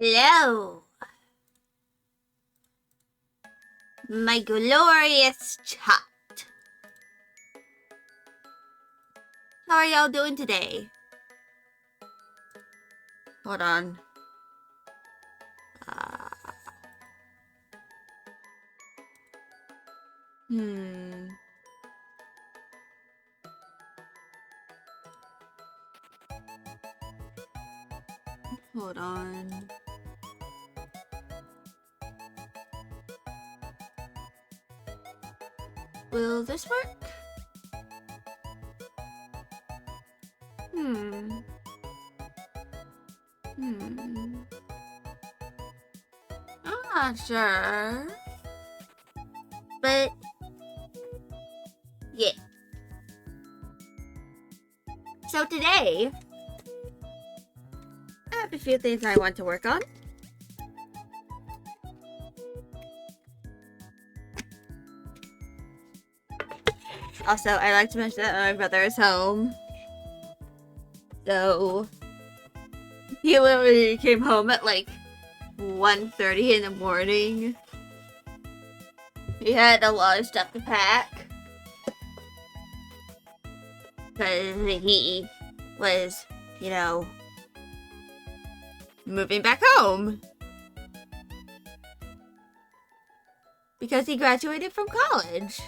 Hello, my glorious chat. How are y'all doing today? Hold on. Hmm. Hold on. Will this work? Hmm. I'm not sure. But, yeah. So today, I have a few things I want to work on. Also, I like to mention that my brother is home. So, he literally came home at like 1:30 in the morning. He had a lot of stuff to pack. Because he was, moving back home. Because he graduated from college.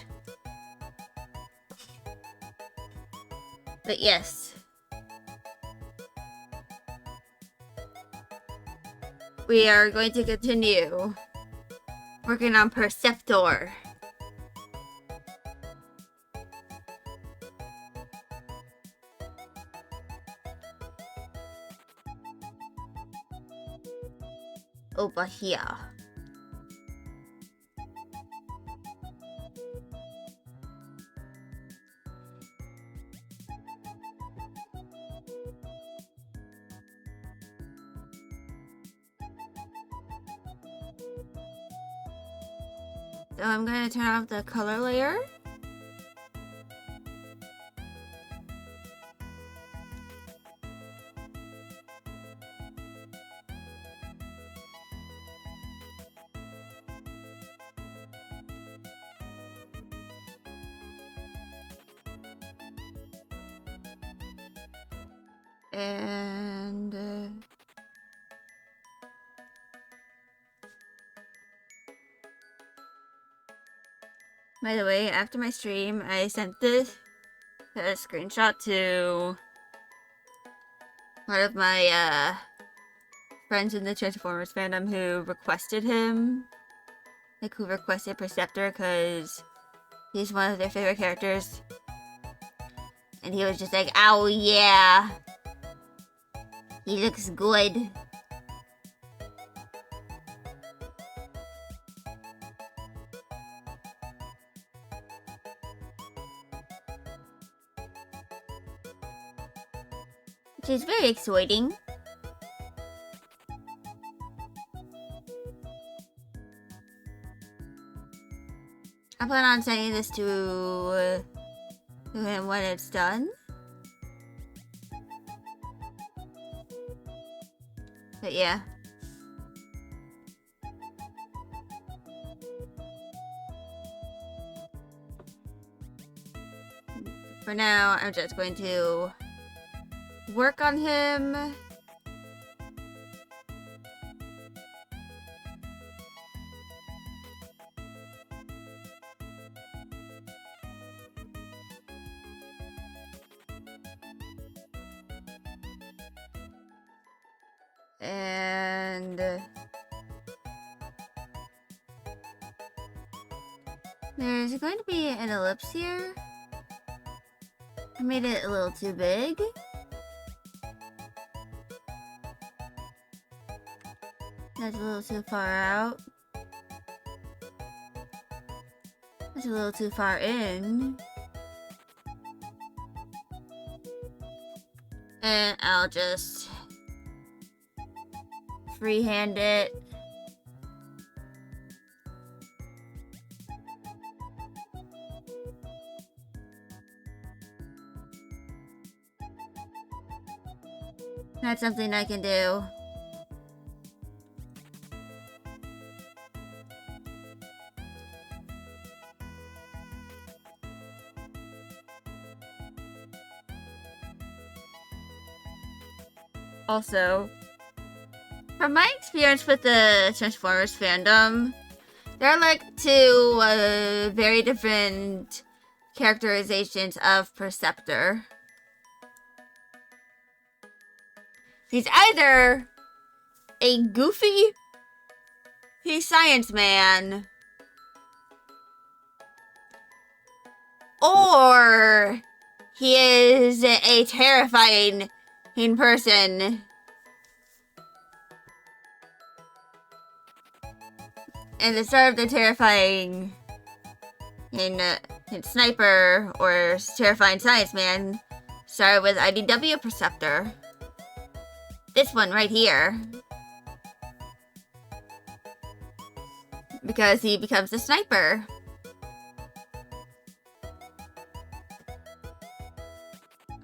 But yes. We are going to continue working on Perceptor. Over here. So I'm going to turn off the color layer. And by the way, after my stream, I sent this a screenshot to one of my friends in the Transformers fandom who requested him. Like, who requested Perceptor because he's one of their favorite characters. And he was just like, oh yeah. He looks good. Which is very exciting. I plan on sending this to him when it's done. But yeah. For now, I'm just going to work on him. And there's going to be an ellipse here. I made it a little too big. That's a little too far out. That's a little too far in. And I'll just freehand it. That's something I can do. Also, from my experience with the Transformers fandom, there are like two very different characterizations of Perceptor. He's either a goofy science man, or he is a terrifying person. And the start of the terrifying sniper or terrifying science man started with IDW Perceptor. This one right here. Because he becomes a sniper.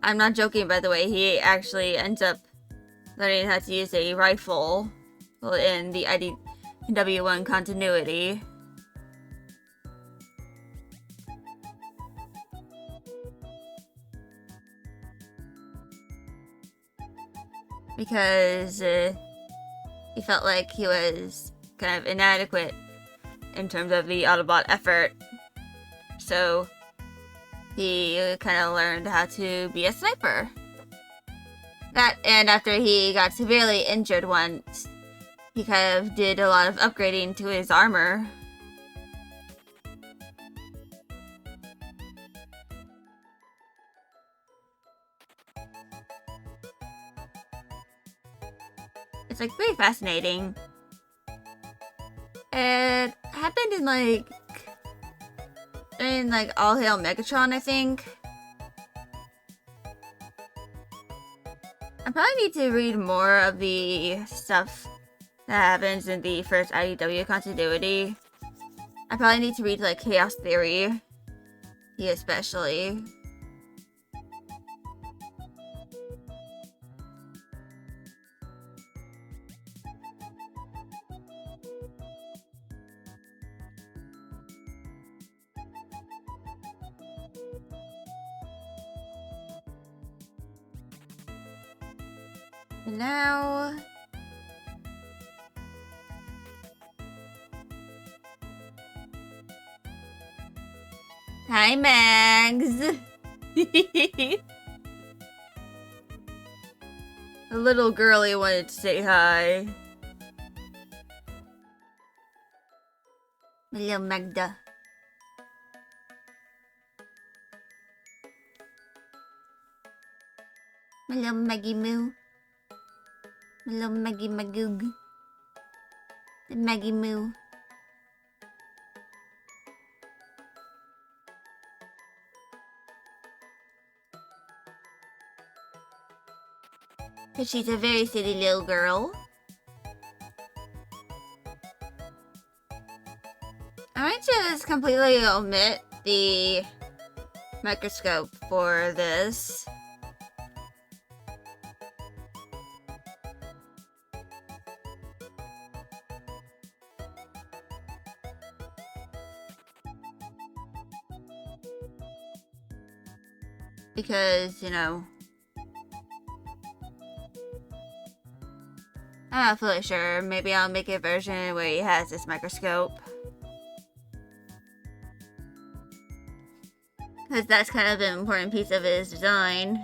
I'm not joking, by the way. He actually ends up learning how to use a rifle in the IDW1 continuity. Because he felt like he was kind of inadequate in terms of the Autobot effort. So he kind of learned how to be a sniper. And after he got severely injured once, he kind of did a lot of upgrading to his armor. It's like very fascinating. It happened in All Hail Megatron, I think. I probably need to read more of the stuff that happens in the first IDW continuity. I probably need to read like Chaos Theory, especially. And now... Hi, Mags! A little girlie wanted to say hi. My little Magda. My little Maggie Moo. My little Maggie Magoog. The Maggie Moo. Because she's a very silly little girl. I might just completely omit the microscope for this. Because, you know, I'm not fully sure. Maybe I'll make a version where he has this microscope. Because that's kind of an important piece of his design.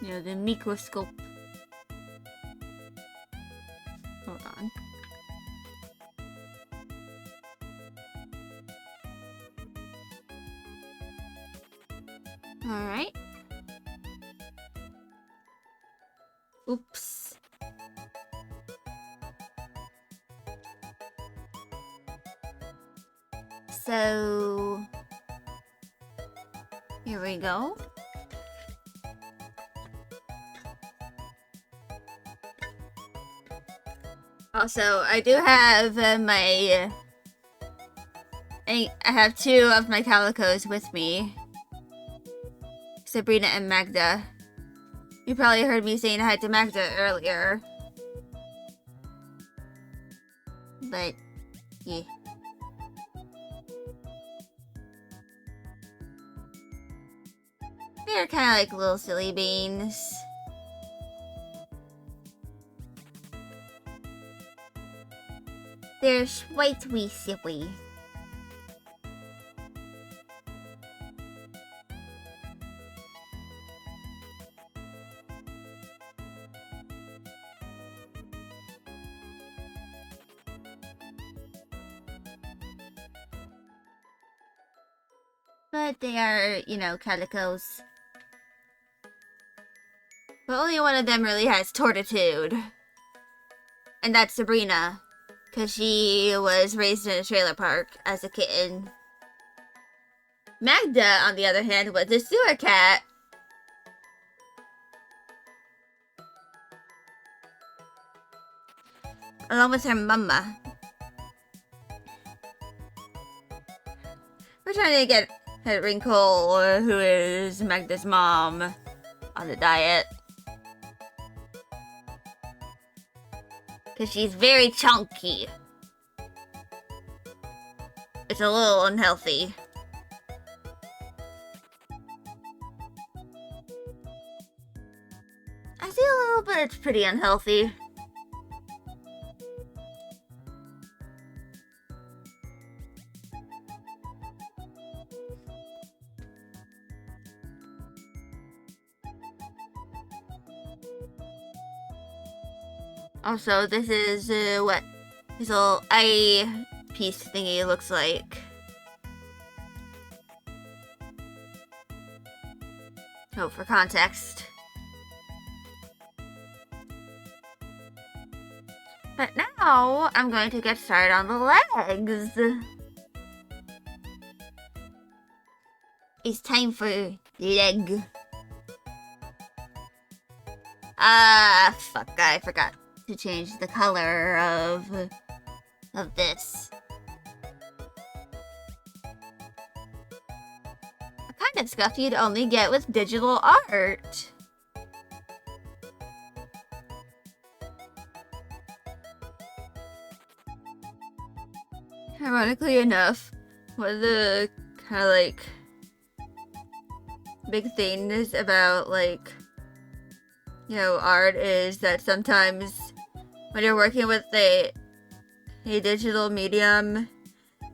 You know, the microscope. Hold on. Alright. Oops. So... here we go. Also, I do have I have two of my calicos with me. Sabrina and Magda. You probably heard me saying hi to Magda earlier. But, yeah. They're kind of like little silly beans. They're sweet wee silly. But they are, you know, calicos. But only one of them really has tortitude. And that's Sabrina. Because she was raised in a trailer park as a kitten. Magda, on the other hand, was a sewer cat. Along with her mama. We're trying to get Wrinkle, who is Magda's mom, on the diet. Because she's very chunky. It's a little unhealthy. I see a little bit it's pretty unhealthy. Also, this is what his little eye piece thingy looks like. Oh, for context. But now, I'm going to get started on the legs. It's time for leg. Fuck, I forgot to change the color of this. A kind of stuff you'd only get with digital art. Ironically enough, one of the kind of like big things about like, you know, art is that sometimes when you're working with a digital medium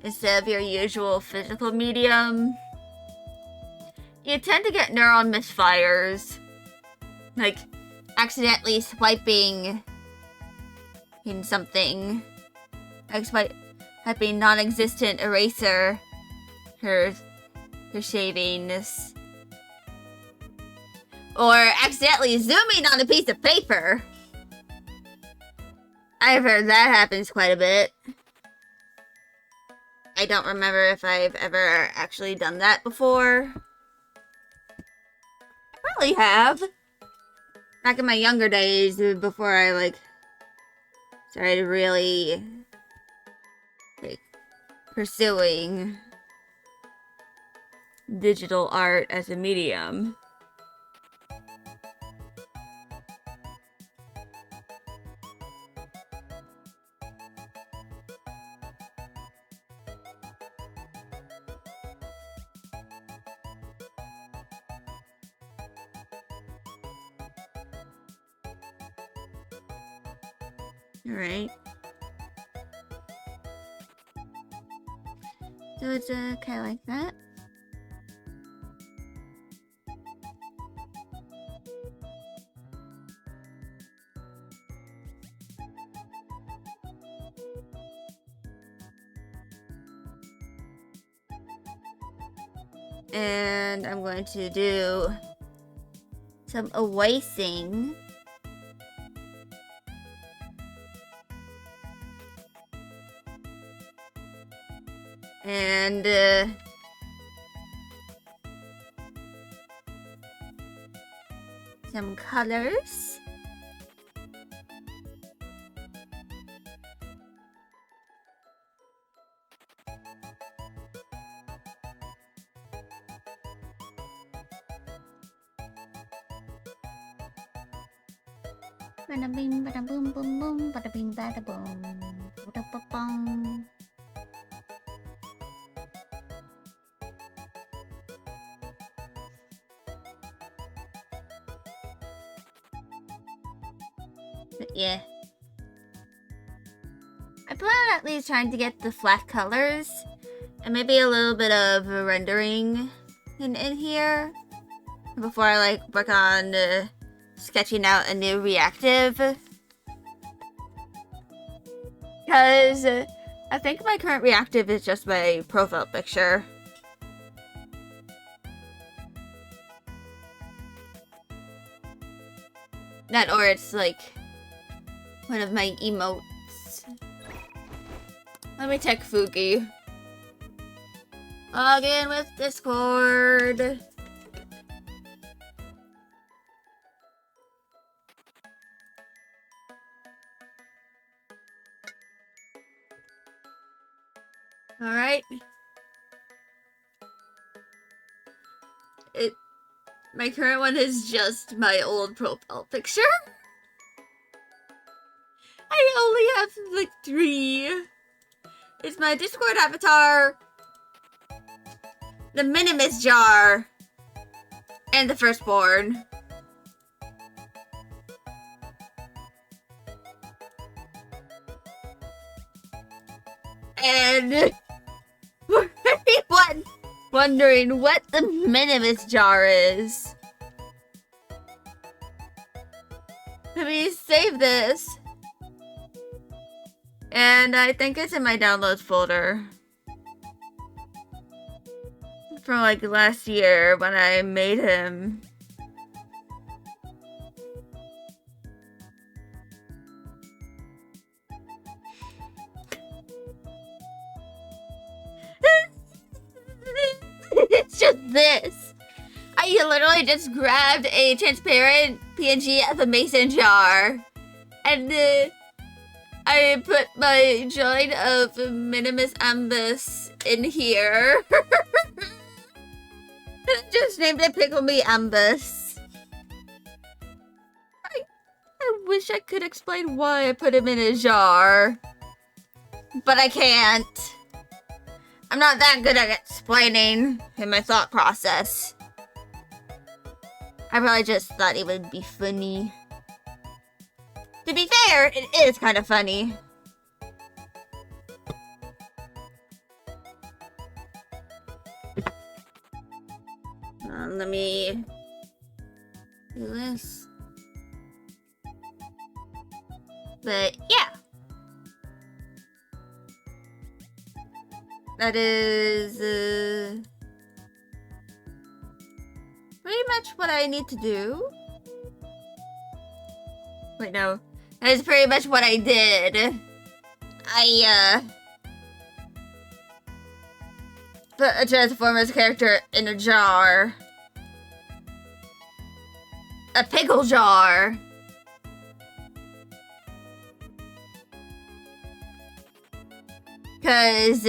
instead of your usual physical medium, you tend to get neuron misfires. Like, accidentally swiping in something. Like, swiping non-existent eraser. Her shavings. Or accidentally zooming on a piece of paper. I've heard that happens quite a bit. I don't remember if I've ever actually done that before. I probably have. Back in my younger days, before I, like, started really, like, pursuing digital art as a medium. Alright. So it's kind of like that. And I'm going to do some erasing. And some colors. Bada bing, bada boom, boom, boom, bada bing, bada boom, bada ba bong. But yeah. I plan on at least trying to get the flat colors and maybe a little bit of rendering in here before I like work on sketching out a new reactive. Because I think my current reactive is just my profile picture. That or it's like one of my emotes. Let me check Fuki. Log in with Discord. Alright. My current one is just my old profile picture. I only have like 3. It's my Discord avatar, the Minimus jar, and the firstborn. And for anyone wondering what the Minimus jar is, let me save this. And I think it's in my downloads folder. From like last year when I made him. It's just this. I literally just grabbed a transparent PNG of a mason jar. And I put my joint of Minimus Ambus in here. Just named it Pickle Me Ambus. I wish I could explain why I put him in a jar. But I can't. I'm not that good at explaining in my thought process. I probably just thought it would be funny. To be fair, it is kind of funny. Let me do this. But yeah. That is pretty much what I need to do. Wait, no. That is pretty much what I did. I put a Transformers character in a jar. A pickle jar. Cause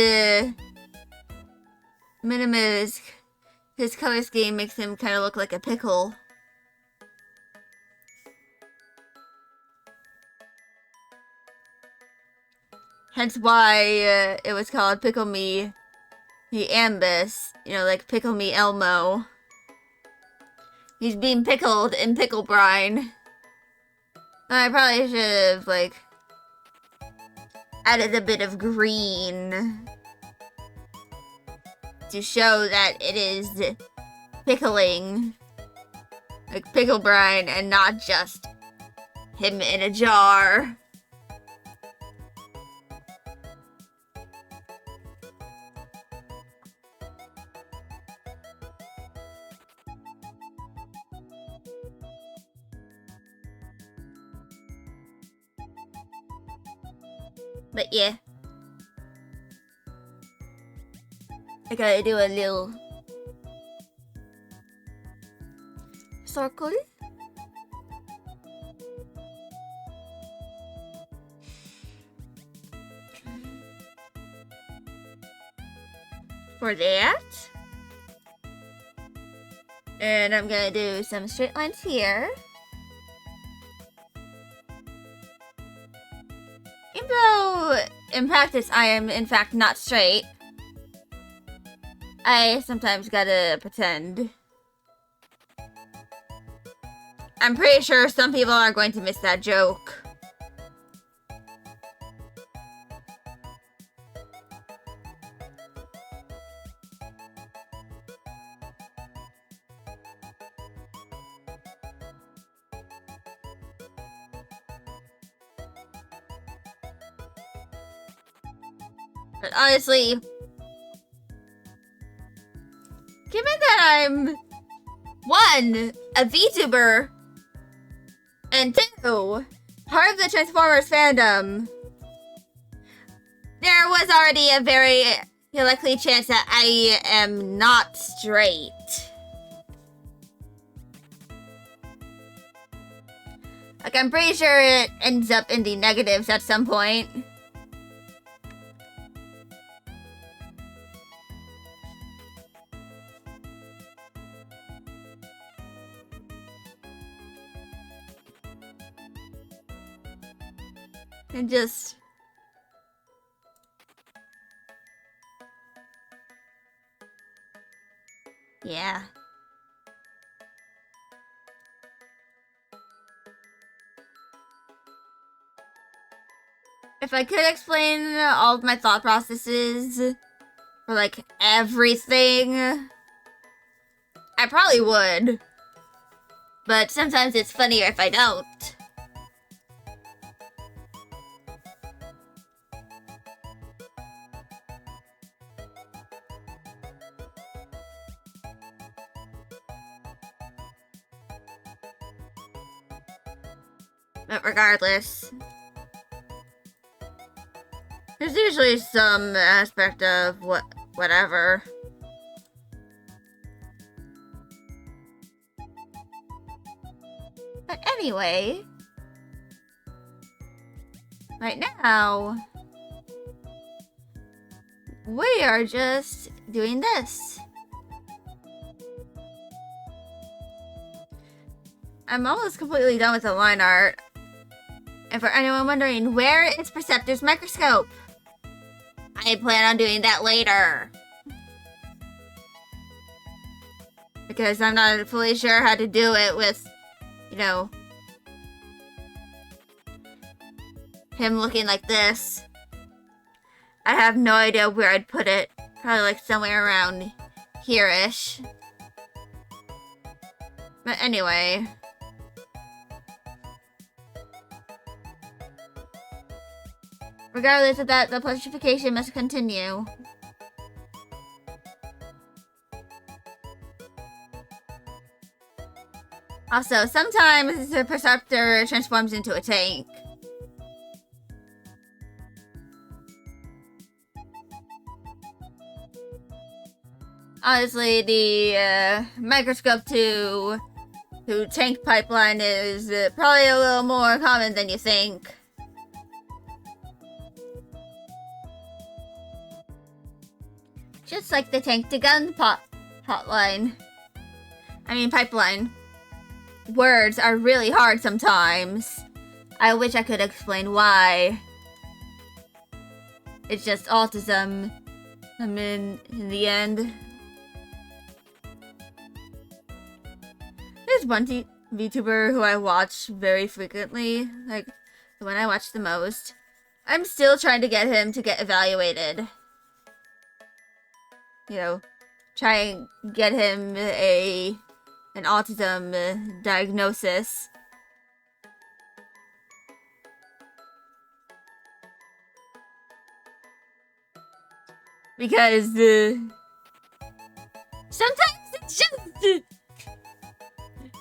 Minimus, his color scheme makes him kind of look like a pickle. Hence why it was called Pickle Me the Ambus. You know, like Pickle Me Elmo. He's being pickled in pickle brine. I probably should have, like, added a bit of green to show that it is pickling. Like pickle brine and not just him in a jar. But yeah. I gotta do a little circle. For that. And I'm gonna do some straight lines here. Even though in practice I am in fact not straight, I sometimes gotta pretend. I'm pretty sure some people are going to miss that joke. But honestly, given that I'm, one, a VTuber, and two, part of the Transformers fandom, there was already a very likely chance that I am not straight. Like, I'm pretty sure it ends up in the negatives at some point. And just... yeah. If I could explain all of my thought processes for, like, everything, I probably would. But sometimes it's funnier if I don't. But regardless, there's usually some aspect of whatever. But anyway, right now, we are just doing this. I'm almost completely done with the line art. And for anyone wondering, where is Perceptor's microscope? I plan on doing that later. Because I'm not fully sure how to do it with, you know, him looking like this. I have no idea where I'd put it. Probably like somewhere around here-ish. But anyway. Regardless of that, the plushification must continue. Also, sometimes the Perceptor transforms into a tank. Honestly, the microscope to tank pipeline is probably a little more common than you think. Just like the tank to gun pipeline. Words are really hard sometimes. I wish I could explain why. It's just autism. I mean, in the end. There's one VTuber who I watch very frequently, like the one I watch the most. I'm still trying to get him to get evaluated. You know, try and get him an autism diagnosis. Because sometimes it's just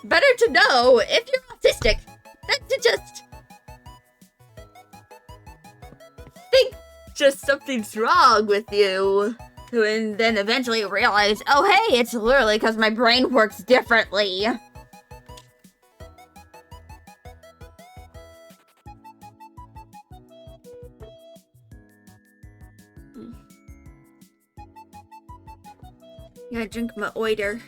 better to know if you're autistic than to just think just something's wrong with you. And then eventually realize, oh hey, it's literally because my brain works differently. Gotta drink my oiter.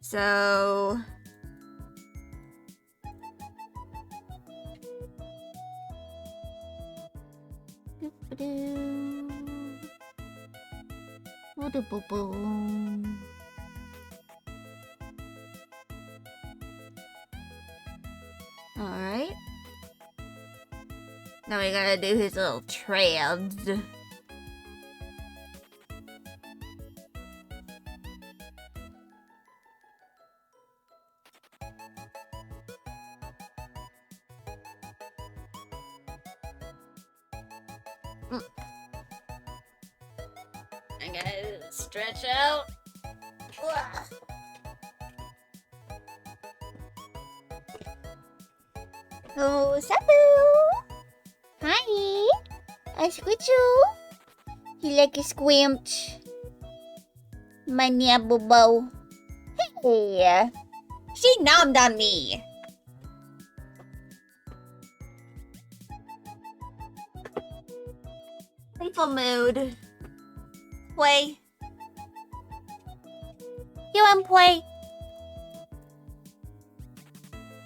So... Alright. Now we gotta do his little trans. I'm gonna stretch out. Oh, Sabu! Hi! I squid you. You like a squinch. My niabubo. Hey! She nommed on me! Playful mood. Play. You want play?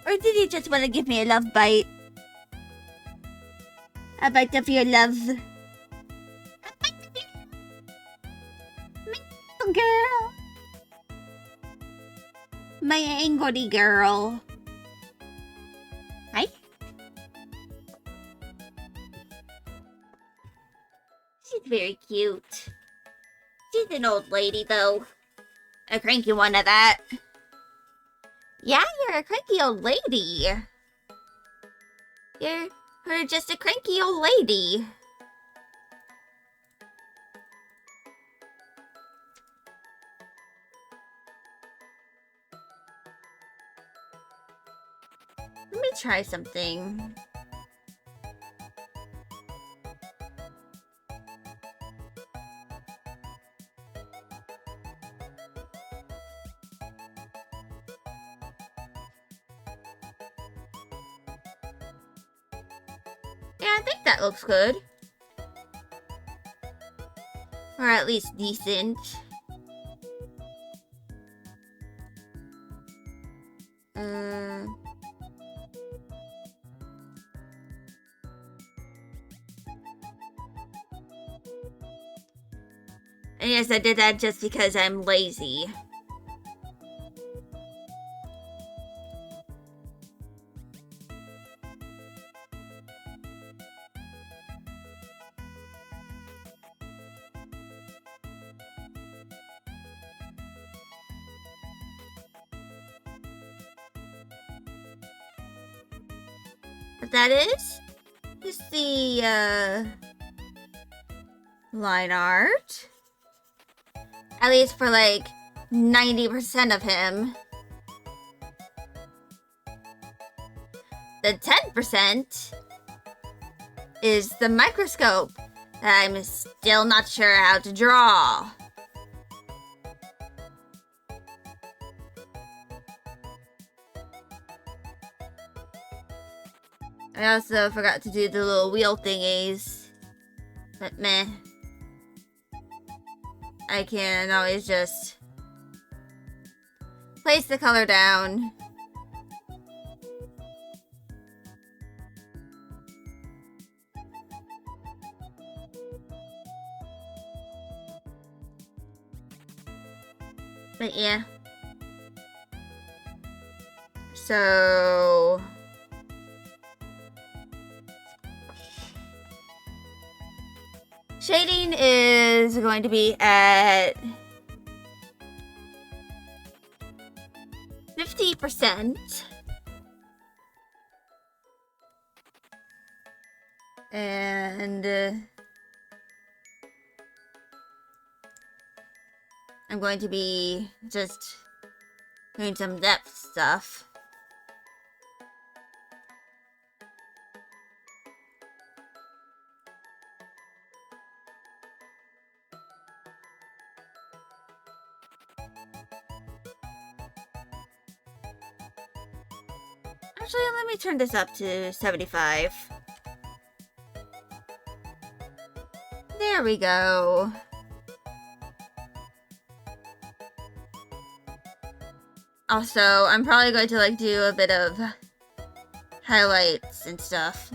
Or did you just want to give me a love bite? A bite of your love. A bite of your... My girl. My angry girl. Hi. She's very cute. She's an old lady, though. A cranky one at that. Yeah, you're a cranky old lady. You're just a cranky old lady. Let me try something. Yeah, I think that looks good. Or at least decent. And yes, I did that just because I'm lazy. What that is the, line art. At least for, like, 90% of him. The 10% is the microscope that I'm still not sure how to draw. I also forgot to do the little wheel thingies. But meh. I can always just place the color down. But yeah. So... shading is going to be at 50%. And I'm going to be just doing some depth stuff. Actually, let me turn this up to 75. There we go. Also, I'm probably going to, like, do a bit of highlights and stuff.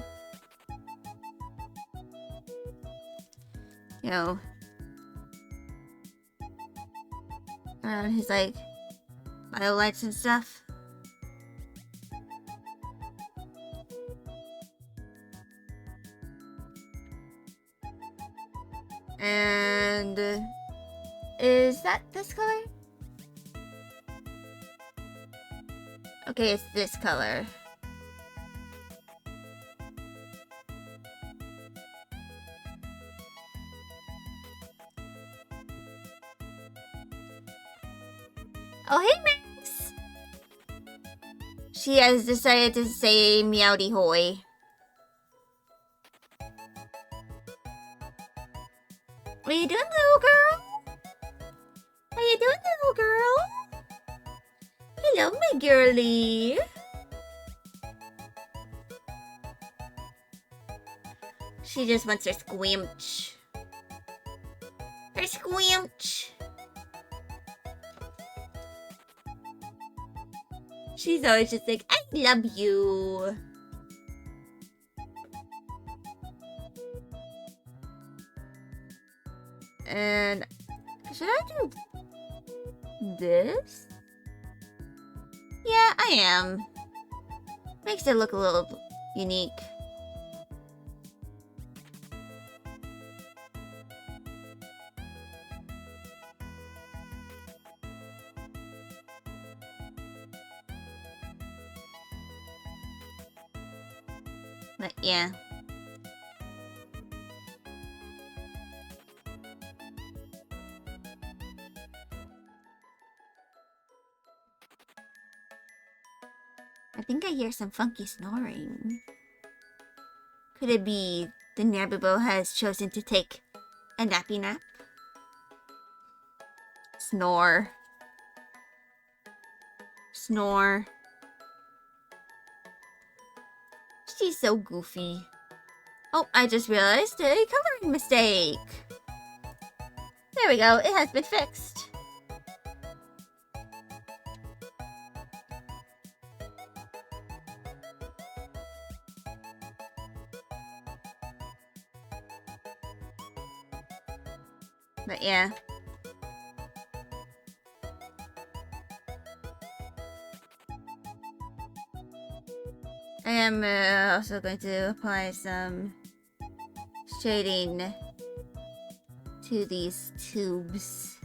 You know. Around his, like, highlights and stuff. And is that this color? Okay, it's this color. Oh, hey, Max! She has decided to say meowdy hoy. What are you doing, little girl? How you doing, little girl? Hello, my girlie. She just wants her squinch. Her squinch. She's always just like, I love you. And should I do this? Yeah, I am. Makes it look a little unique. But yeah. I think I hear some funky snoring. Could it be the Nerbibo has chosen to take a nappy nap? Snore. Snore. She's so goofy. Oh, I just realized a coloring mistake. There we go, it has been fixed. But yeah. I am also going to apply some shading to these tubes.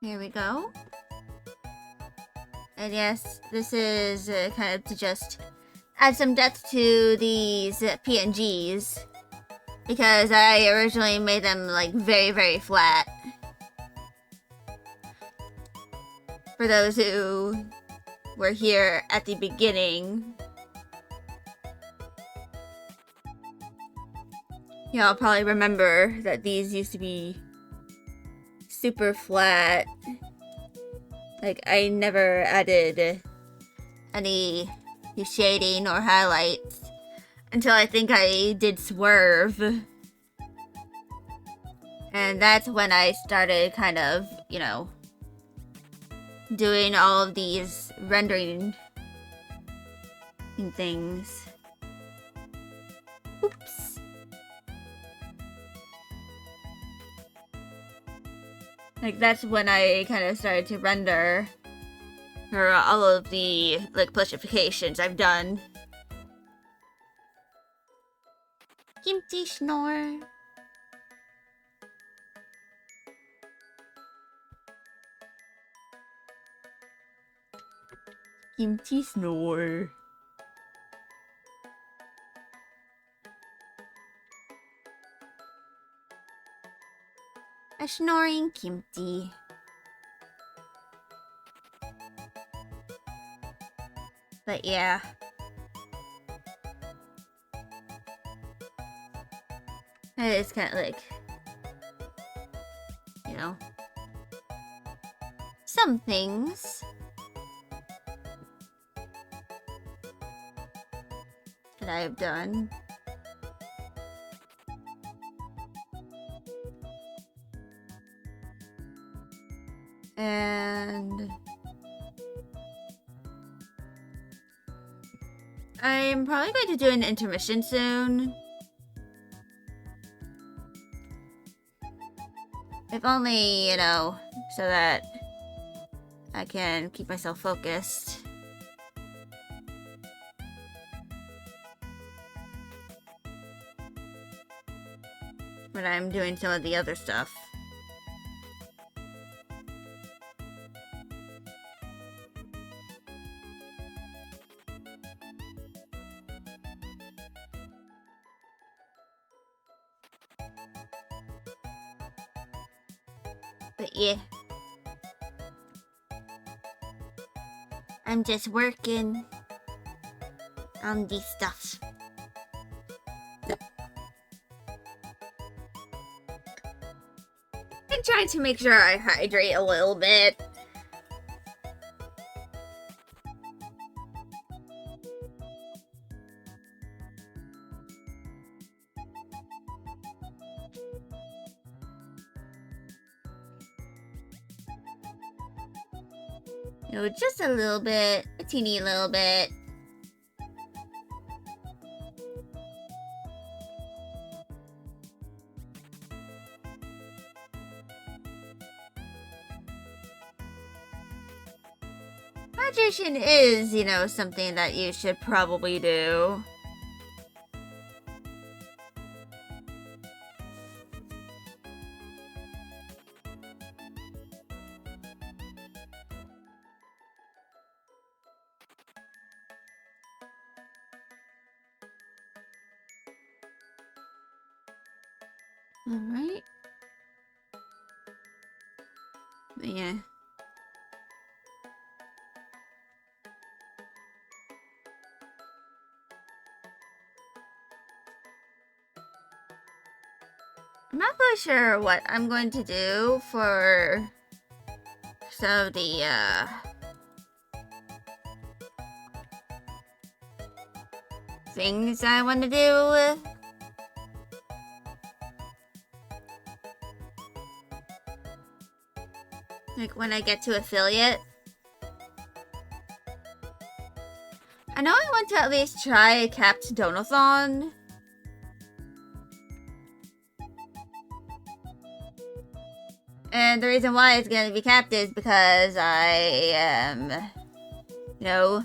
Here we go. And yes, this is kind of to just add some depth to these PNGs. Because I originally made them like very, very flat. For those who were here at the beginning, y'all probably remember that these used to be super flat. Like, I never added any shading or highlights until I think I did Swerve. And that's when I started kind of, you know, doing all of these rendering things. Oops. Like, that's when I kind of started to render for all of the, like, plushifications I've done. Kimchi snore. Kimchi snore. A snoring Kimchi. But yeah. It's kind of like, you know, some things that I have done. And I'm probably going to do an intermission soon. If only, you know, so that I can keep myself focused. When I'm doing some of the other stuff. But yeah. I'm just working on these stuff. I'm trying to make sure I hydrate a little bit. You know, just a little bit, a teeny little bit. Hydration is, you know, something that you should probably do. Alright. Yeah. I'm not really sure what I'm going to do for some of the, things I want to do. Like when I get to affiliate. I know I want to at least try a capped donathon. And the reason why it's going to be capped is because I am, you know,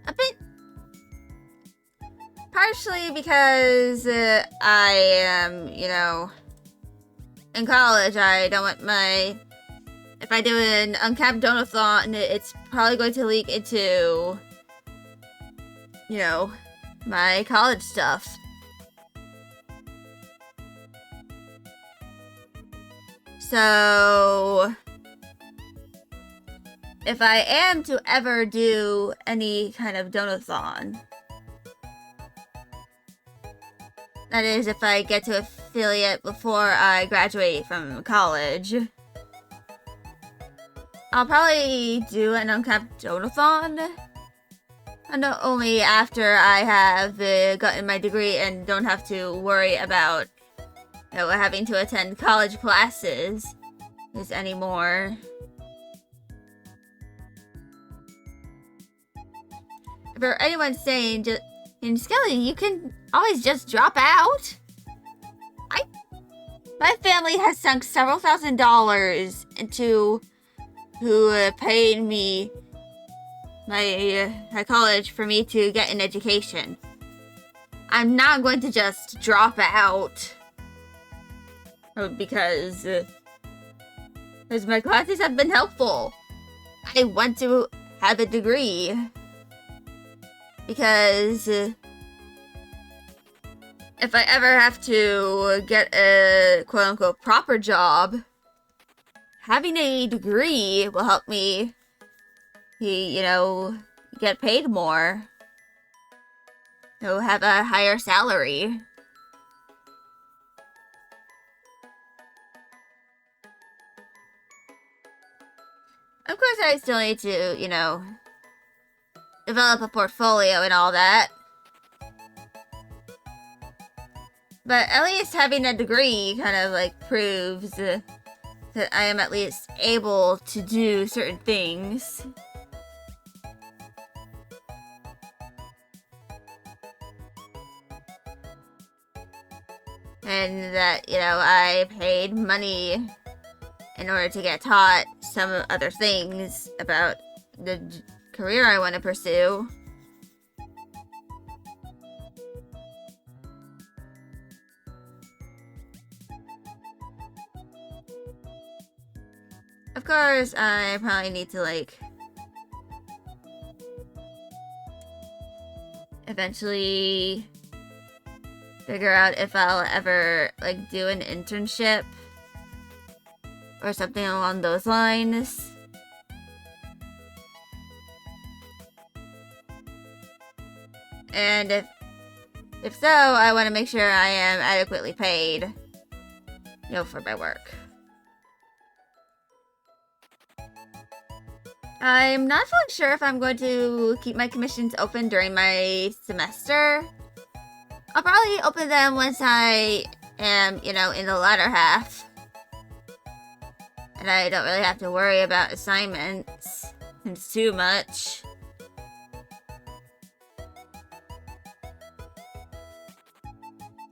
a bit... Partially because I am, you know, in college. I don't want my... If I do an uncapped donathon, it's probably going to leak into, you know, my college stuff. So, if I am to ever do any kind of donathon, that is if I get to affiliate before I graduate from college, I'll probably do an uncapped donathon. And not only after I have gotten my degree and don't have to worry about, you know, having to attend college classes anymore. For anyone saying, Skelly, you can always just drop out. My family has sunk several $1,000s into who paid me my college for me to get an education. I'm not going to just drop out because my classes have been helpful. I want to have a degree because if I ever have to get a quote-unquote proper job, having a degree will help me, you know, get paid more. You know, have a higher salary. Of course, I still need to, you know, develop a portfolio and all that. But at least having a degree kind of, like, proves that I am at least able to do certain things. And that, I paid money in order to get taught some other things about the career I want to pursue. Of course, I probably need to, eventually figure out if I'll ever, do an internship or something along those lines. And if so, I want to make sure I am adequately paid, for my work. I'm not fully sure if I'm going to keep my commissions open during my semester. I'll probably open them once I am, in the latter half. And I don't really have to worry about assignments too much.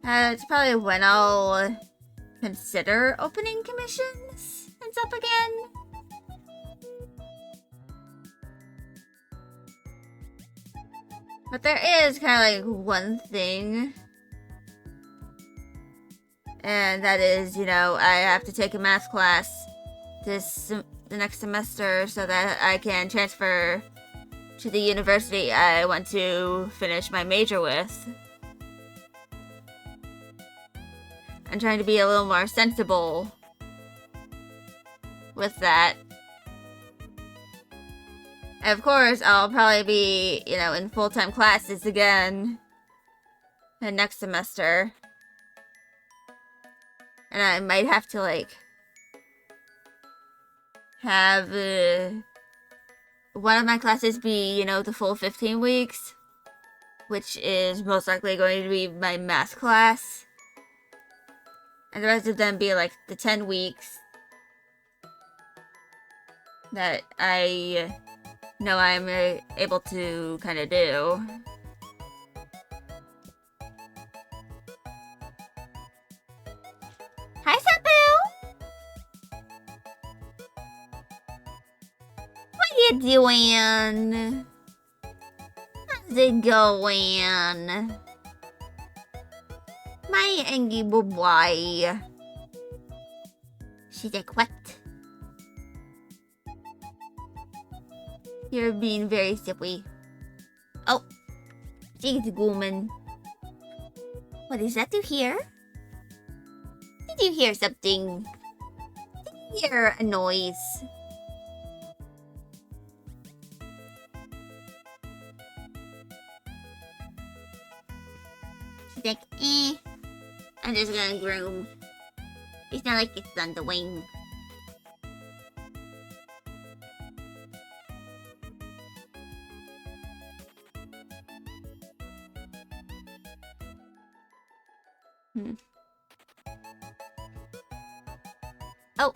It's probably when I'll consider opening commissions and stuff again. But there is kind of one thing. And that is, I have to take a math class the next semester so that I can transfer to the university I want to finish my major with. I'm trying to be a little more sensible with that. And of course, I'll probably be, in full-time classes again the next semester. And I might have to, have one of my classes be, the full 15 weeks, which is most likely going to be my math class. And the rest of them be, the 10 weeks that I know I'm able to kind of do. Hi, Sapu! What you doing? How's it going? My Angie boy. She's like, what? You're being very silly. Oh, she's a woman. What is that you hear? Did you hear something? Did you hear a noise? She's like, I'm just gonna groom. It's not like it's on the wing. Oh.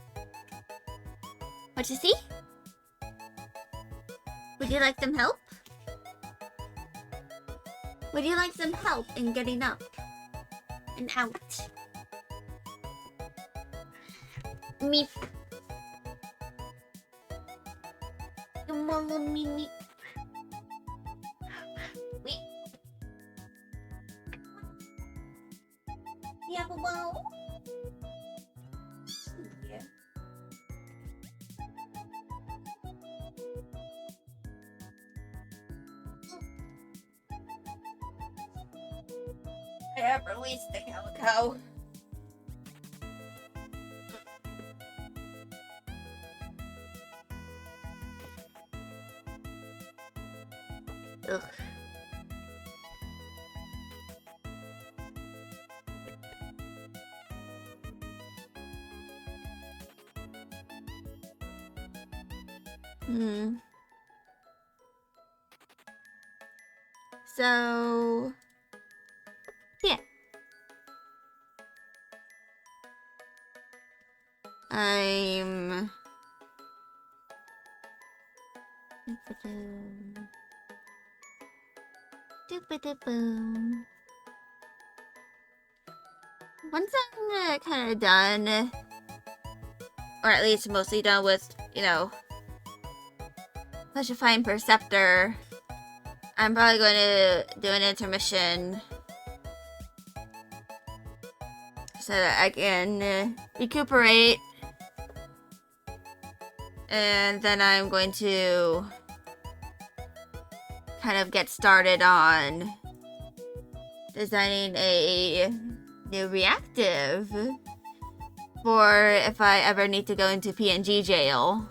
What you see? Would you like some help? Would you like some help in getting up and out? Meep. Come on, little Mimi. Wait. You have a ball? Yeah. I have released the calico. Ugh. So, yeah. I'm... Doop-a-doop-boom. once I'm kind of done, or at least mostly done with, you know, Plushifying Perceptor, I'm probably going to do an intermission so that I can recuperate, and then I'm going to kind of get started on designing a new reactive for if I ever need to go into PNG jail.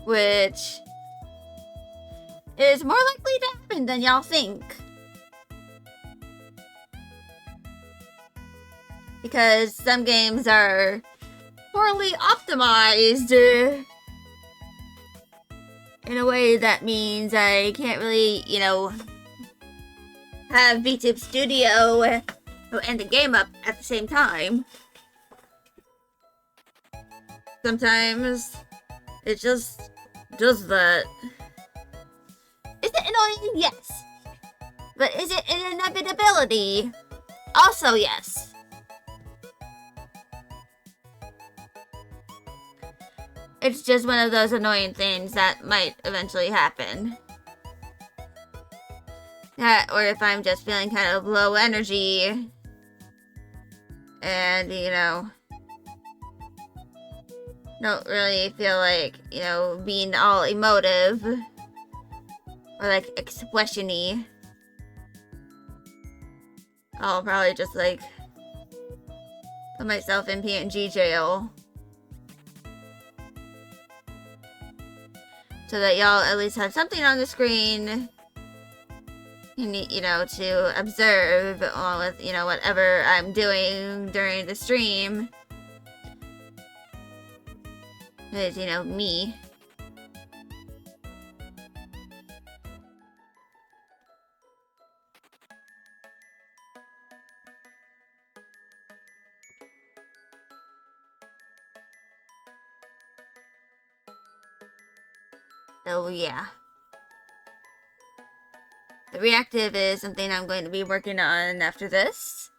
Which is more likely to happen than y'all think. Because some games are poorly optimized in a way that means I can't really, you know, have VTube Studio and the game up at the same time. Sometimes it just does that. Is it annoying? Yes. But is it an inevitability? Also yes. It's just one of those annoying things that might eventually happen. Yeah, or if I'm just feeling kind of low energy and, you know, don't really feel like, you know, being all emotive or like expression-y. I'll probably just like put myself in PNG jail so that y'all at least have something on the screen, you know, to observe along with, you know, whatever I'm doing during the stream. Is, you know, me. So yeah. The reactive is something I'm going to be working on after this.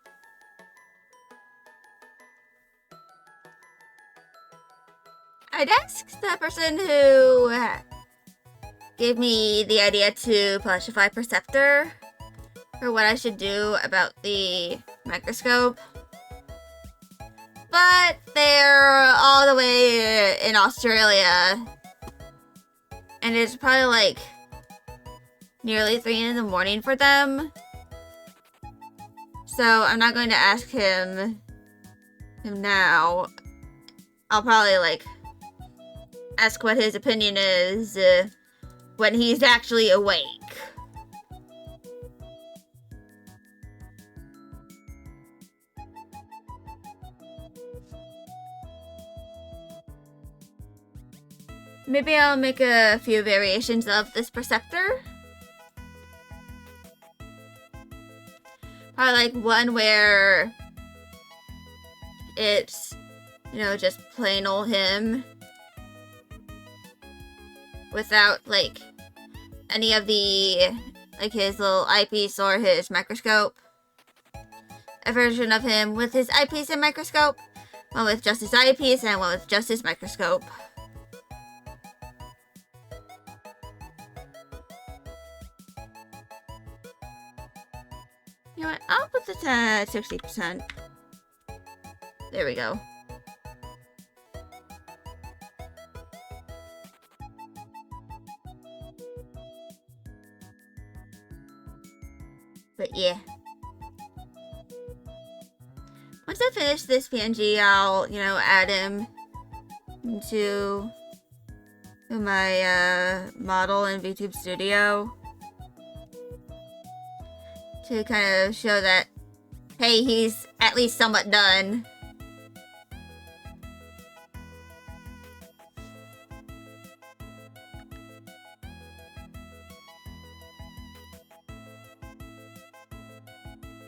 I'd asked the person who gave me the idea to Plushify Perceptor for what I should do about the microscope. But they're all the way in Australia. And it's probably like nearly 3 in the morning for them. So I'm not going to ask him now. I'll probably like ask what his opinion is when he's actually awake. Maybe I'll make a few variations of this Perceptor. Probably like one where it's, you know, just plain old him without like any of the, like his little eyepiece or his microscope. A version of him with his eyepiece and microscope. One with just his eyepiece and one with just his microscope. You know what? I'll put this at 60%. There we go. But yeah. Once I finish this PNG, I'll, you know, add him into my model in VTube Studio to kind of show that, hey, he's at least somewhat done.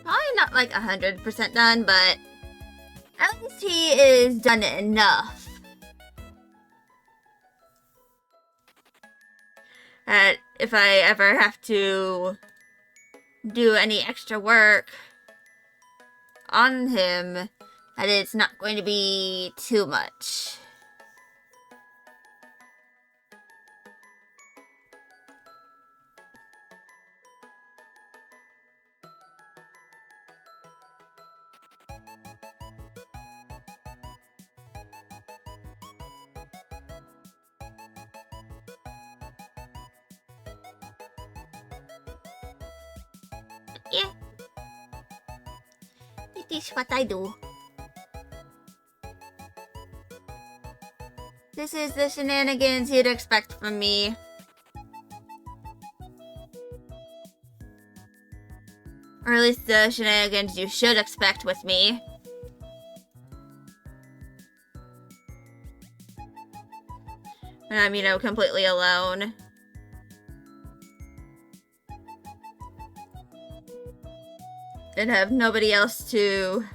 Probably not like 100% done, but at least he is done enough. that if I ever have to do any extra work on him, that it's not going to be too much. Yeah. It is what I do. This is the shenanigans you'd expect from me. Or at least the shenanigans you should expect with me. When I'm, you know, completely alone. And have nobody else to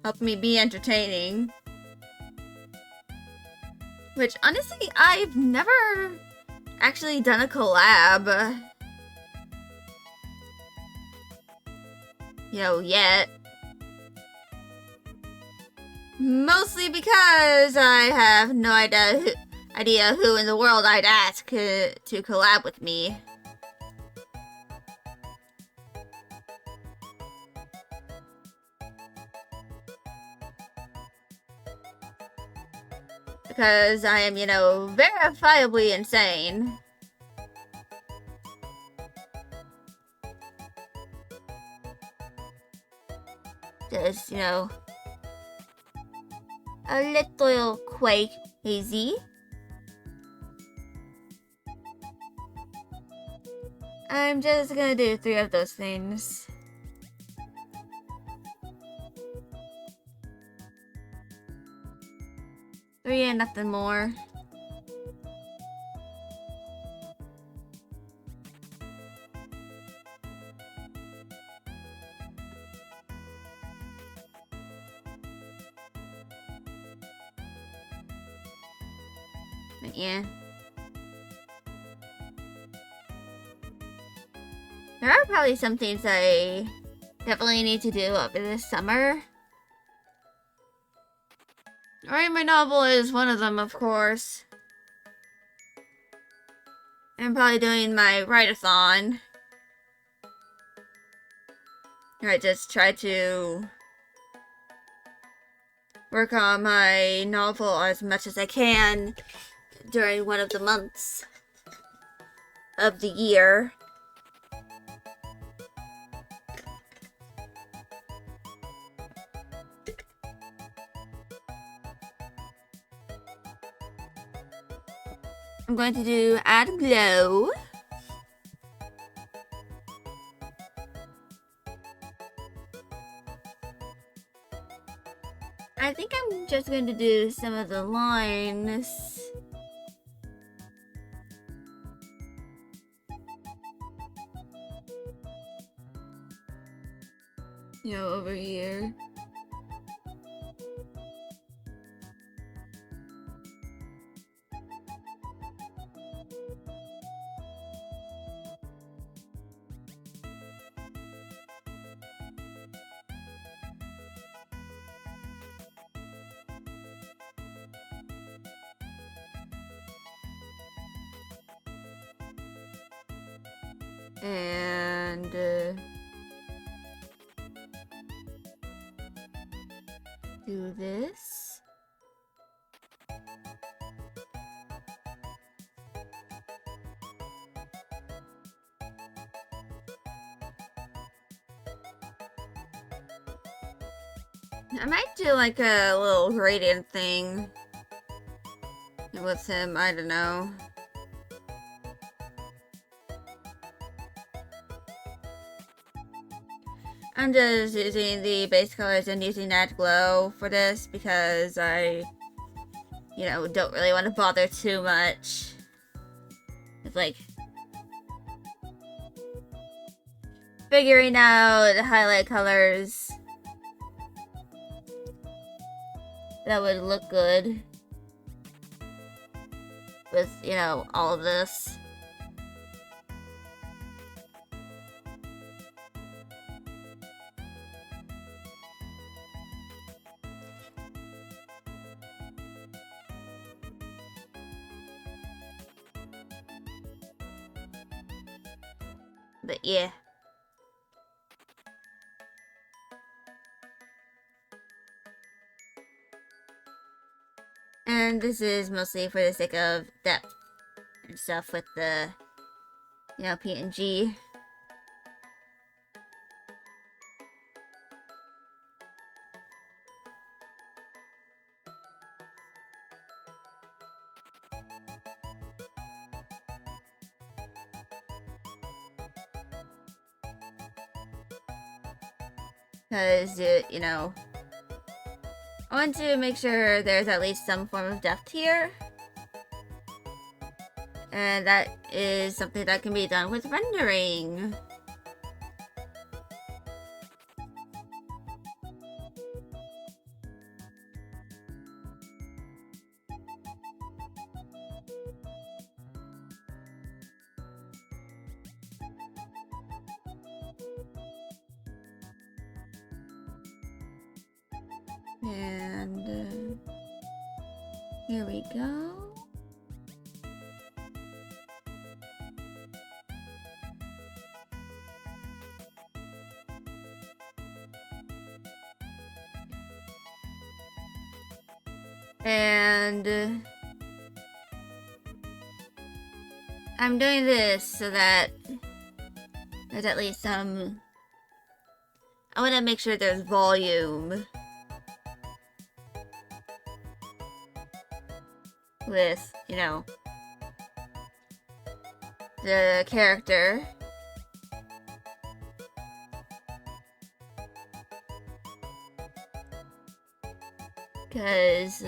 help me be entertaining. Which, honestly, I've never actually done a collab. You know, yet. Mostly because I have no idea who in the world I'd ask to collab with me. Because I am, you know, verifiably insane. Just, you know, a little crazy. I'm just gonna do 3 of those things. Three and nothing more. But yeah. There are probably some things I definitely need to do over this summer. Writing my novel is one of them, of course. I'm probably doing my write-a-thon. I just try to work on my novel as much as I can during one of the months of the year. I'm going to do Add Glow. I think I'm just going to do some of the lines. You know, over here. And do this. I might do like a little gradient thing with him, I don't know. I'm just using the base colors and using that glow for this because I, you know, don't really want to bother too much with like figuring out highlight colors that would look good with, you know, all of this. But yeah. And this is mostly for the sake of depth and stuff with the, you know, PNG. Because, you know, I want to make sure there's at least some form of depth here. And that is something that can be done with rendering. And here we go. And I'm doing this so that there's at least some... I want to make sure there's volume with, you know, the character. Because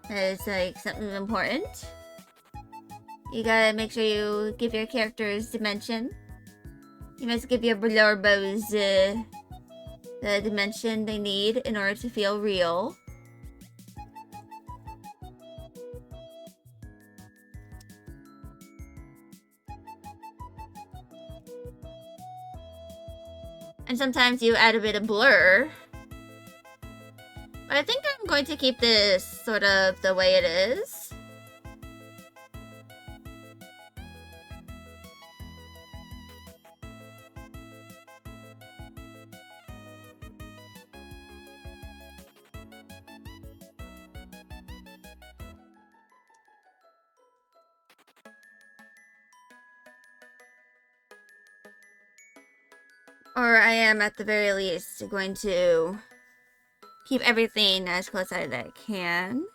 it's like something important. You gotta make sure you give your characters dimension. You must give your Blorbos the dimension they need in order to feel real. And sometimes you add a bit of blur. But I think I'm going to keep this sort of the way it is. Or I am, at the very least, going to keep everything as close as I can.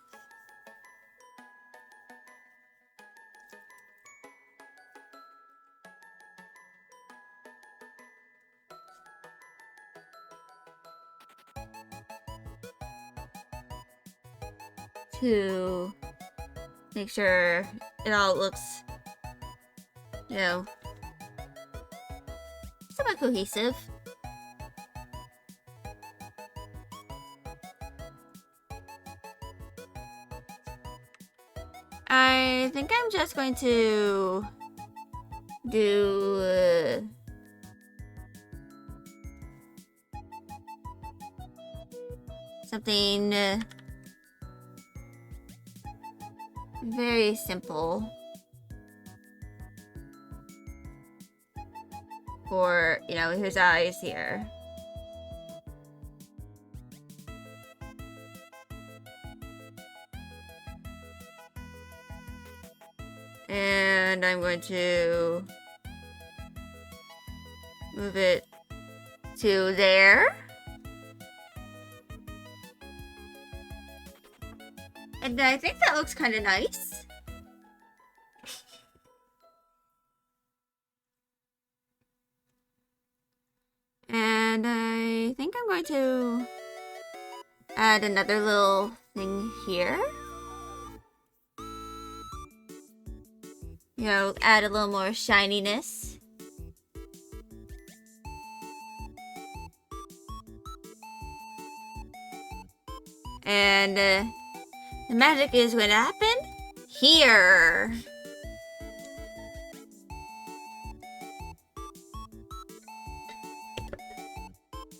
To make sure it all looks, you know, somewhat cohesive. I think I'm just going to do something very simple for, you know, his eyes here. And I'm going to move it to there. And I think that looks kind of nice. And I think I'm going to add another little thing here. You know, add a little more shininess. And the magic is going to happen here.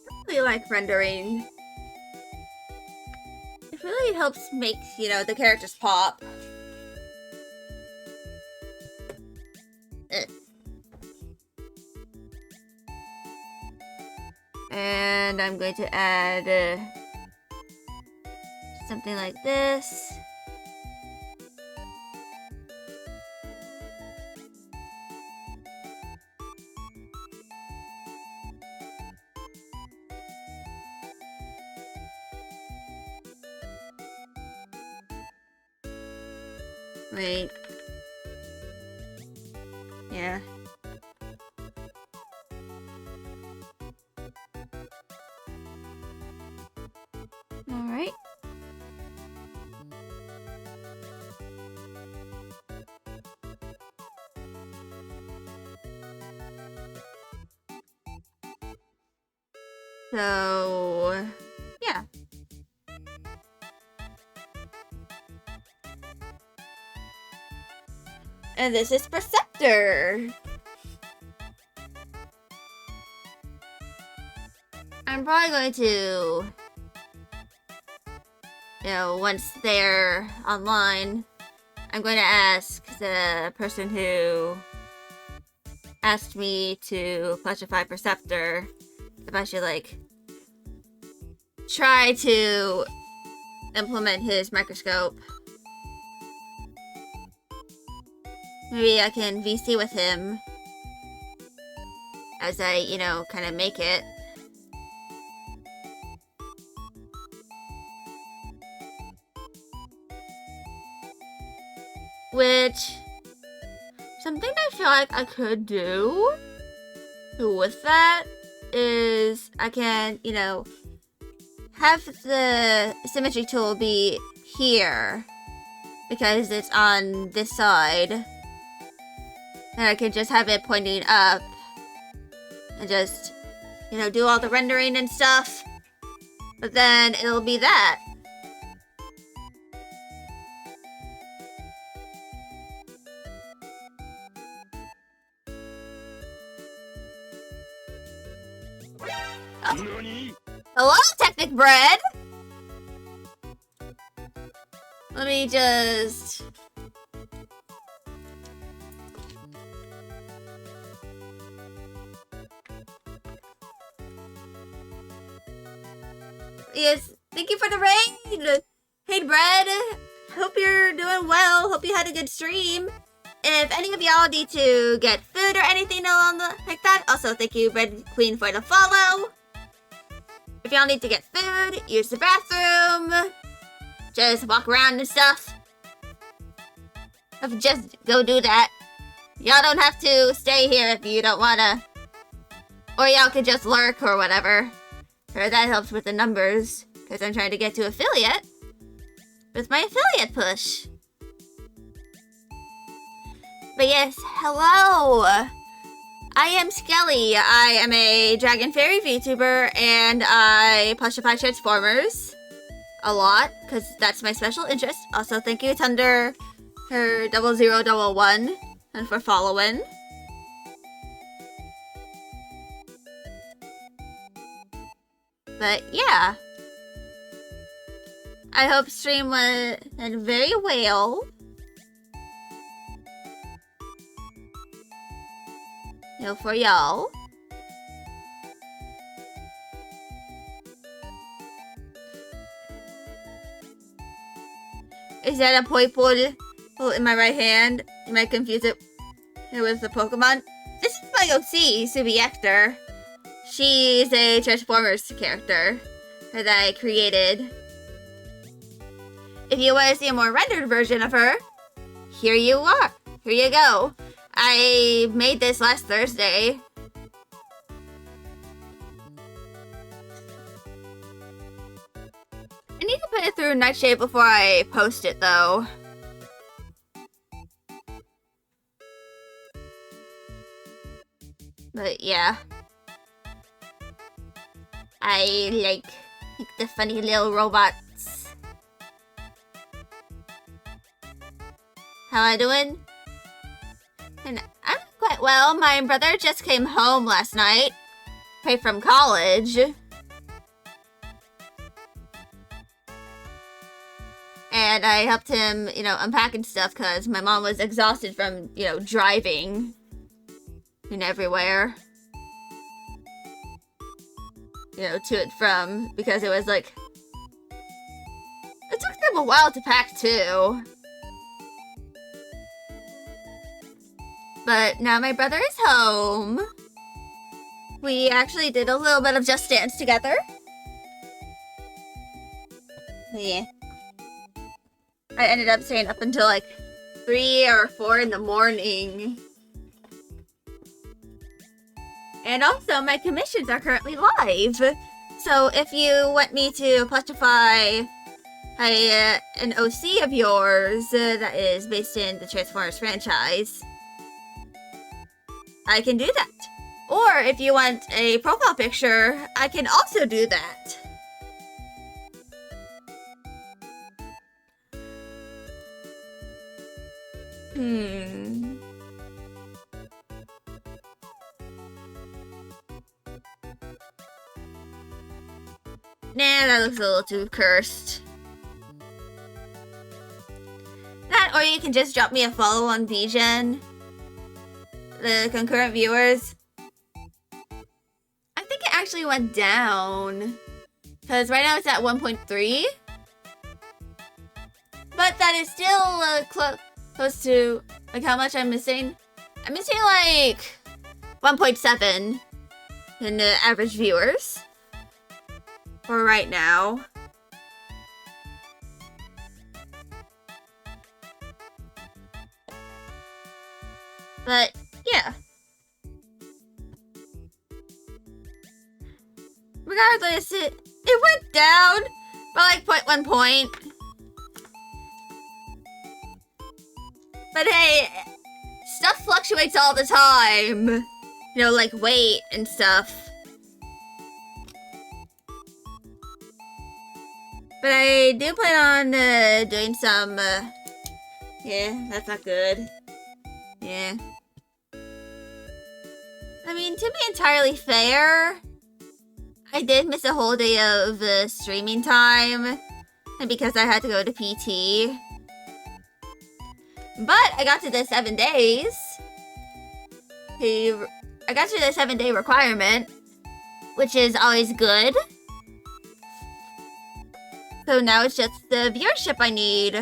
I really like rendering. It really helps make, you know, the characters pop. I'm going to add something like this. Wait. Yeah. Alright. So, yeah. And this is Perceptor. I'm probably going to, once they're online, I'm going to ask the person who asked me to Plushify Perceptor if I should, try to implement his microscope. Maybe I can VC with him as I, kind of make it. Which, something I feel like I could do with that is I can, have the symmetry tool be here because it's on this side. And I can just have it pointing up and just, do all the rendering and stuff. But then it'll be that. Hello, Technic Bread! Let me just... Yes, thank you for the raid! Hey, Bread! Hope you're doing well. Hope you had a good stream. If any of y'all need to get food or anything along like that, also thank you, Bread Queen, for the follow. If y'all need to get food, use the bathroom, just walk around and stuff, just go do that. Y'all don't have to stay here if you don't wanna. Or y'all could just lurk or whatever. Or that helps with the numbers, because I'm trying to get to affiliate with my affiliate push. But yes, hello! I am Skelly. I am a Dragon Fairy VTuber, and I plushify Transformers a lot, because that's my special interest. Also, thank you, Thunder, her 0011, and for following. But yeah. I hope stream went very well. For y'all. Is that a Poipole in my right hand? You might confuse it with the Pokemon. This is my OC, Subi Ector. She's a Transformers character that I created. If you want to see a more rendered version of her, here you are. Here you go. I made this last Thursday. I need to put it through Nightshade before I post it, though. But yeah. I like the funny little robots. How am I doing? And I'm quite well. My brother just came home last night. From college. And I helped him, unpacking stuff because my mom was exhausted from, driving and everywhere. you know, to and from, because it was like, it took them a while to pack too. But now my brother is home. We actually did a little bit of Just Dance together. Yeah. I ended up staying up until like 3 or 4 in the morning. And also, my commissions are currently live. So if you want me to plushify an OC of yours that is based in the Transformers franchise, I can do that. Or if you want a profile picture, I can also do that. Nah, that looks a little too cursed. That, or you can just drop me a follow on VGen. The concurrent viewers. I think it actually went down. Because right now it's at 1.3. But that is still close to, like, how much I'm missing. I'm missing like 1.7 in the average viewers. For right now. But, yeah. Regardless, it went down by like 0.1 point. But hey, stuff fluctuates all the time. You know, like weight and stuff. But I do plan on doing some, yeah, that's not good. Yeah. I mean, to be entirely fair, I did miss a whole day of streaming time, and because I had to go to PT. But I got to the 7 days. I got to the 7-day requirement, which is always good. So now it's just the viewership I need.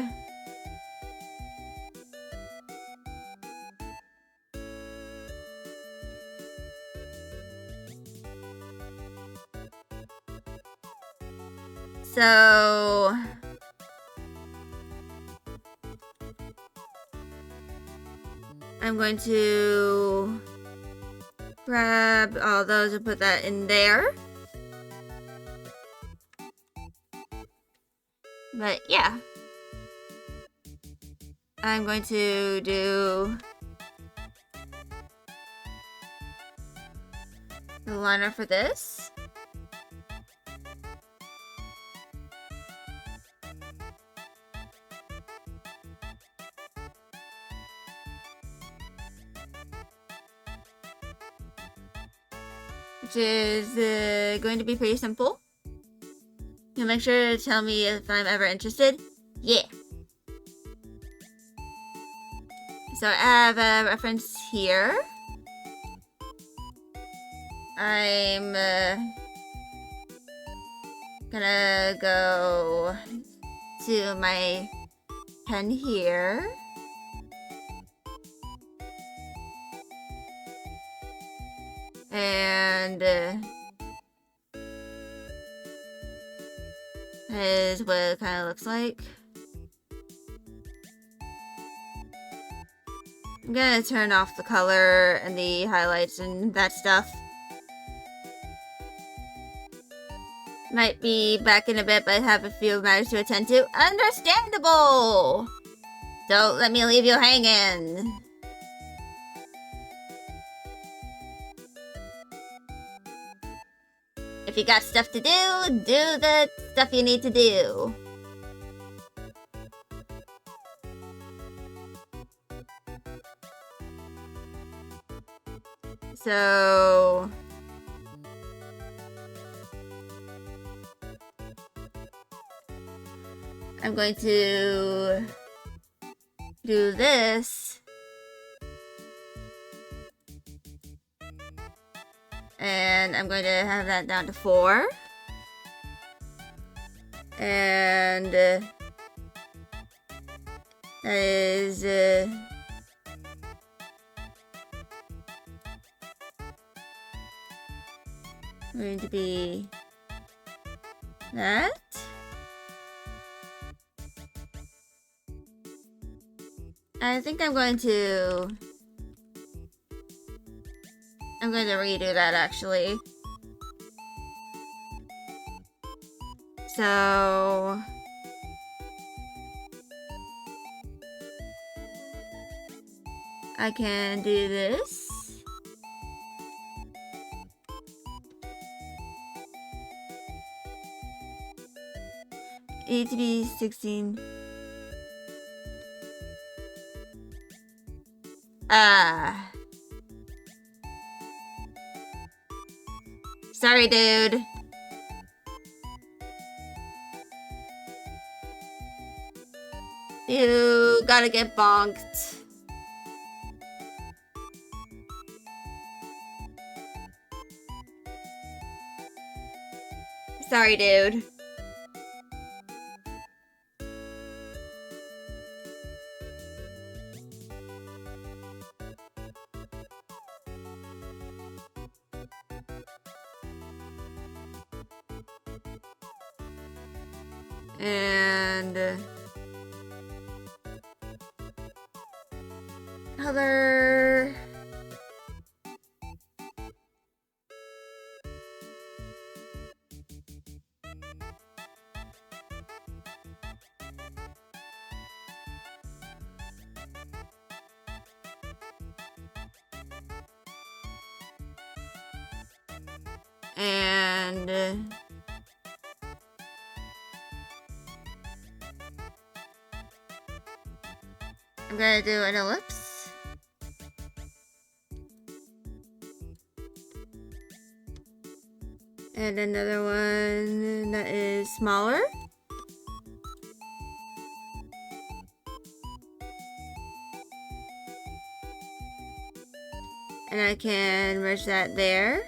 So I'm going to grab all those and put that in there. But yeah, I'm going to do the liner for this. Which is going to be pretty simple. You'll make sure to tell me if I'm ever interested. Yeah. So I have a reference here. I'm gonna go to my pen here. And is what it kind of looks like. I'm gonna turn off the color and the highlights and that stuff. Might be back in a bit, but I have a few matters to attend to. Understandable! Don't let me leave you hanging. If you got stuff to do the stuff you need to do. So I'm going to do this. And I'm going to have that down to 4. And that is going to be that. I think I'm going to redo that actually. So I can do this. Need to be 16. Sorry, dude. You gotta get bonked. Sorry, dude. And color. And I'm gonna do an ellipse. And another one that is smaller. And I can merge that there.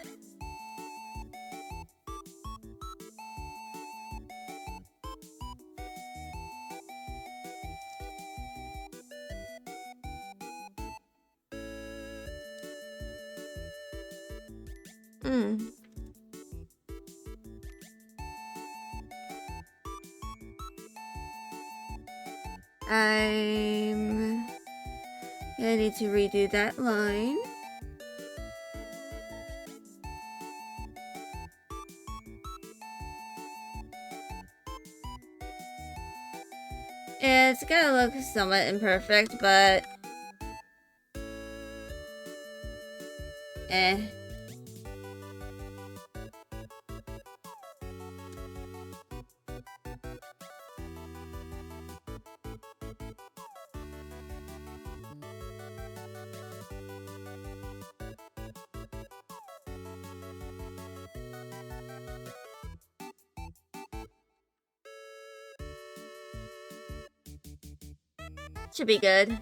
I'm gonna need to redo that line. It's gonna look somewhat imperfect, but should be good.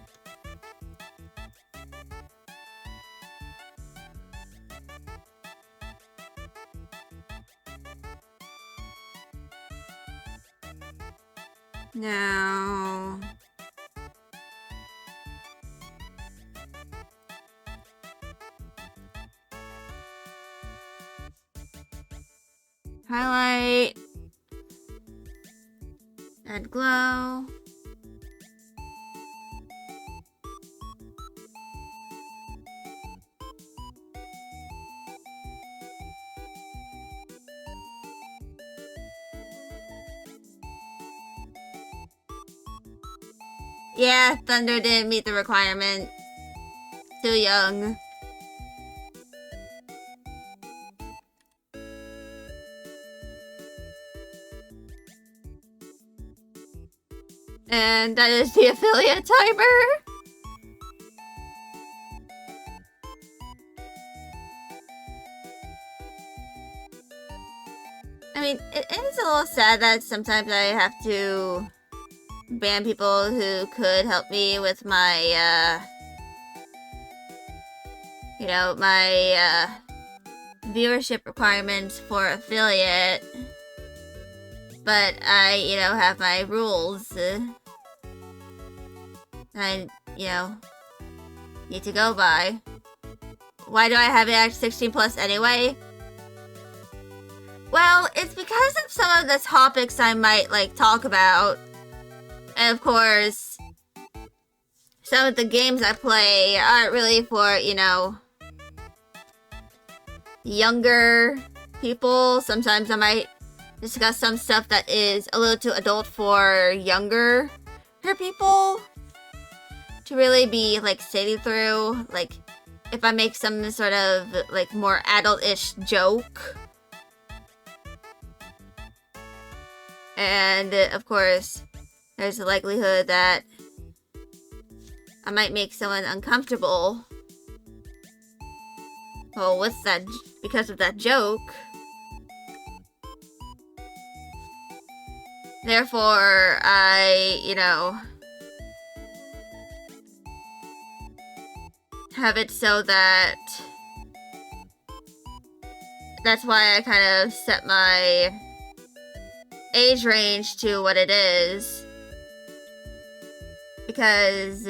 Now highlight, add glow. Yeah, Thunder didn't meet the requirement. Too young. And that is the affiliate timer. I mean, it is a little sad that sometimes I have to ban people who could help me with my, you know, my, viewership requirements for affiliate, but I, have my rules. I, need to go by. Why do I have it at 16 plus anyway? Well, it's because of some of the topics I might, talk about. And of course, some of the games I play aren't really for, younger people. Sometimes I might discuss some stuff that is a little too adult for younger people to really be, sitting through. If I make some sort of, more adult-ish joke. And, of course, there's a likelihood that I might make someone uncomfortable. Well, because of that joke. Therefore, I, have it so that that's why I kind of set my age range to what it is, because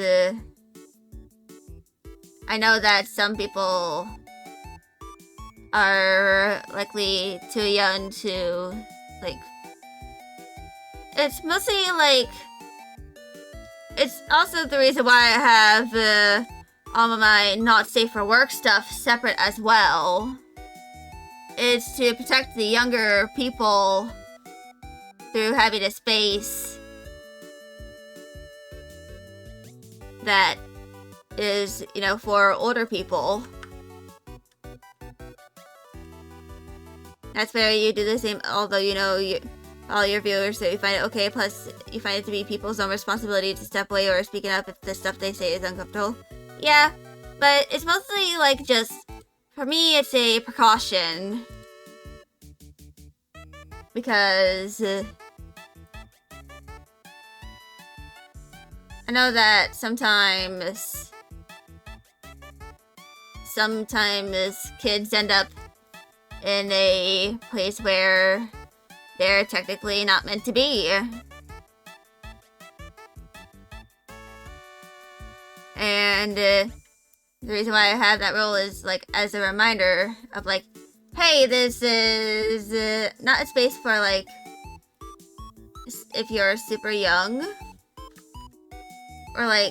I know that some people are likely too young to, it's mostly, it's also the reason why I have all of my not safe for work stuff separate as well. It's to protect the younger people through having a space that is, for older people. That's where you do the same, although, all your viewers, so you find it okay, plus you find it to be people's own responsibility to step away or speaking up if the stuff they say is uncomfortable. Yeah, but it's mostly, just, for me, it's a precaution. Because I know that sometimes kids end up in a place where they're technically not meant to be. And the reason why I have that rule is, as a reminder of, hey, this is not a space for, if you're super young. Or,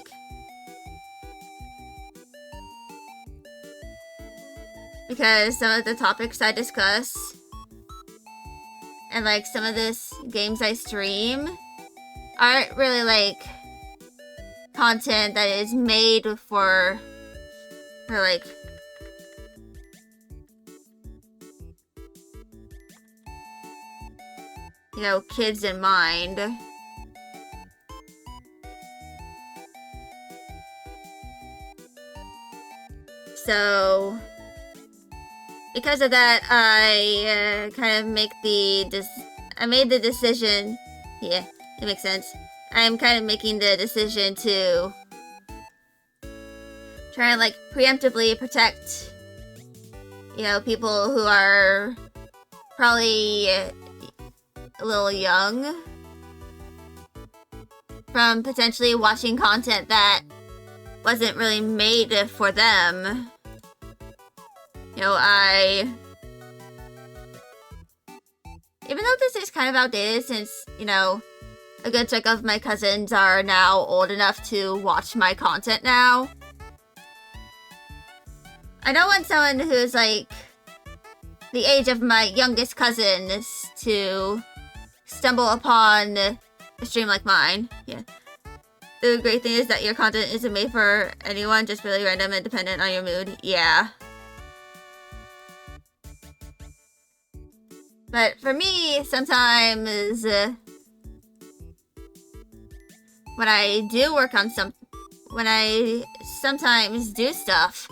because some of the topics I discuss and, some of this games I stream aren't really, content that is made for kids in mind. So, because of that, I kind of I made the decision. Yeah, it makes sense. I'm kind of making the decision to try and preemptively protect, people who are probably a little young from potentially watching content that wasn't really made for them. Even though this is kind of outdated since, a good chunk of my cousins are now old enough to watch my content now. I don't want someone who's the age of my youngest cousins to stumble upon a stream like mine. Yeah. The great thing is that your content isn't made for anyone, just really random and dependent on your mood. Yeah. But for me, sometimes when I do work on when I sometimes do stuff,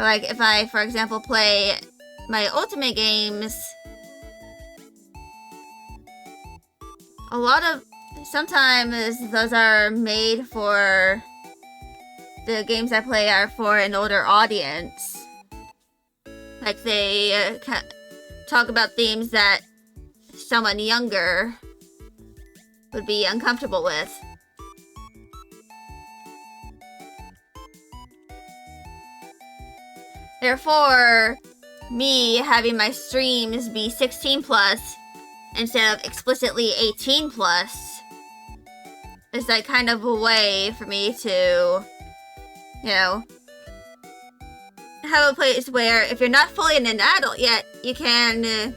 if I, for example, play my Ultimate games, sometimes those are made for, the games I play are for an older audience. Like, they talk about themes that someone younger would be uncomfortable with. Therefore, me having my streams be 16 plus instead of explicitly 18 plus is like kind of a way for me to, you know, have a place where if you're not fully an adult yet, you can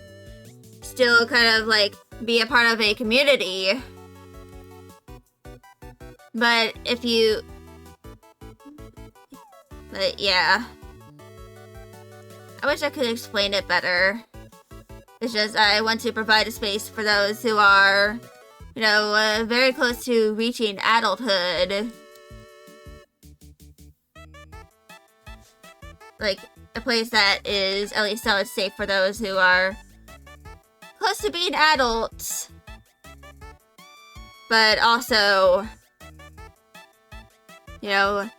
still kind of like be a part of a community. But if you... But yeah. I wish I could explain it better. It's just I want to provide a space for those who are, you know, very close to reaching adulthood. Like, a place that is at least somewhat safe for those who are close to being adults. But also, you know,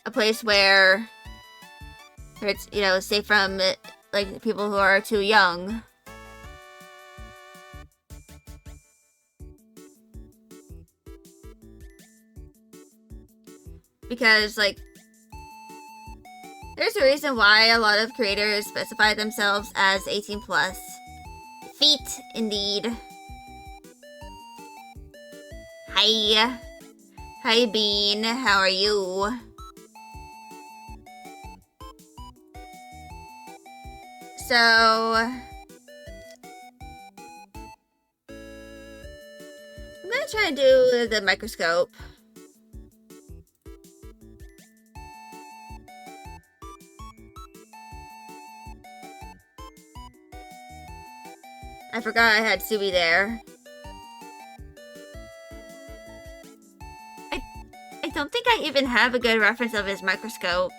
a place where it's, you know, safe from, like, people who are too young. Because, like, there's a reason why a lot of creators specify themselves as 18 plus. Feet, indeed. Hi. Hi, Bean. How are you? So... I'm gonna try and do the microscope. I forgot I had Subi there. I don't think I even have a good reference of his microscope.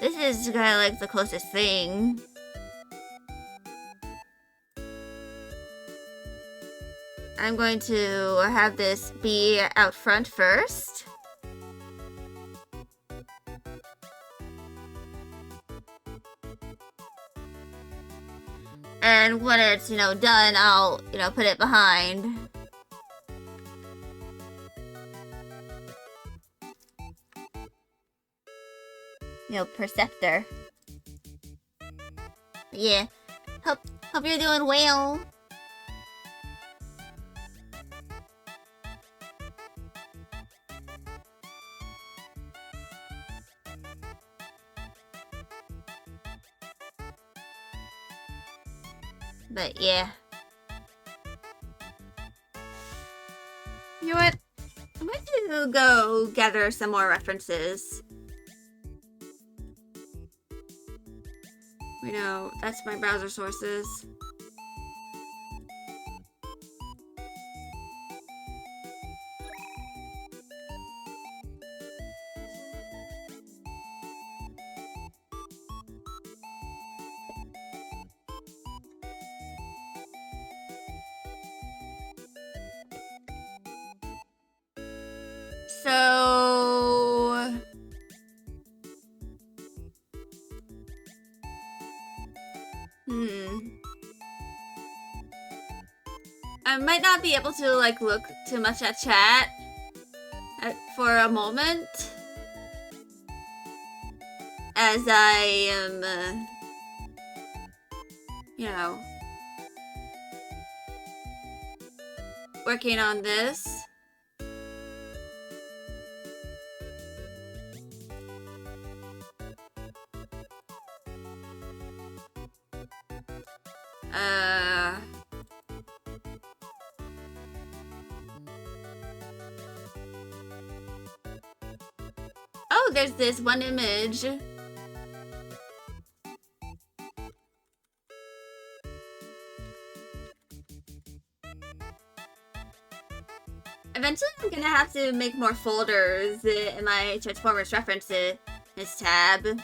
This is kind of like the closest thing. I'm going to have this be out front first. And when it's, you know, done, I'll, you know, put it behind. You know, Perceptor. Yeah. Hope you're doing well. But yeah. You know what? I'm going to go gather some more references. You know, that's my browser sources. So... I might not be able to, like, look too much at chat for a moment. As I am, you know, working on this. Oh, there's this one image. Eventually, I'm gonna have to make more folders in my Transformers references tab.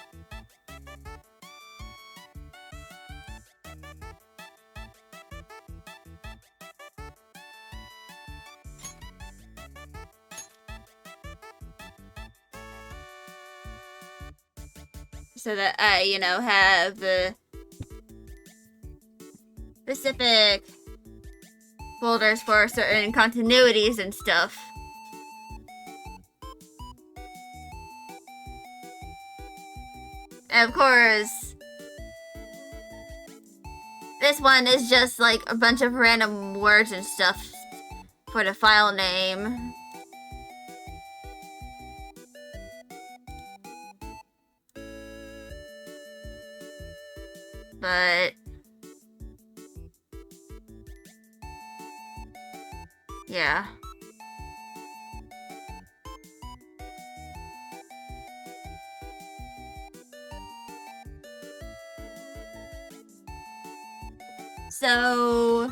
so that I, you know, have specific folders for certain continuities and stuff. And of course, this one is just like a bunch of random words and stuff for the file name. But yeah. So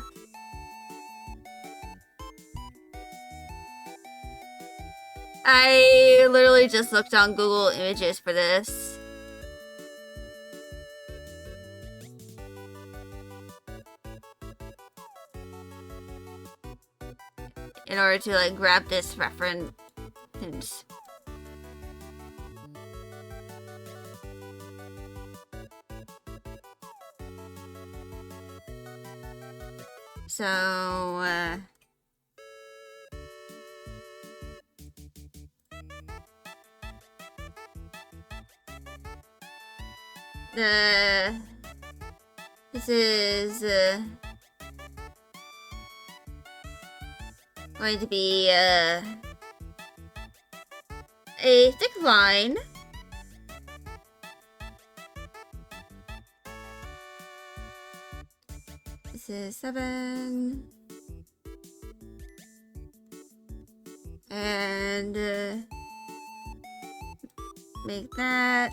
I literally just looked on Google Images for this. In order to like grab this reference. So this is going to be a thick line. This is 7. And make that.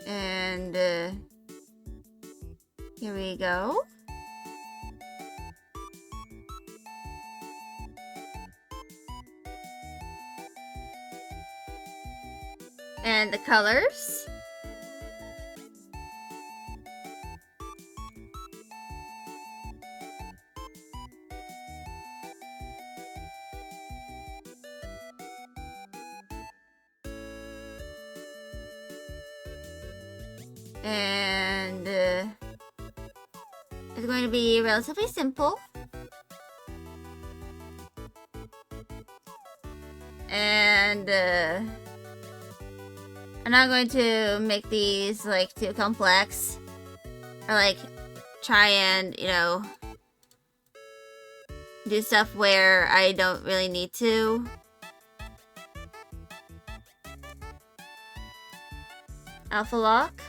And here we go. And the colors. And it's going to be relatively simple. And I'm not going to make these like too complex or like try and, you know, do stuff where I don't really need to. Alpha lock.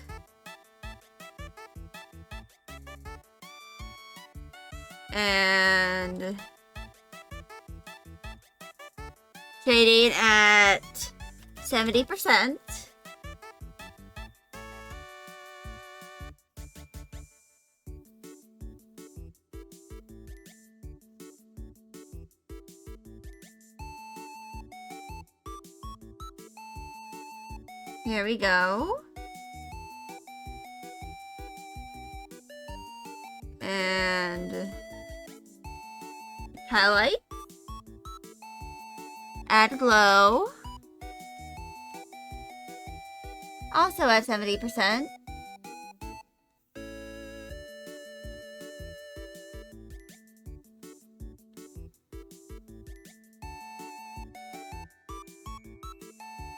And shading at 70%. Here we go. And highlight. Add glow. Also at 70%.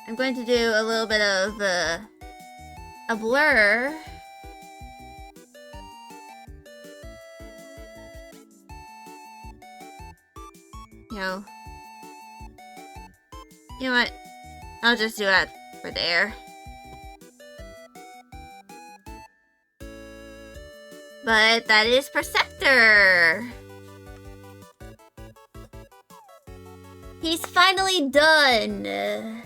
I'm going to do a little bit of a blur. You know what? I'll just do that for there. But that is Perceptor. He's finally done.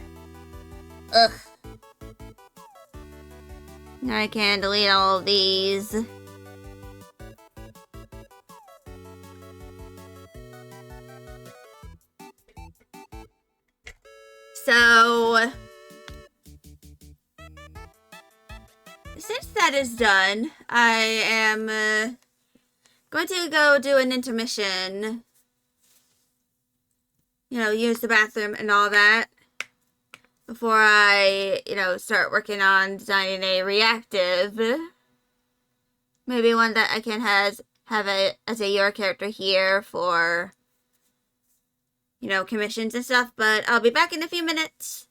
Ugh. Now I can delete all of these. since that is done, I am going to go do an intermission. Use the bathroom and all that before I, start working on designing a reactive. Maybe one that I can have it as a your character here for, commissions and stuff. But I'll be back in a few minutes.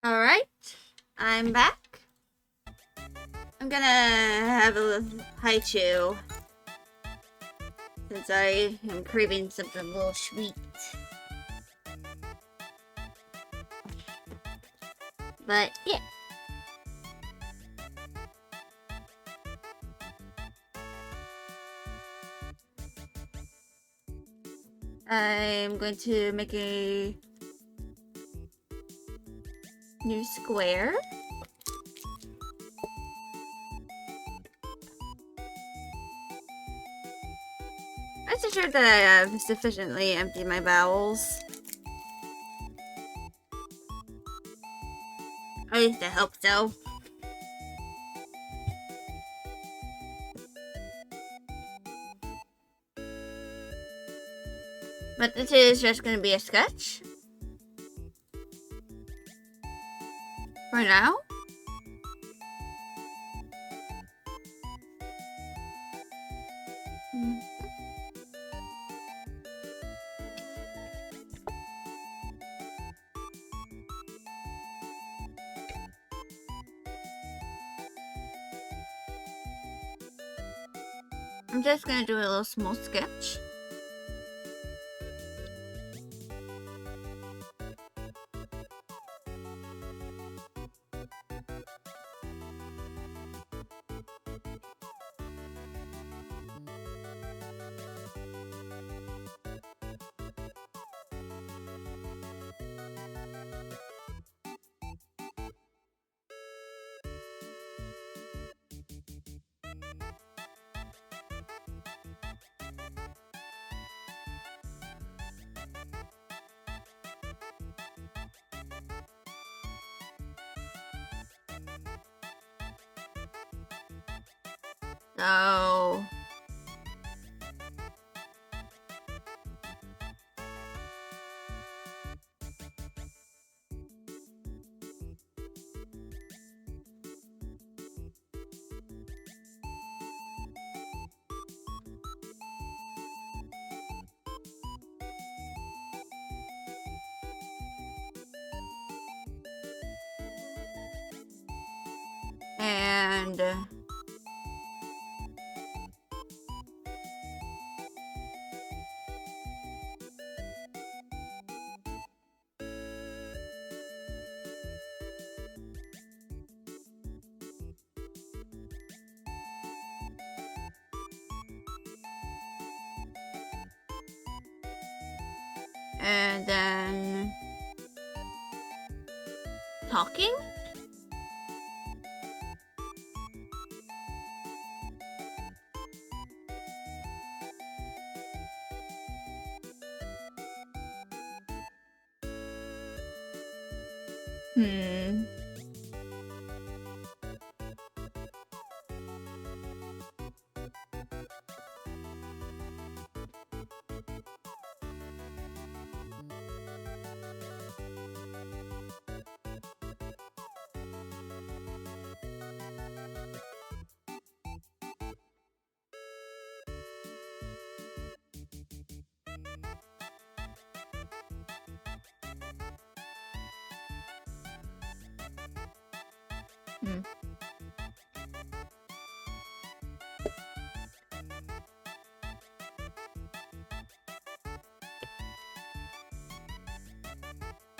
Alright, I'm back. I'm gonna have a haichu since I am craving something a little sweet. But yeah. I'm going to make a new square. Rest assured that I have sufficiently emptied my bowels. At least I hope so. But this is just gonna be a sketch. For now. I'm just gonna do a little small sketch. So and then talking. Hmm. Hmm.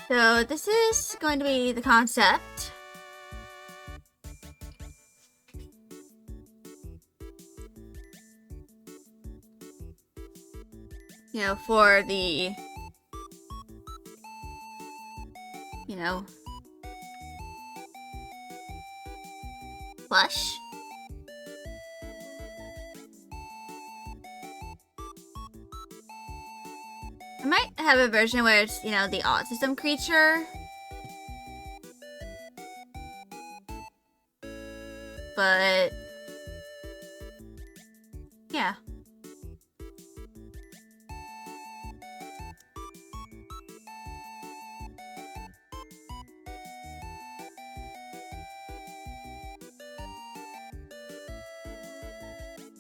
So this is going to be the concept. You know, for the, you know, plush. I might have a version where it's, you know, the autism creature. But yeah.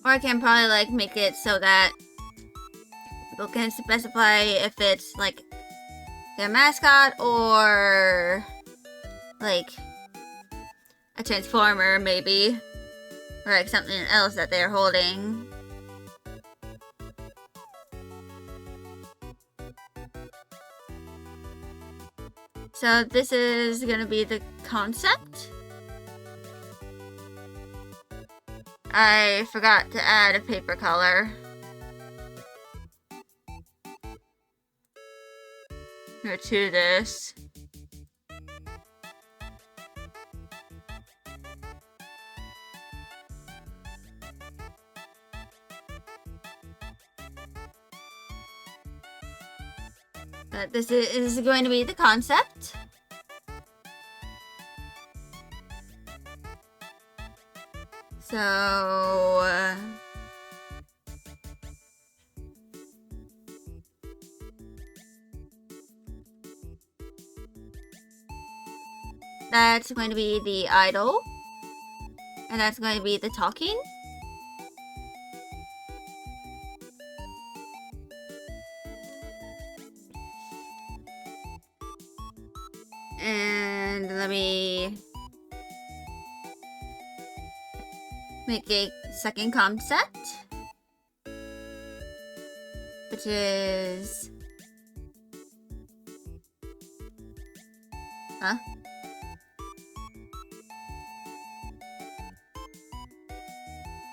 Or I can probably like make it so that people can specify if it's like their mascot or like a transformer, maybe, or like something else that they're holding. So this is gonna be the concept. I forgot to add a paper color. Or to this. But this is going to be the concept. So that's going to be the idol, and that's going to be the talking. And let me make a second concept, which is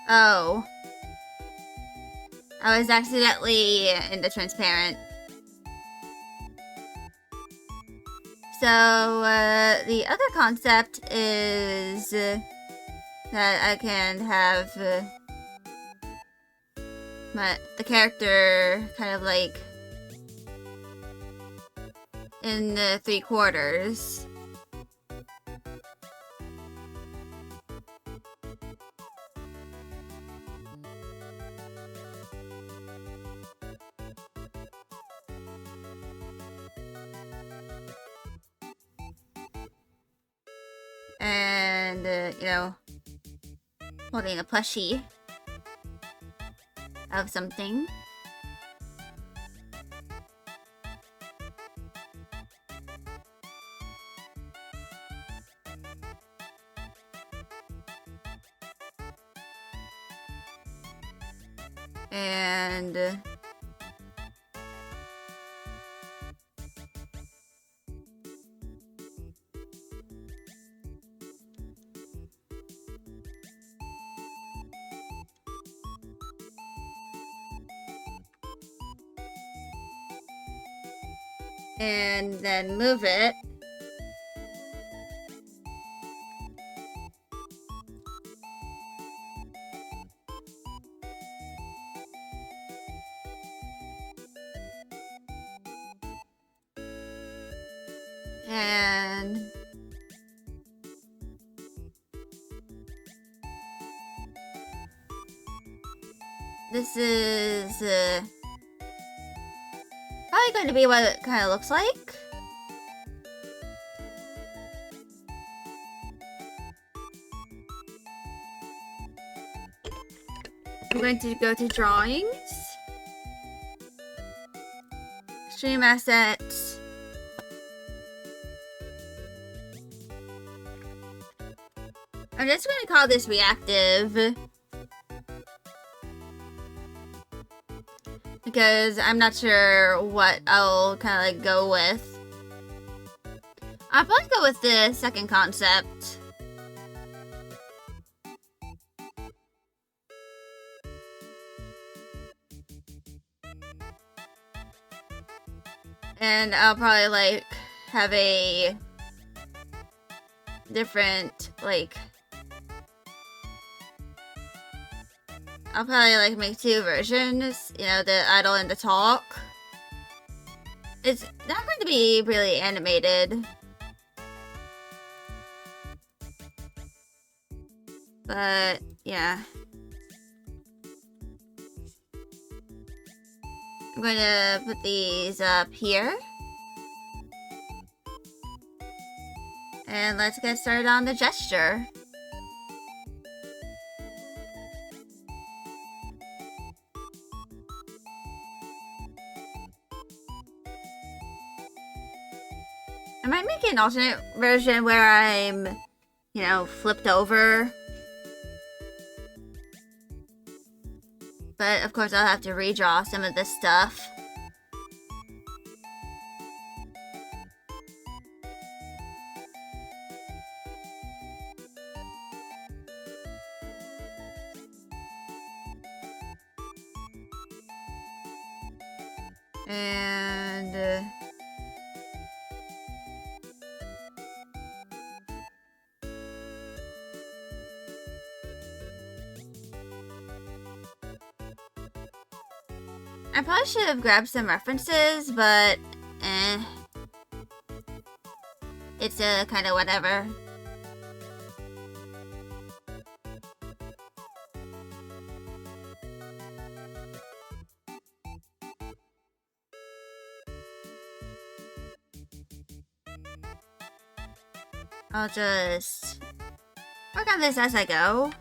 oh, I was accidentally in the transparent. So the other concept is that I can have the character kind of like in the 3/4. And you know, holding a plushie of something. And then move it. And this is probably going to be what it kind of looks like. I'm going to go to drawings, stream assets, I'm just going to call this reactive because I'm not sure what I'll kind of like go with. I'll probably go with the second concept. And I'll probably like have a different like I'll probably like make 2 versions, you know, the idle and the talk. It's not going to be really animated. But yeah. I'm going to put these up here. And let's get started on the gesture. I might make an an alternate version where I'm, you know, flipped over. But of course I'll have to redraw some of this stuff. And I probably should have grabbed some references, but it's kind of whatever. I'll just work on this as I go.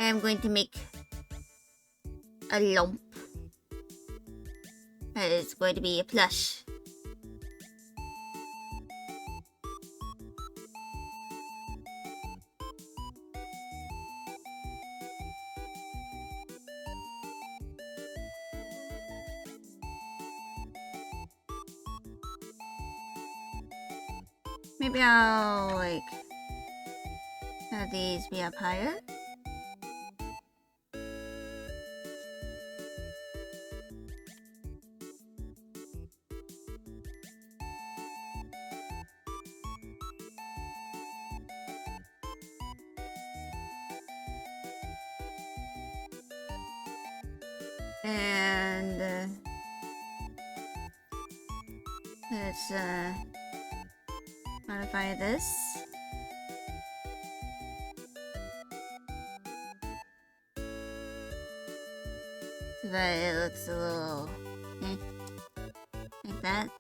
I'm going to make a lump. That is going to be a plush. Maybe I'll, like, have these be up higher. And let's modify this. So that it looks a little like that.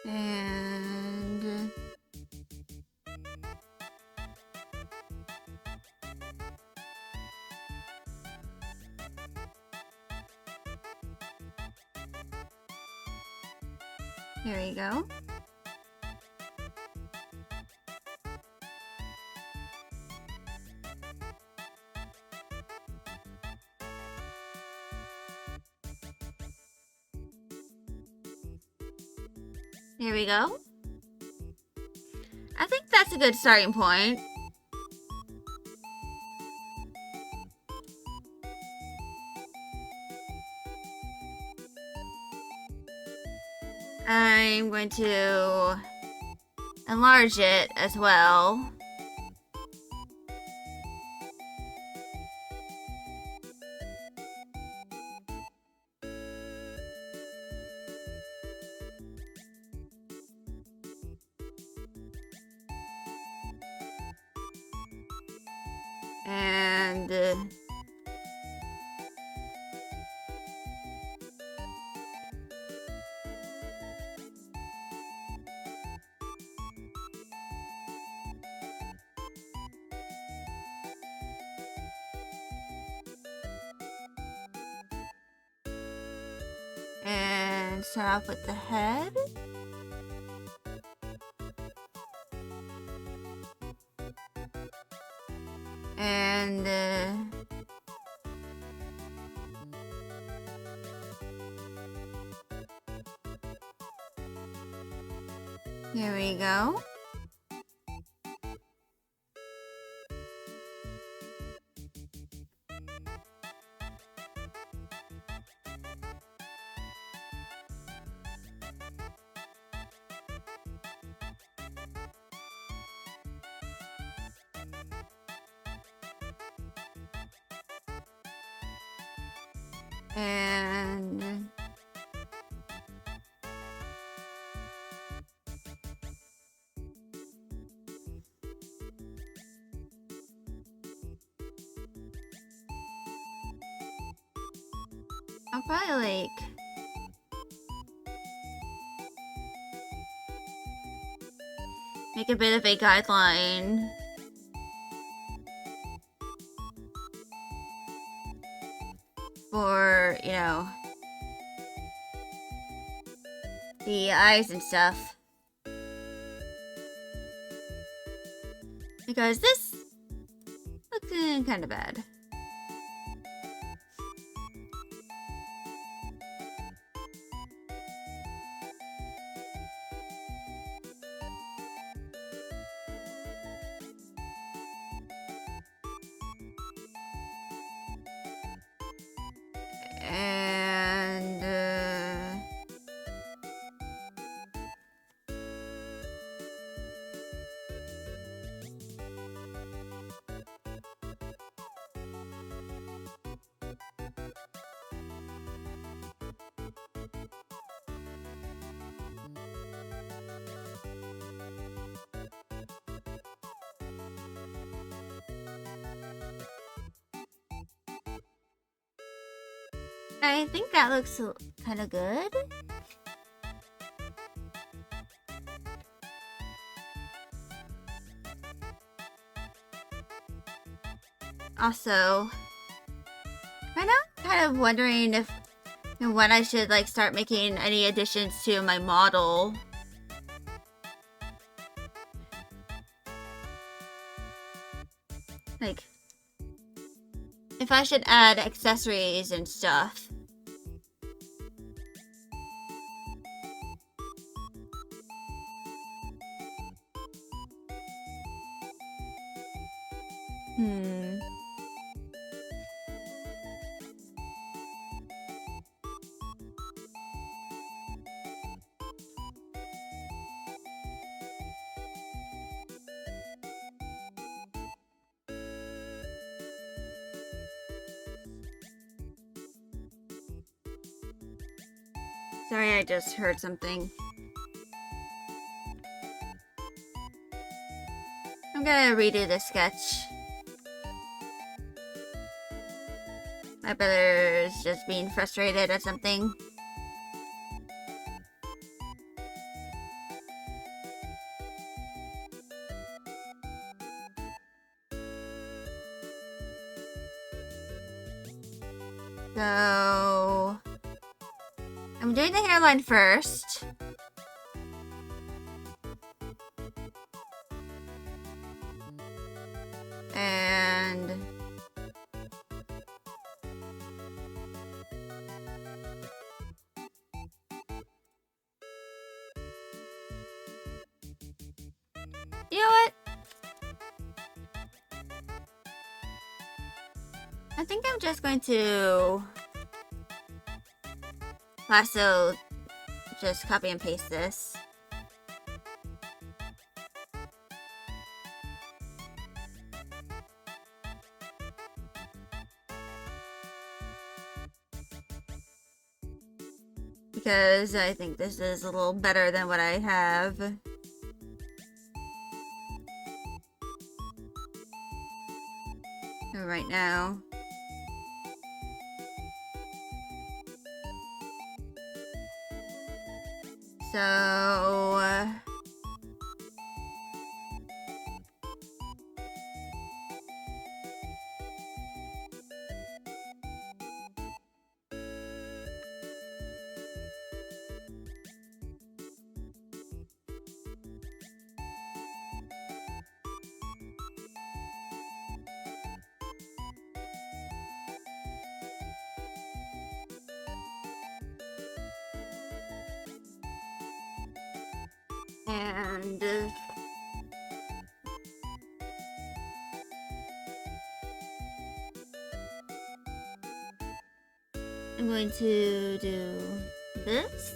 And here we go. Here we go. I think that's a good starting point. I'm going to enlarge it as well. And start off with the head. And here we go. And I'll probably like make a bit of a guideline for, you know, the eyes and stuff. Because this looks kind of bad. And I think that looks kind of good. Also, right now I'm kind of wondering if and when I should like start making any additions to my model. Like, if I should add accessories and stuff. Sorry, I just heard something. I'm gonna redo the sketch. My brother's just being frustrated at something. So I'm doing the hairline first. And you know what? I think I'm just going to lasso, just copy and paste this. Because I think this is a little better than what I have. Right now. So and I'm going to do this.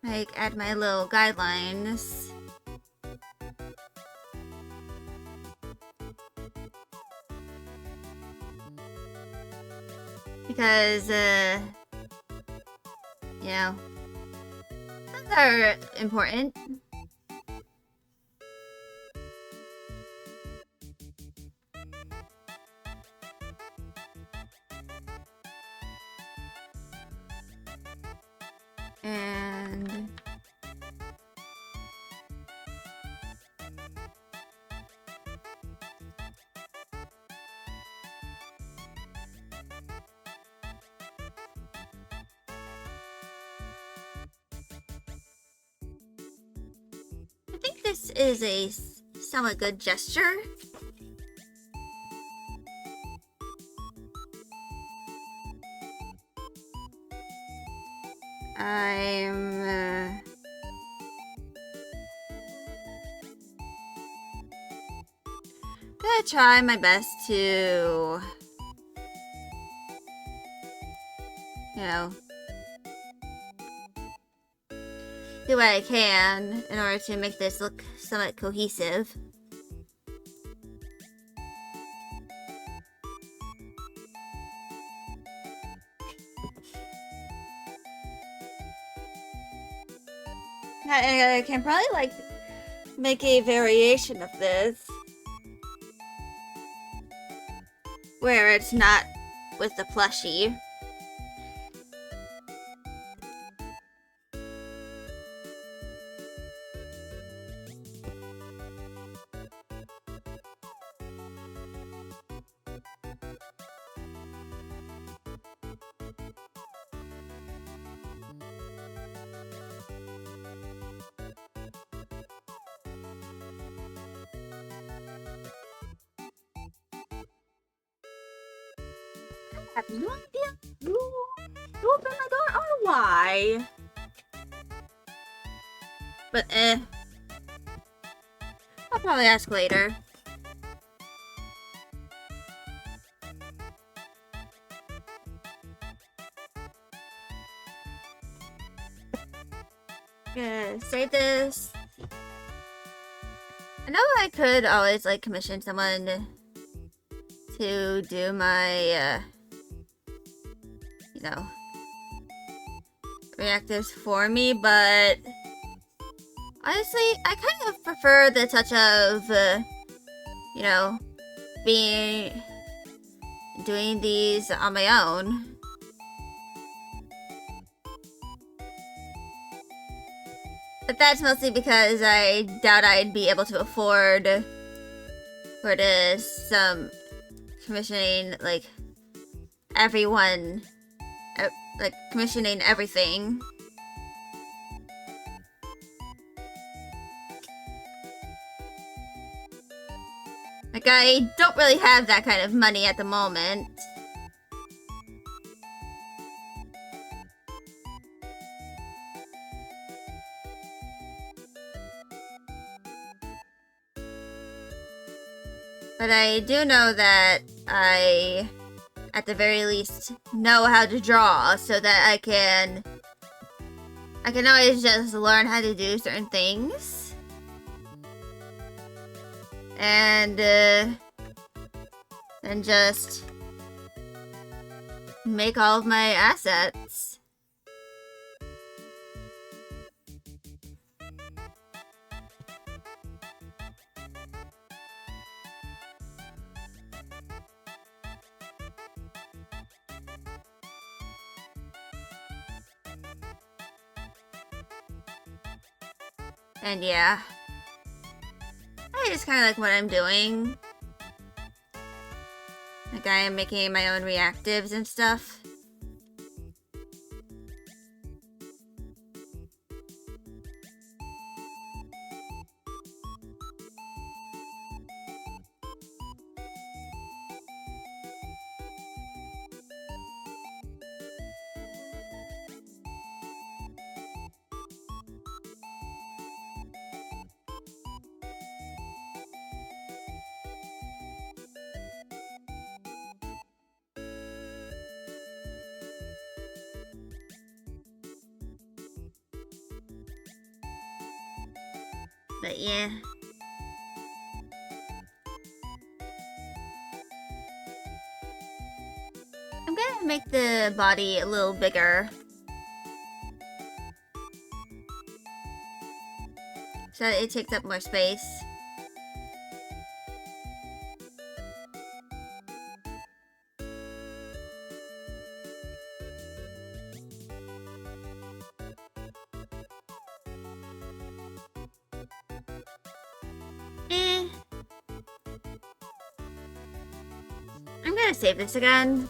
Like, add my little guidelines. Because, you know, those are important. And I think this is a somewhat good gesture. I'm gonna try my best to, you know, do what I can in order to make this look somewhat cohesive. And I can probably like make a variation of this where it's not with the plushie. I have no idea who opened my door or why. But I'll probably ask later. Gonna save this. I know I could always like commission someone to do my you know, reactives for me, but honestly, I kind of prefer the touch of you know, doing these on my own. But that's mostly because I doubt I'd be able to afford for this commissioning like everyone, like commissioning everything. Like I don't really have that kind of money at the moment. But I do know that I, at the very least, know how to draw so that I can always just learn how to do certain things. And then just make all of my assets. And yeah, I just kind of like what I'm doing. Like I am making my own reactives and stuff. But yeah. I'm gonna make the body a little bigger. So it takes up more space. gonna save this again.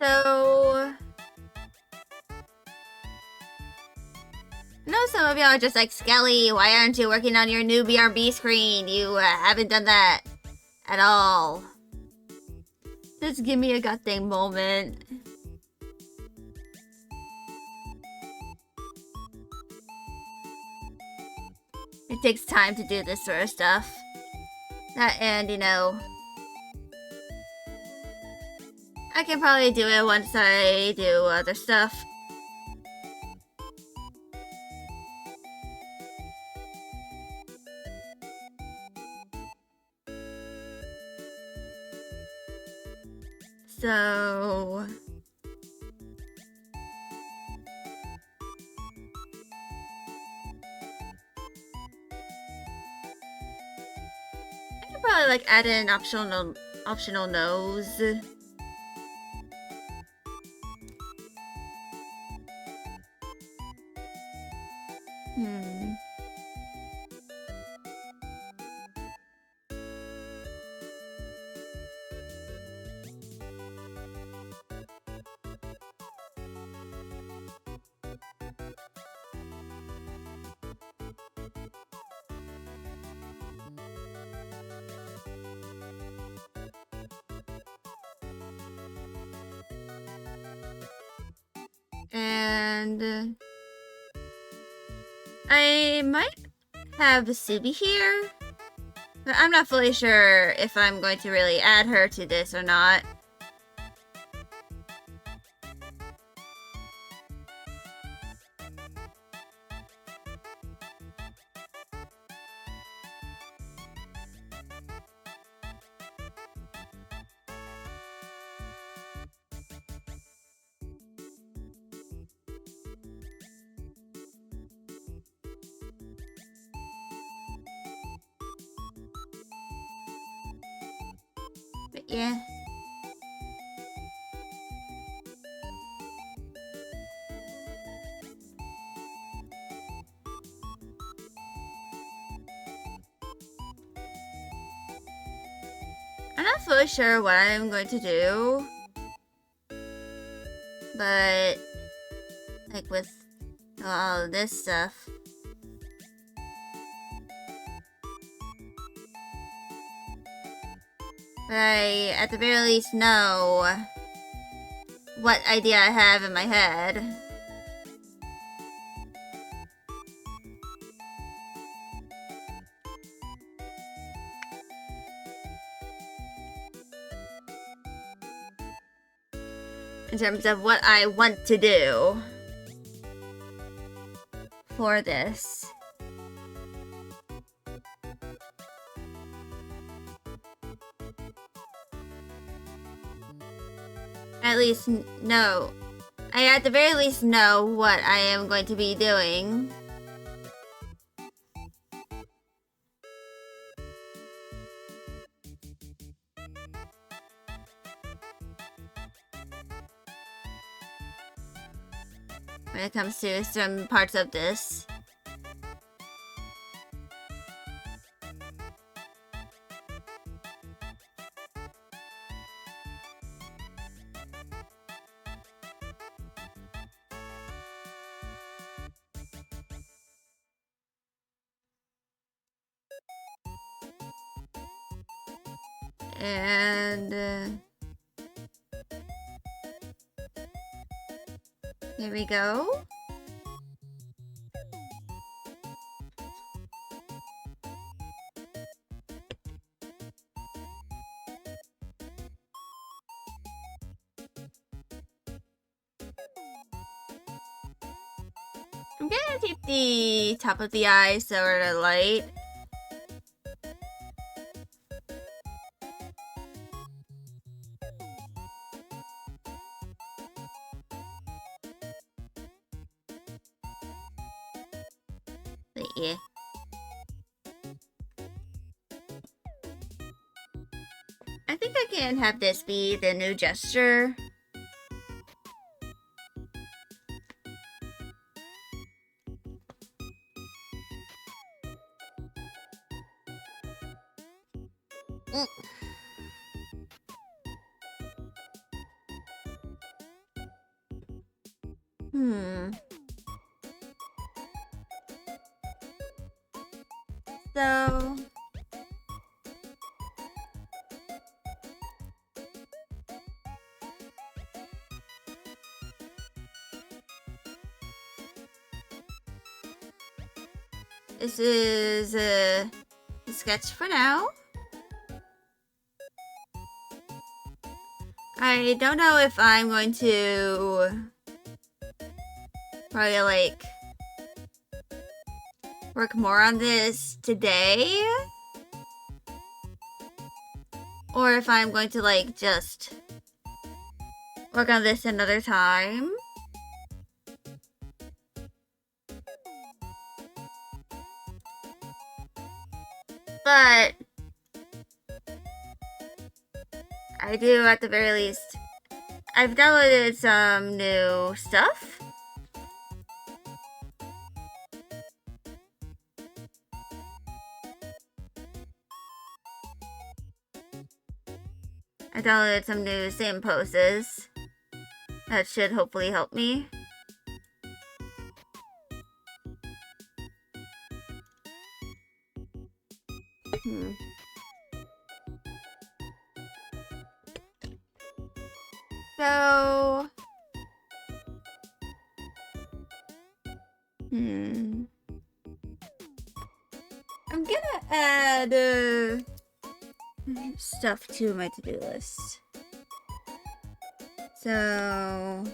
So, I know some of y'all are just like, Skelly, why aren't you working on your new BRB screen? You haven't done that at all. Just give me a goddamn moment. It takes time to do this sort of stuff. That and, you know, I can probably do it once I do other stuff. So... I could probably like add in optional nose. And I might have Subi here, but I'm not fully sure if I'm going to really add her to this or not. But yeah. I'm not fully sure what I'm going to do, but like with all of this stuff, but I at the very least know what idea I have in my head. In terms of what I want to do for this. At least know. I at the very least know what I am going to be doing. When it comes to some parts of this. And here we go. I'm gonna keep the top of the eye sort of light. But yeah. I think I can have this be the new gesture. Mm. Hmm. So... This is a sketch for now. I don't know if I'm going to probably like work more on this today, or if I'm going to like just work on this another time. But I do, at the very least, I've downloaded some new stuff. I downloaded some new sim poses. That should hopefully help me. So... I'm gonna add stuff to my to-do list. So...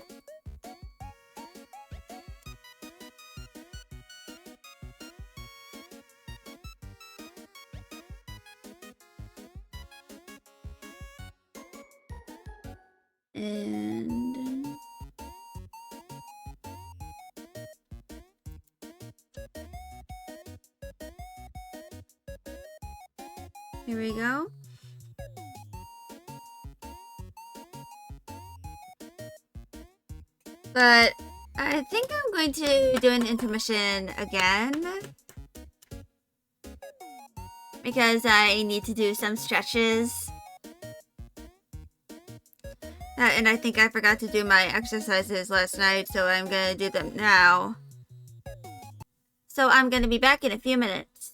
And... Here we go. But I think I'm going to do an intermission again, because I need to do some stretches. And I think I forgot to do my exercises last night, so I'm gonna do them now. So I'm gonna be back in a few minutes.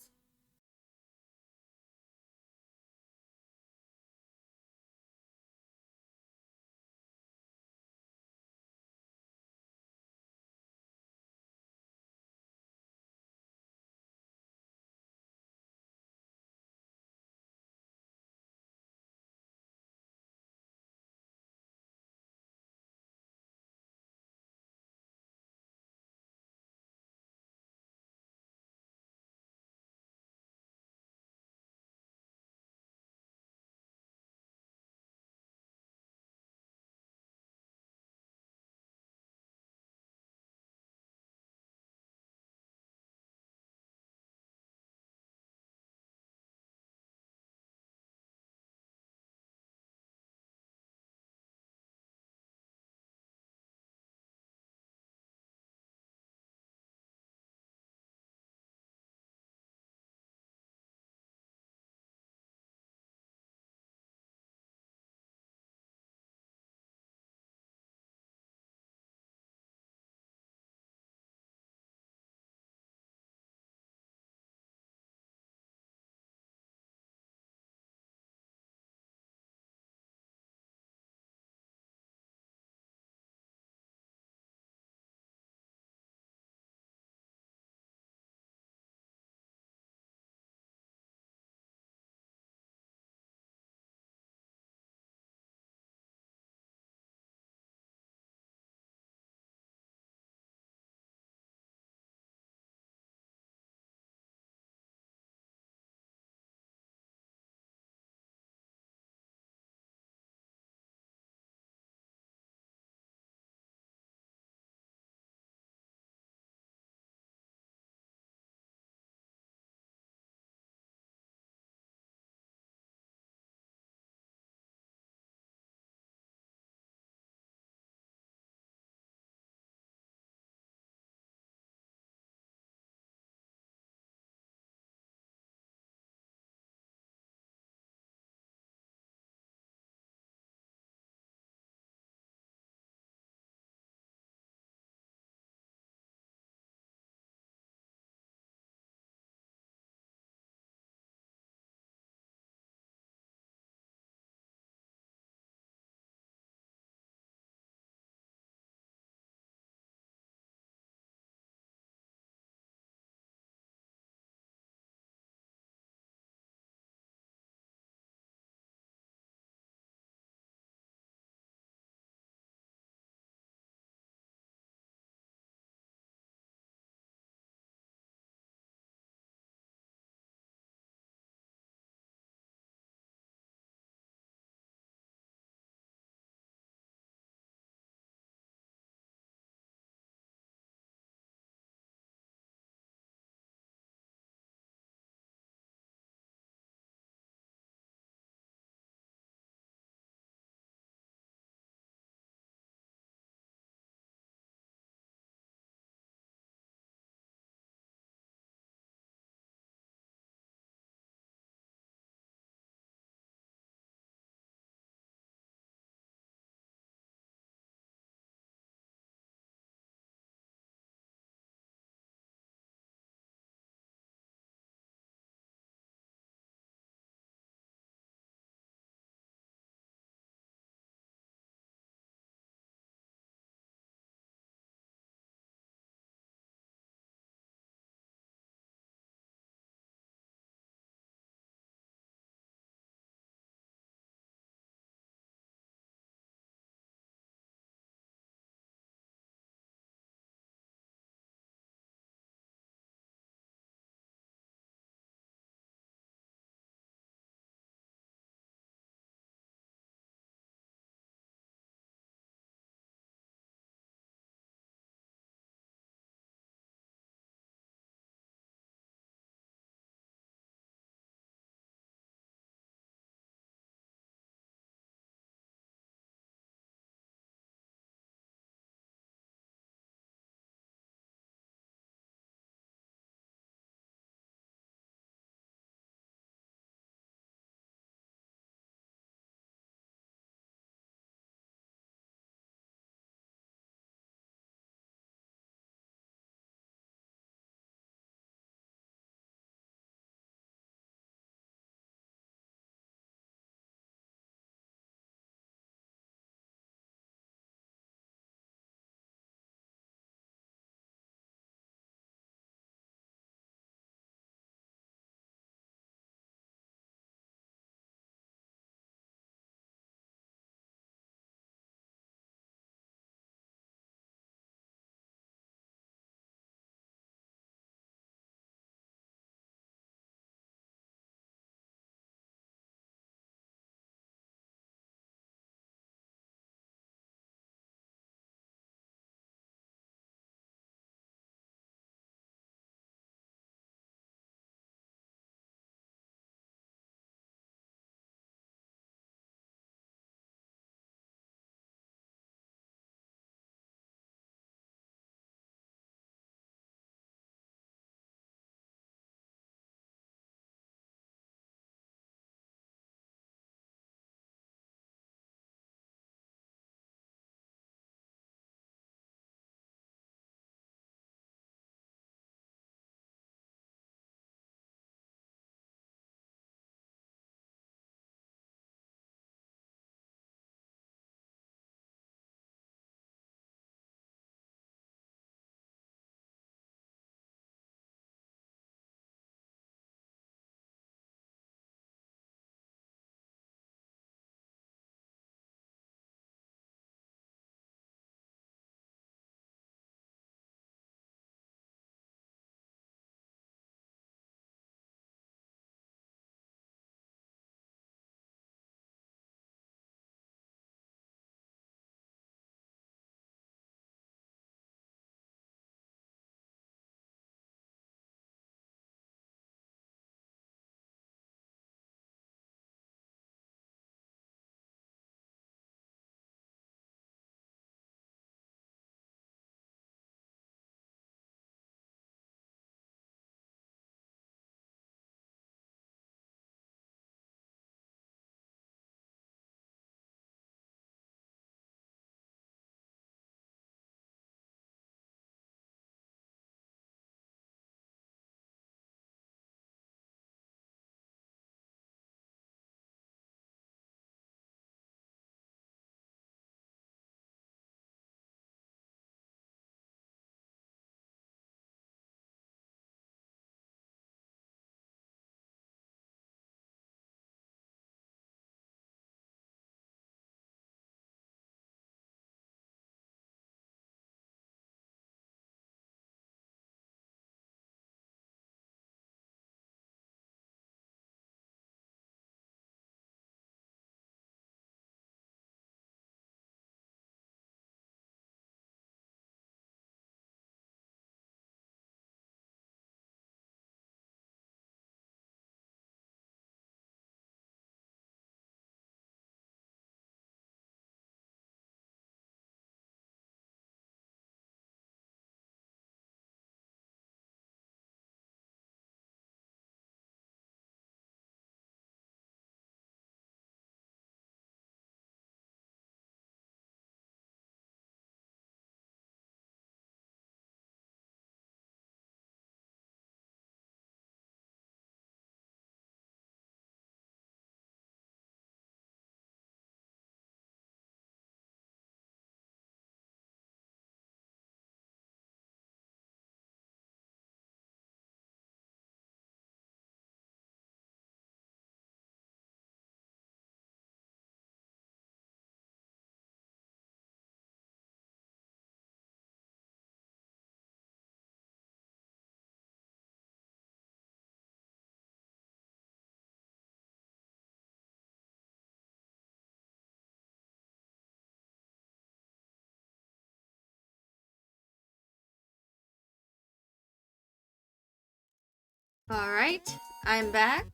Alright, I'm back.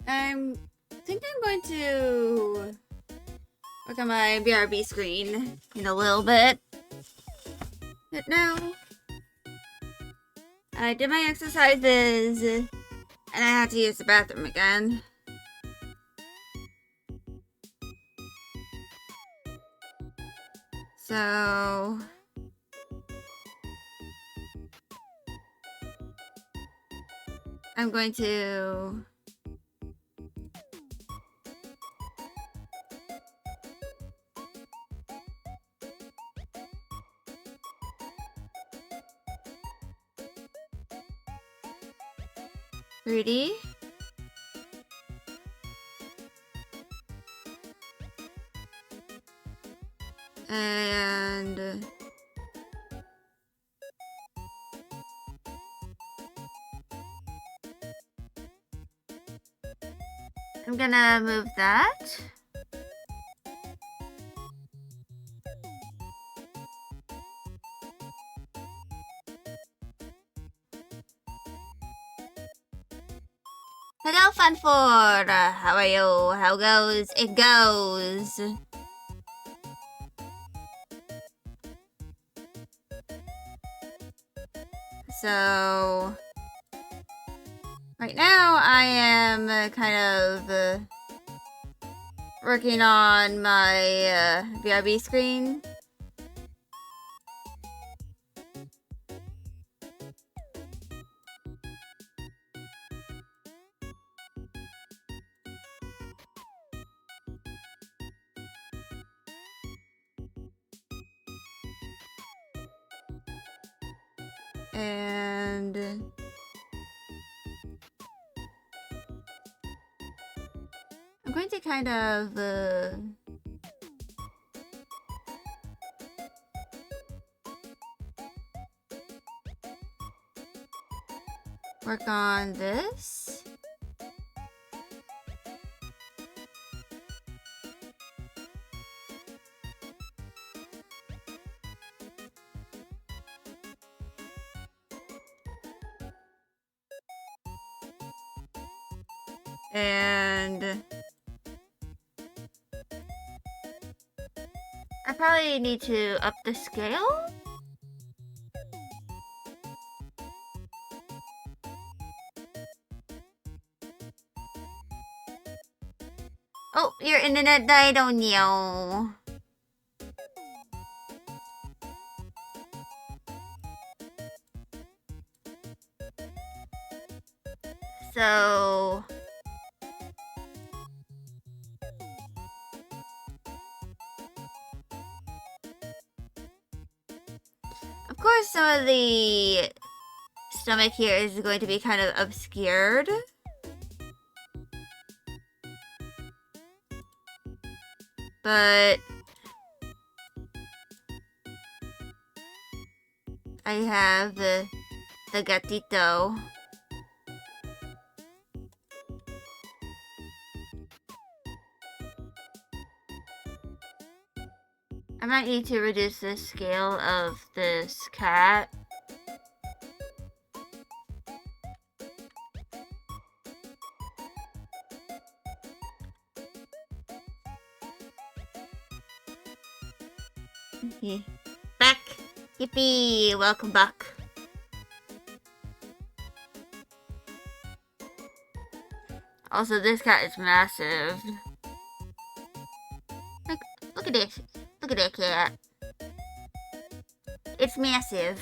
I think I'm going to look at my BRB screen in a little bit. But now, I did my exercises, and I had to use the bathroom again. So... I'm going to... Rudy? And... I'm gonna move that. Hello, Funford! How are you? How goes? It goes! So... Right now, I am kind of working on my BRB screen. And... I'm going to kind of work on this. And I probably need to up the scale. Oh, your internet died on you. So... Of course, some of the stomach here is going to be kind of obscured. But... I have the gatito. I might need to reduce the scale of this cat. Okay. Back! Yippee! Welcome back. Also, this cat is massive. Look at this. Look at that cat. It's massive.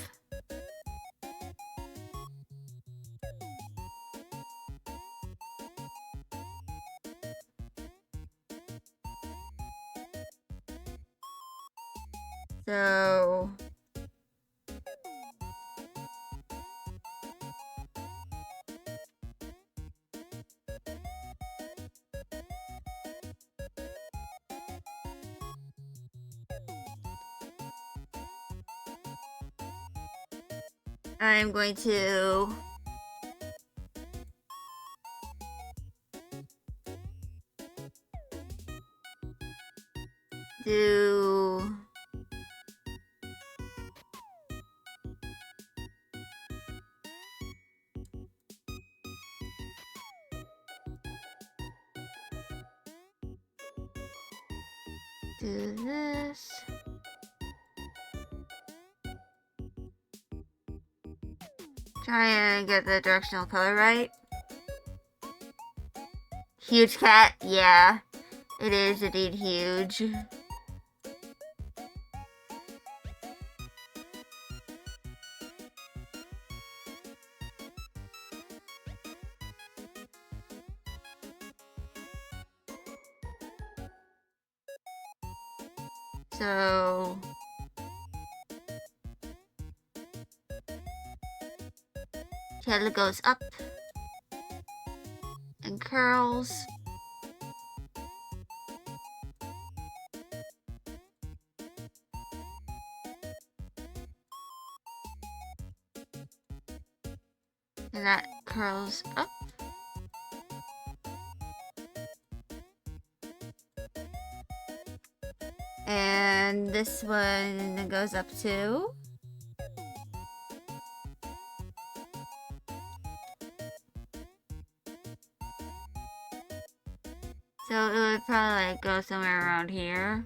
So... I'm going to... do... Do this. Try and get the directional color right. Huge cat, yeah. It is indeed huge. So tail goes up and curls. And that curls up. And this one goes up too. So it would probably like go somewhere around here.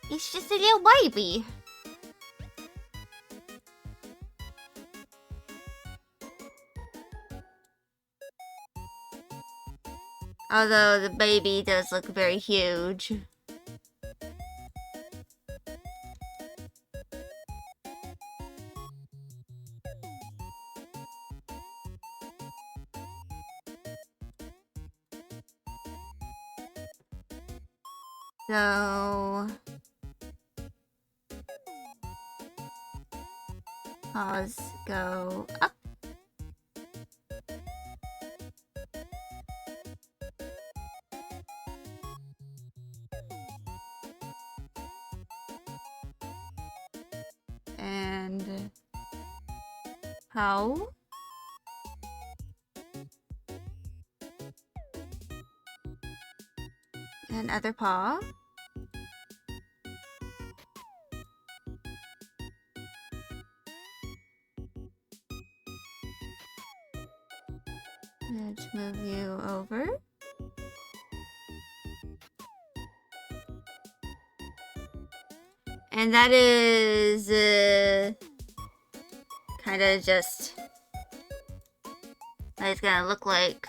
He's just a little baby. Although the baby does look very huge. So paws go up. And how? And other paw. Let's move you over. And that is kind of just what it's gonna look like.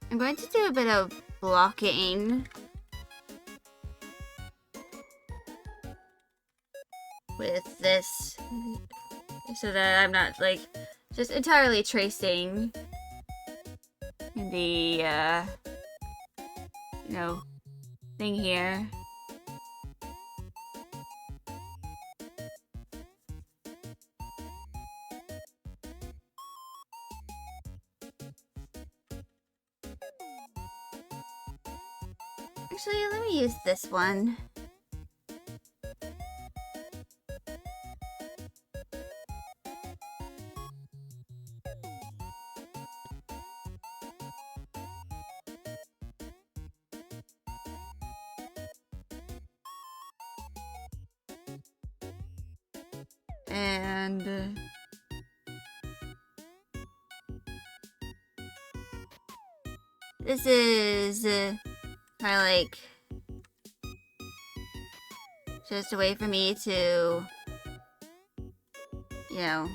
I'm going to do a bit of blocking with this so that I'm not like just entirely tracing the you know, thing here. Actually, let me use this one. And this is kind of like just a way for me to, you know,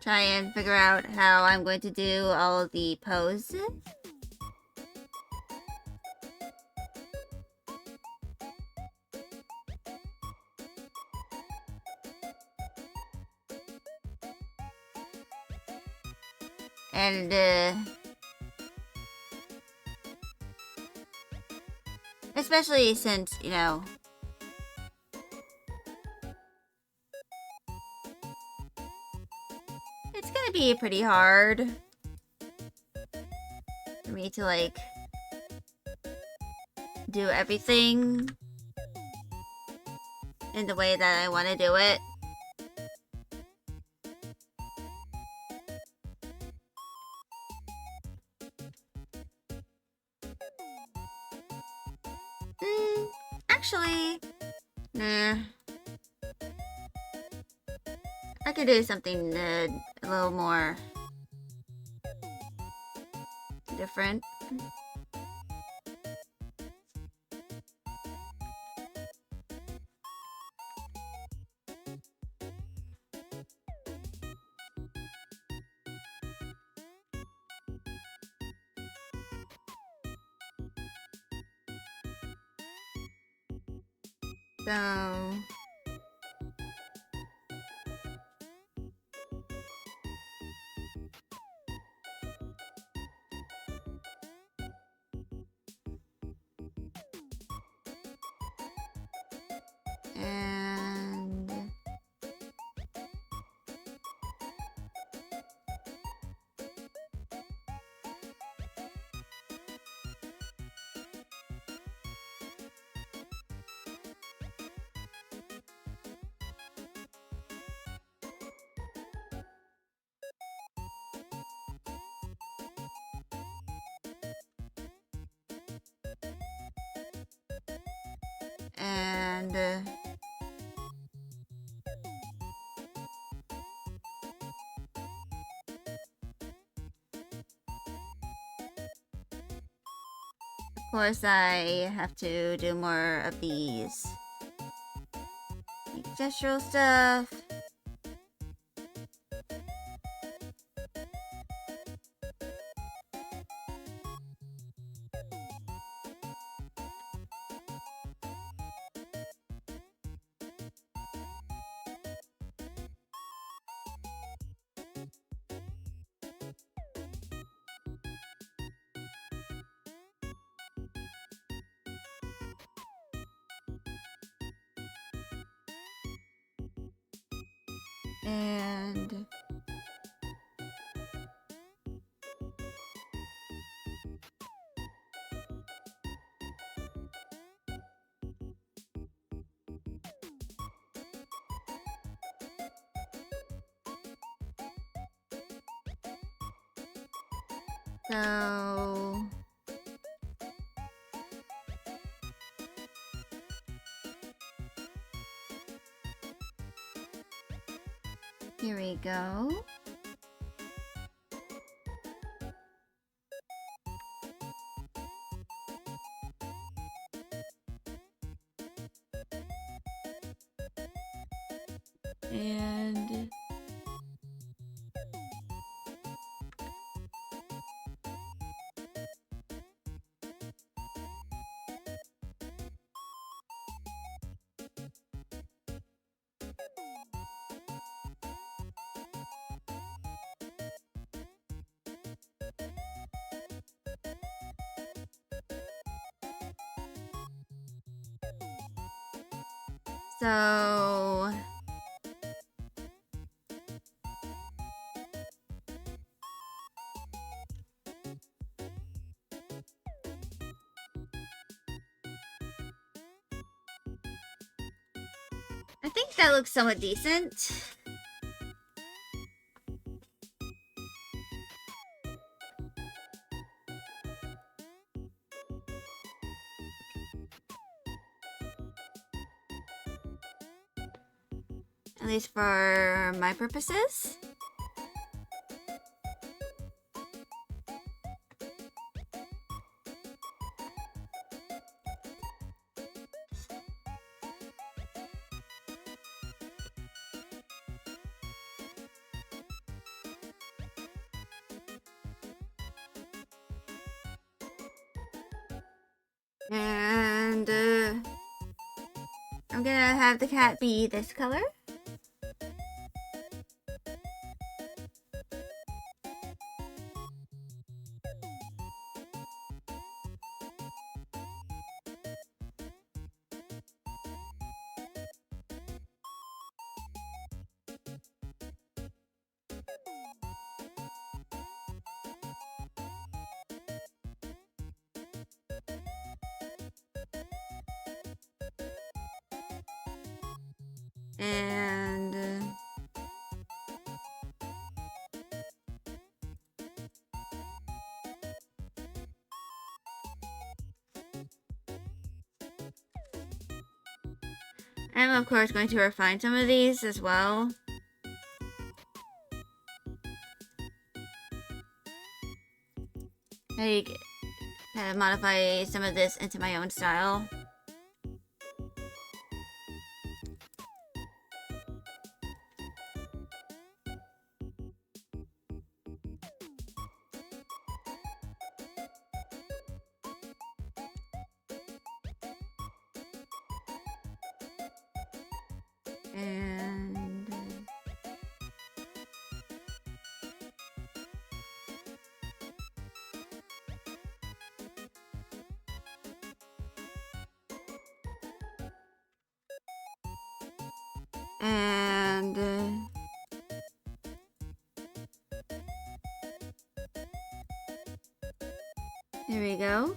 try and figure out how I'm going to do all of the poses. And Especially since, you know, it's gonna be pretty hard for me to, like, do everything in the way that I want to do it. Actually, nah. I could do something a little more different. So... And... And... Of course, I have to do more of these gestural stuff. And... So... Here we go. And... So... I think that looks somewhat decent. At least for my purposes. And I'm gonna have the cat be this color. And I'm of course going to refine some of these as well. I modify some of this into my own style. And and there we go.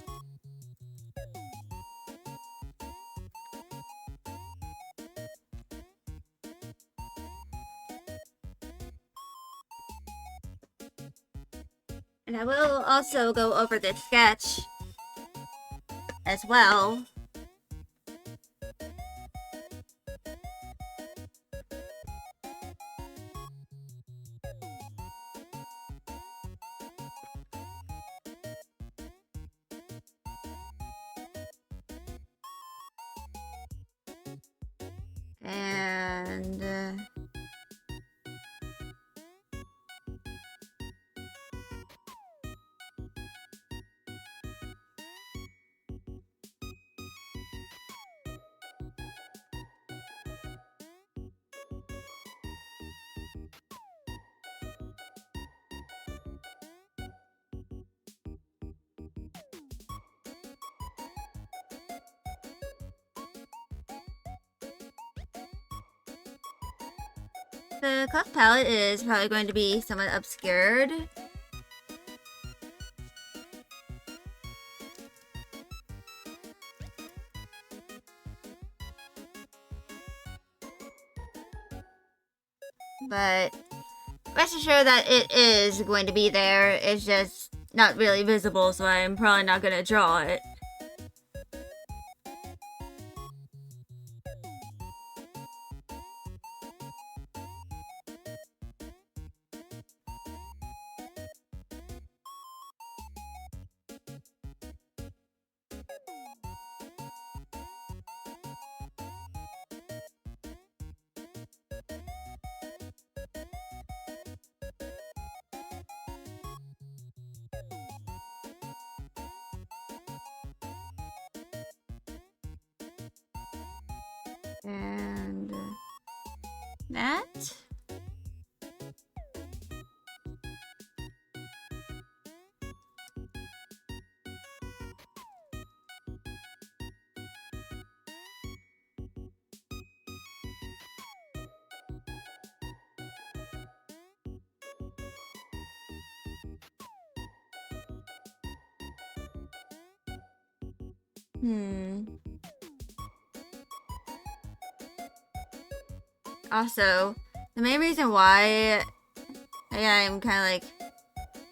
And I will also go over the sketch as well. And the cloth palette is probably going to be somewhat obscured. But rest assured that it is going to be there. It's just not really visible, so I'm probably not going to draw it. And that. Also, the main reason why I'm kind of like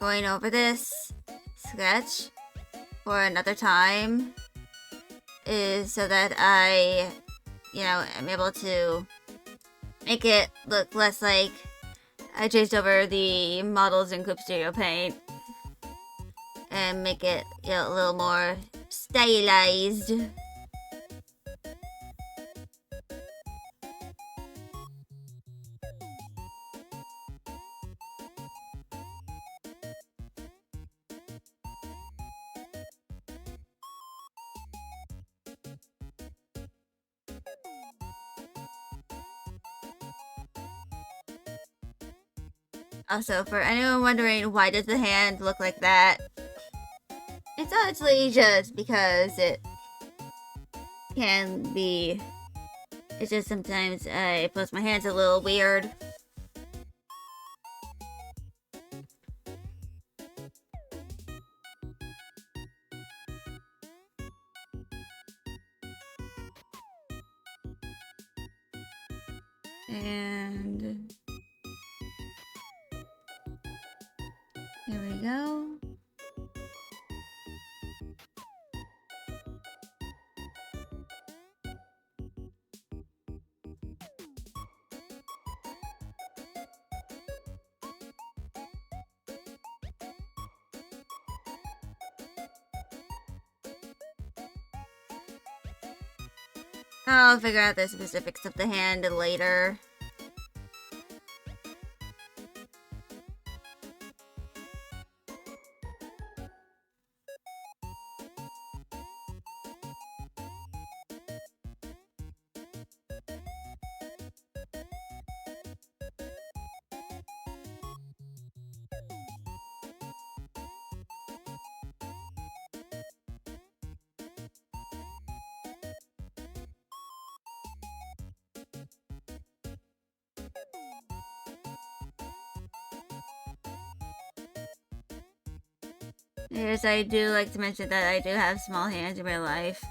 going over this sketch for another time is so that I, am able to make it look less like I chased over the models in Clip Studio Paint and make it, a little more stylized. Also, for anyone wondering why does the hand look like that, it's actually just because it can be. It's just sometimes I post my hands a little weird. And here we go. I'll figure out the specifics of the hand later. Yes, I do like to mention that I do have small hands in my life.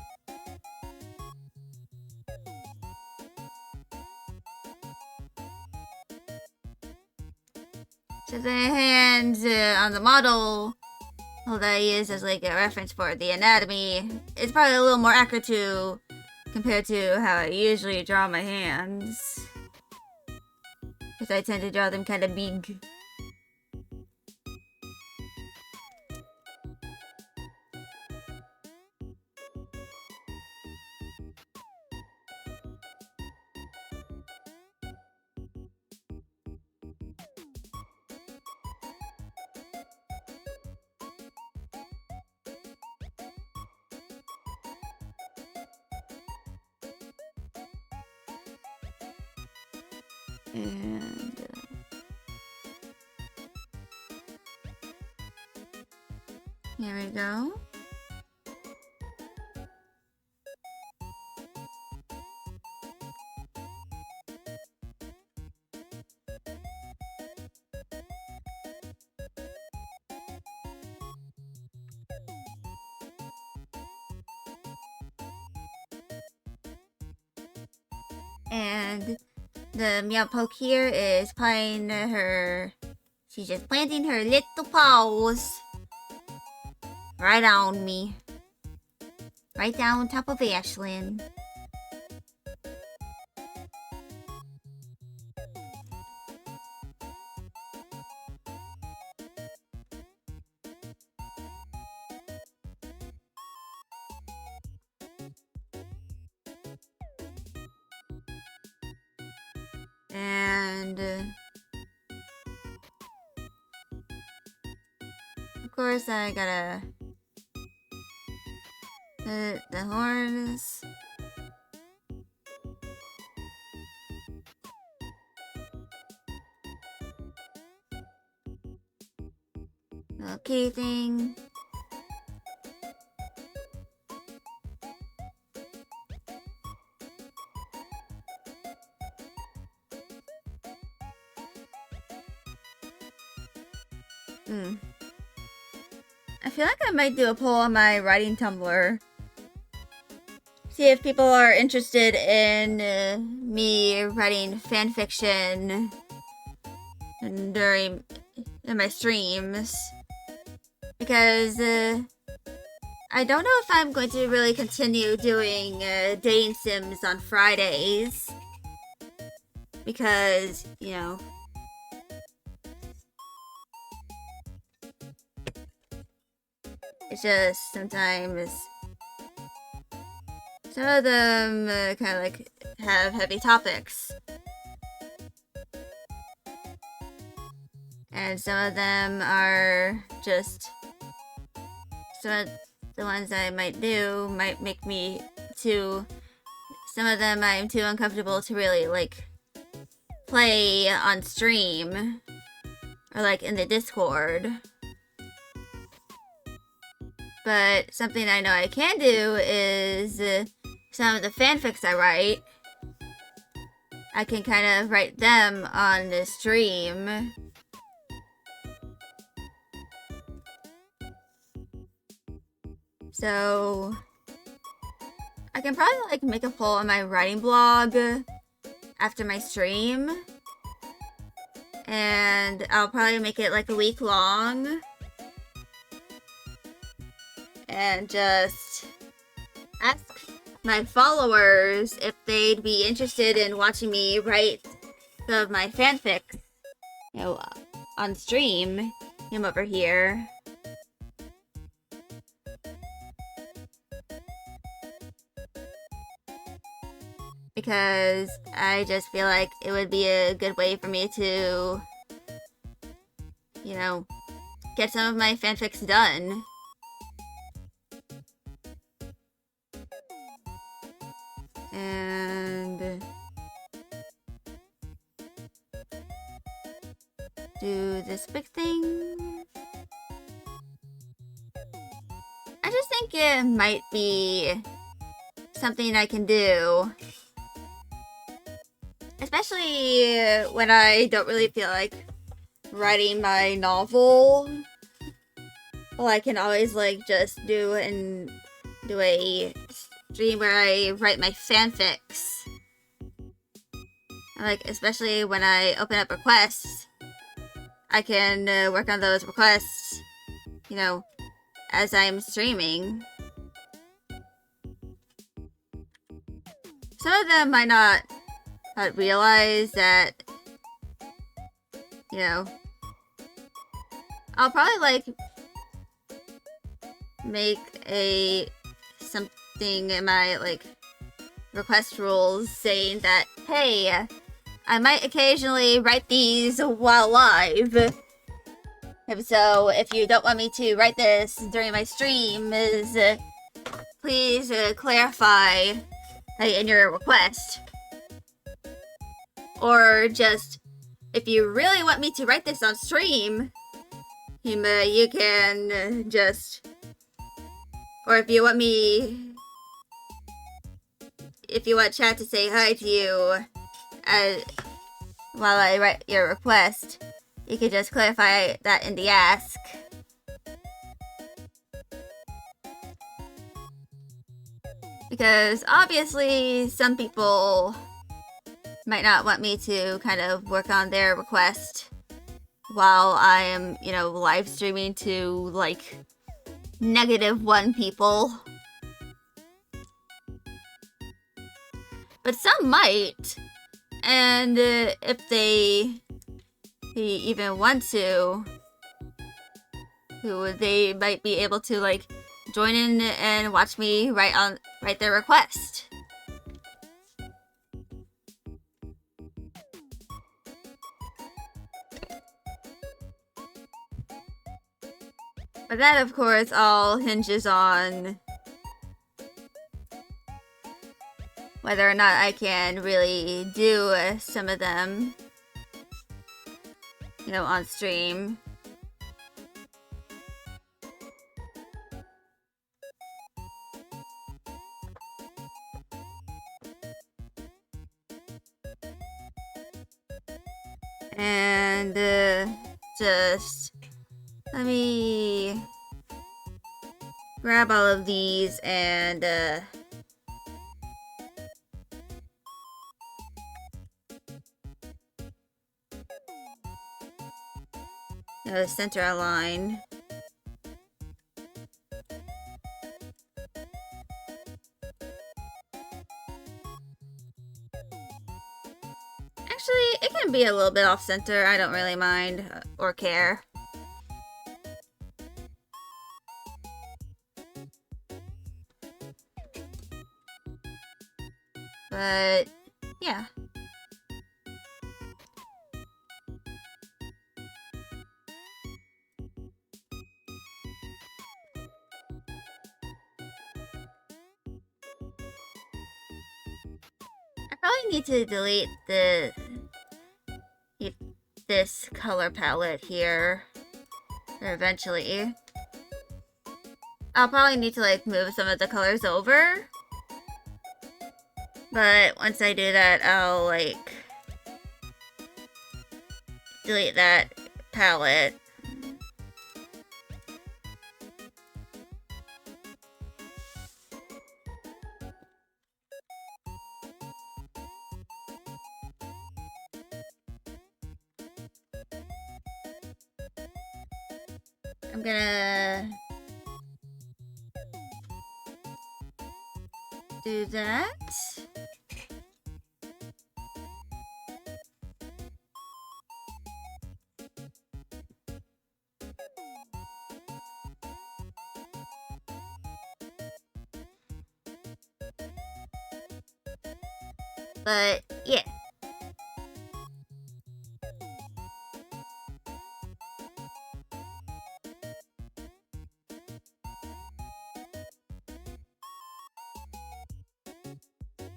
So the hands on the model that I use as like a reference for the anatomy is probably a little more accurate to compared to how I usually draw my hands. Because I tend to draw them kind of big. And here we go. And the meow poke here is playing her. She's just planting her little paws right on me. Right down on top of Ashlyn. And of course I gotta the horns. Little key thing. I feel like I might do a poll on my writing Tumblr. See if people are interested in me writing fanfiction during my streams. Because I don't know if I'm going to really continue doing dating sims on Fridays. Because, you know, it's just sometimes some of them kind of like have heavy topics. And some of them are just, some of the ones I might do might make me too, some of them I'm too uncomfortable to really like play on stream or like in the Discord. But something I know I can do is some of the fanfics I write, I can kind of write them on the stream. So I can probably like make a poll on my writing blog after my stream. And I'll probably make it like a week long. And just ask my followers if they'd be interested in watching me write some of my fanfics, you know, on stream. Him over here. Because I just feel like it would be a good way for me to, you know, get some of my fanfics done. And do this big thing. I just think it might be something I can do. Especially when I don't really feel like writing my novel. Well, I can always like just do a stream where I write my fanfics. Like, especially when I open up requests, I can work on those requests, you know, as I'm streaming. Some of them might not realize that, you know, I'll probably like make something in my like request rules saying that, hey, I might occasionally write these while live. So if you don't want me to write this during my stream, please clarify in your request. Or just, if you really want me to write this on stream, you can just... Or if you want chat to say hi to you while I write your request, you can just clarify that in the ask. Because obviously some people might not want me to kind of work on their request while I am, you know, live streaming to like -1 people. But some might. And if they even want to, they might be able to like join in and watch me write their request. But that, of course, all hinges on whether or not I can really do some of them, you know, on stream. And just let me grab all of these and center a line. Actually, it can be a little bit off center. I don't really mind or care. But yeah. I probably need to delete this color palette here eventually. I'll probably need to like move some of the colors over. But once I do that, I'll like delete that palette. I'm gonna do that. But yeah.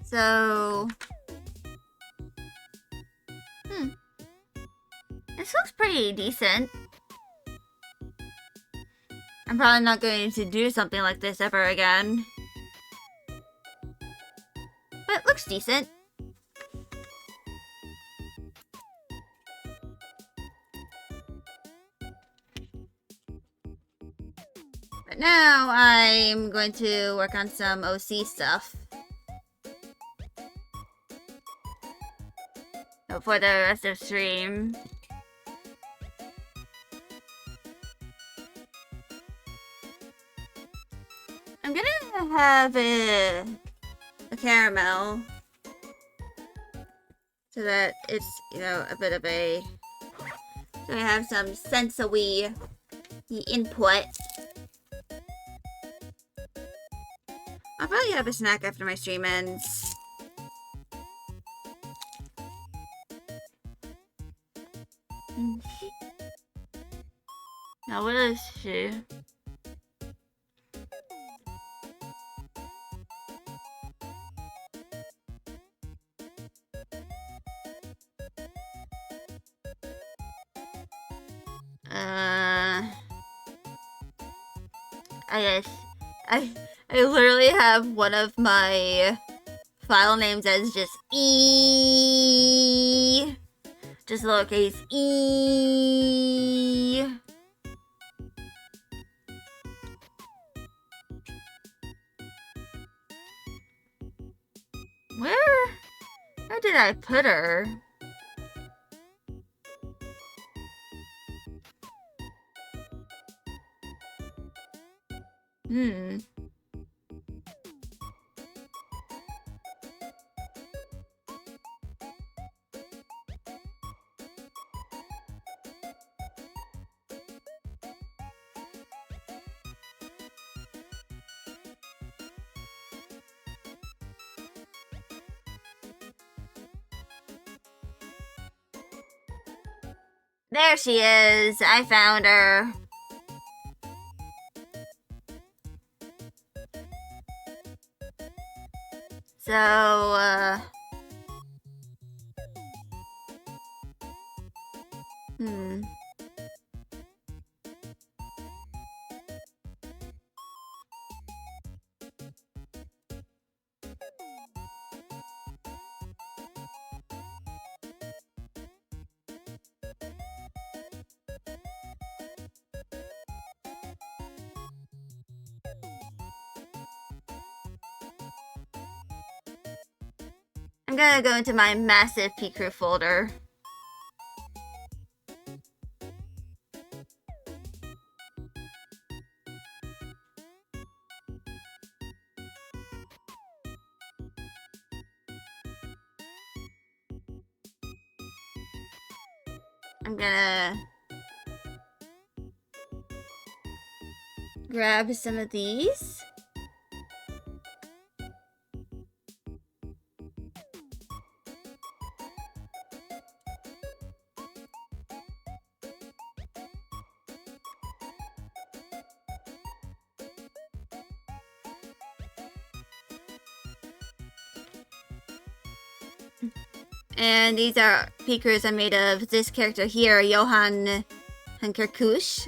So, this looks pretty decent. I'm probably not going to do something like this ever again. But it looks decent. But now I'm going to work on some OC stuff. For the rest of the stream. I'm gonna have a caramel so that it's, you know, a bit of a, so I have some sensory input. I'll probably have a snack after my stream ends. Now what is she? I literally have one of my file names as just E. Just lowercase E. Where did I put her? There she is. I found her. So, I'm gonna go into my massive P-Crew folder. I'm gonna grab some of these. And these are P-Crews I made of this character here, Johann Hankerkush.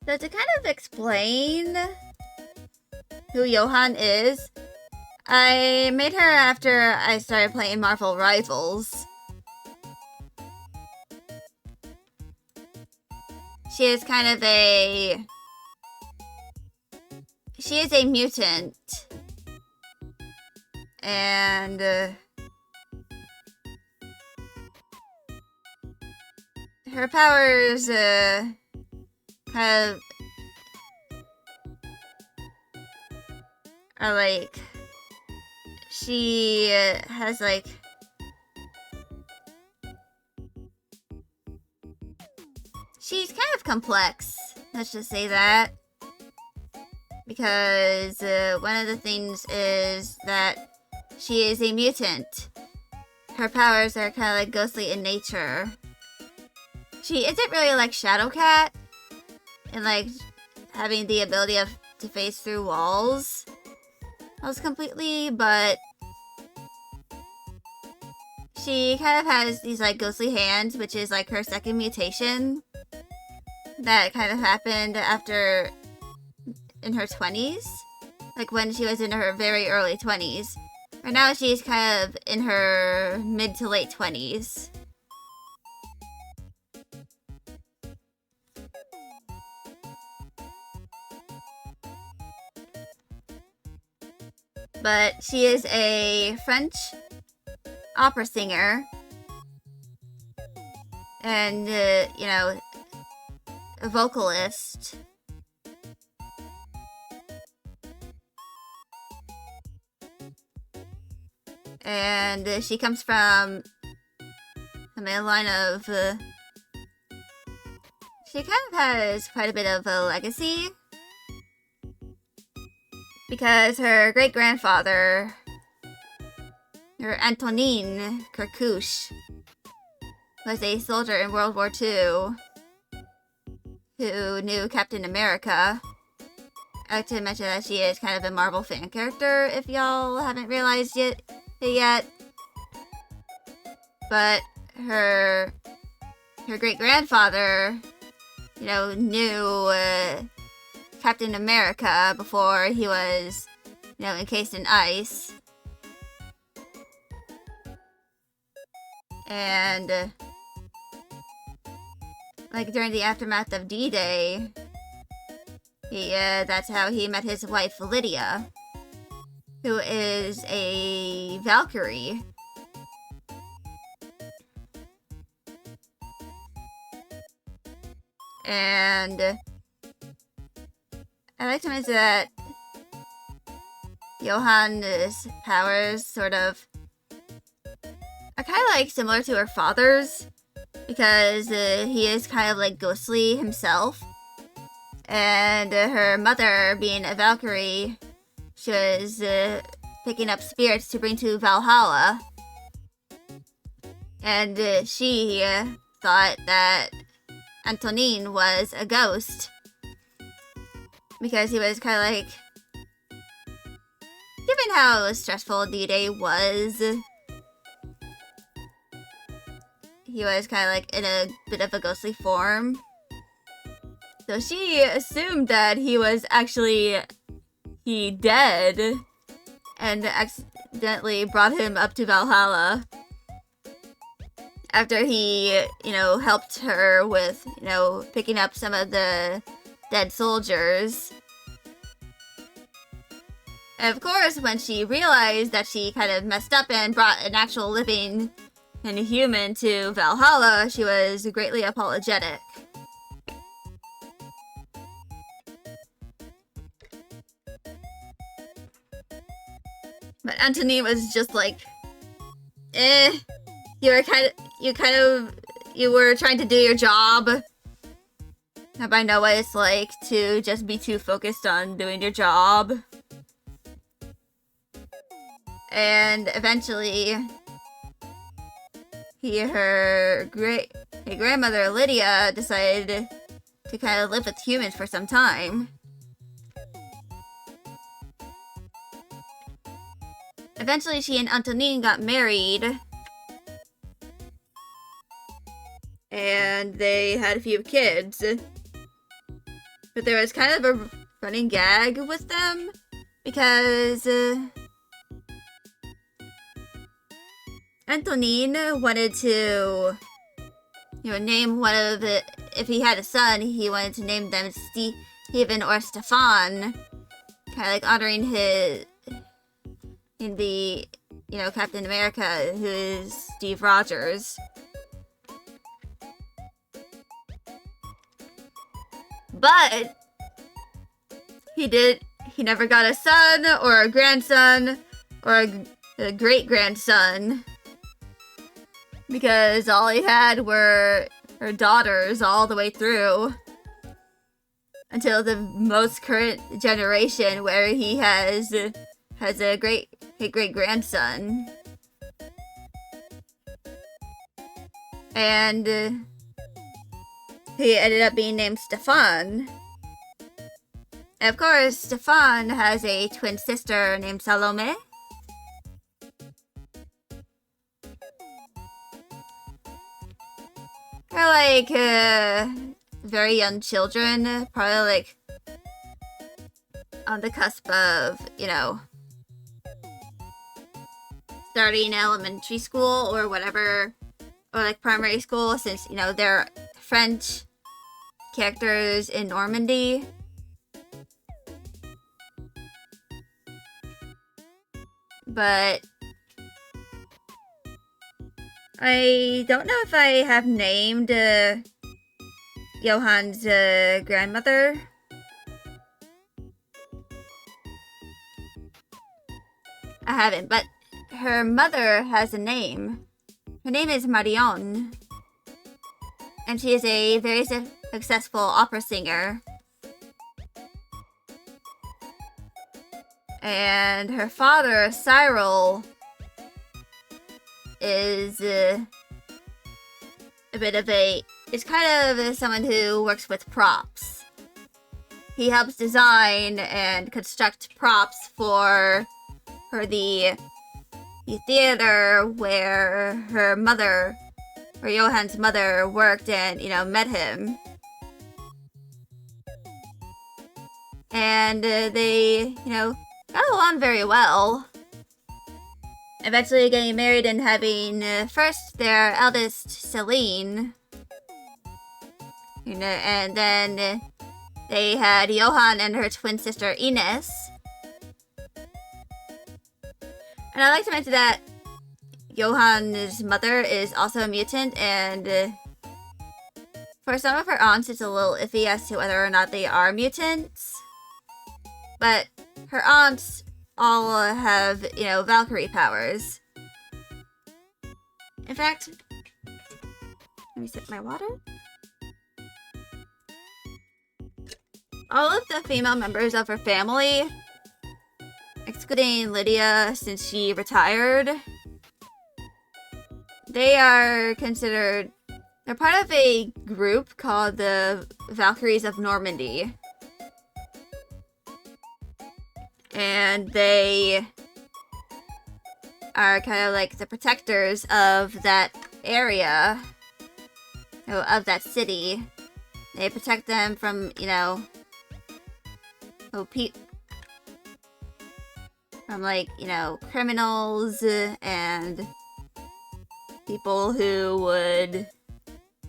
So to kind of explain who Johan is. I made her after I started playing Marvel Rivals. She is kind of a... She is a mutant. And... her powers, kind of... are like... She has like... She's kind of complex, let's just say that. Because one of the things is that she is a mutant. Her powers are kind of like ghostly in nature. She isn't really like Shadowcat and like having the ability to phase through walls completely, but she kind of has these like ghostly hands, which is like her second mutation that kind of happened after in her 20s, like when she was in her very early 20s. Right now she's kind of in her mid to late 20s. But she is a French opera singer. And, you know, a vocalist. And she comes from a line of... she kind of has quite a bit of a legacy. Because her great-grandfather, her Antonin Kerkouche, was a soldier in World War II who knew Captain America. I like to mention that she is kind of a Marvel fan character, if y'all haven't realized it yet. But her great-grandfather, you know, knew Captain America before he was, you know, encased in ice. And, like, during the aftermath of D-Day, that's how he met his wife, Lydia, who is a Valkyrie. And I like to mention that Johan's powers sort of are kind of like similar to her father's, because he is kind of like ghostly himself. And her mother, being a Valkyrie, she was picking up spirits to bring to Valhalla. And she thought that Antonin was a ghost. Because he was kind of like... Given how stressful D-Day was, he was kind of like in a bit of a ghostly form. So she assumed that he was actually dead and accidentally brought him up to Valhalla after he, you know, helped her with, you know, picking up some of the dead soldiers. And of course, when she realized that she kind of messed up and brought an actual living and human to Valhalla, she was greatly apologetic. But Anthony was just like, you were trying to do your job. I know what it's like to just be too focused on doing your job. And eventually, her grandmother Lydia decided to kind of live with humans for some time. Eventually, she and Antonin got married. And they had a few kids. But there was kind of a running gag with them Because Antonin wanted to, name one of the. If he had a son, he wanted to name them Steven or Stefan, kind of like honoring his in the Captain America, who is Steve Rogers. But he never got a son or a grandson or a great-grandson, because all he had were her daughters all the way through until the most current generation, where he has a great-grandson. And he ended up being named Stefan. And of course, Stefan has a twin sister named Salome. They're like very young children, probably like on the cusp of, starting elementary school or whatever, or like primary school, since, they're French characters in Normandy. But I don't know if I have named Johan's grandmother. I haven't, but her mother has a name. Her name is Marion. And she is a very successful opera singer. And her father, Cyril, is a bit of is kind of someone who works with props. He helps design and construct props for the theater where her mother, or Johan's mother, worked and, met him. And they, got along very well. Eventually getting married and having first their eldest, Celine. And then they had Johan and her twin sister, Ines. And I'd like to mention that Johan's mother is also a mutant, and for some of her aunts, it's a little iffy as to whether or not they are mutants. But her aunts all have, Valkyrie powers. In fact, let me sip my water. All of the female members of her family, excluding Lydia since she retired, they are considered, they're part of a group called the Valkyries of Normandy. And they are kind of like the protectors of that area, of that city. They protect them from, from like, criminals and people who would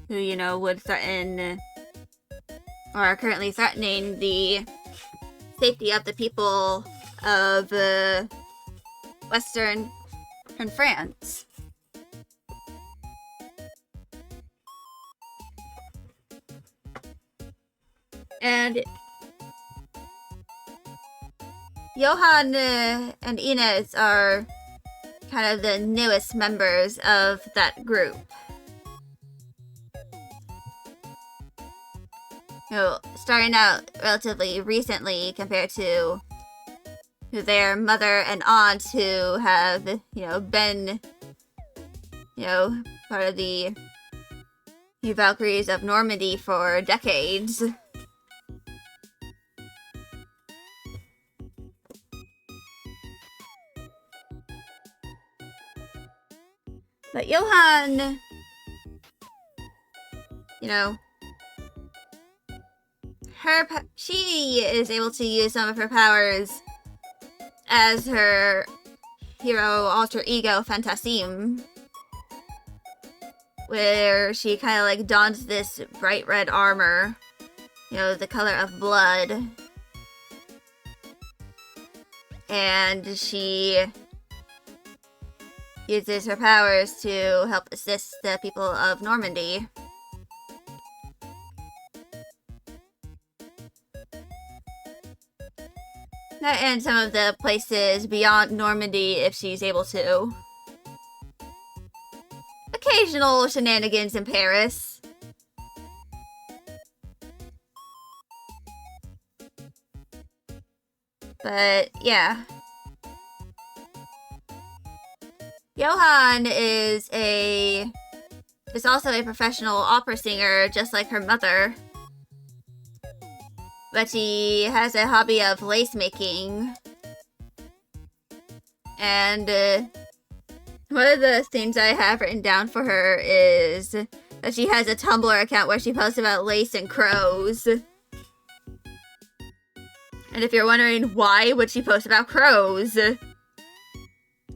threaten or are currently threatening the safety of the people of Western and France. And Johan and Ines are kind of the newest members of that group. Starting out relatively recently compared to their mother and aunt, who have, been, part of the Valkyries of Normandy for decades. But Johan, she is able to use some of her powers as her hero alter ego Fantasim, where she kind of like dons this bright red armor, you know, the color of blood, and she uses her powers to help assist the people of Normandy. And some of the places beyond Normandy if she's able to. Occasional shenanigans in Paris. But, yeah. Johan is also a professional opera singer, just like her mother. But she has a hobby of lace making. And one of the things I have written down for her is that she has a Tumblr account where she posts about lace and crows. And if you're wondering why would she post about crows,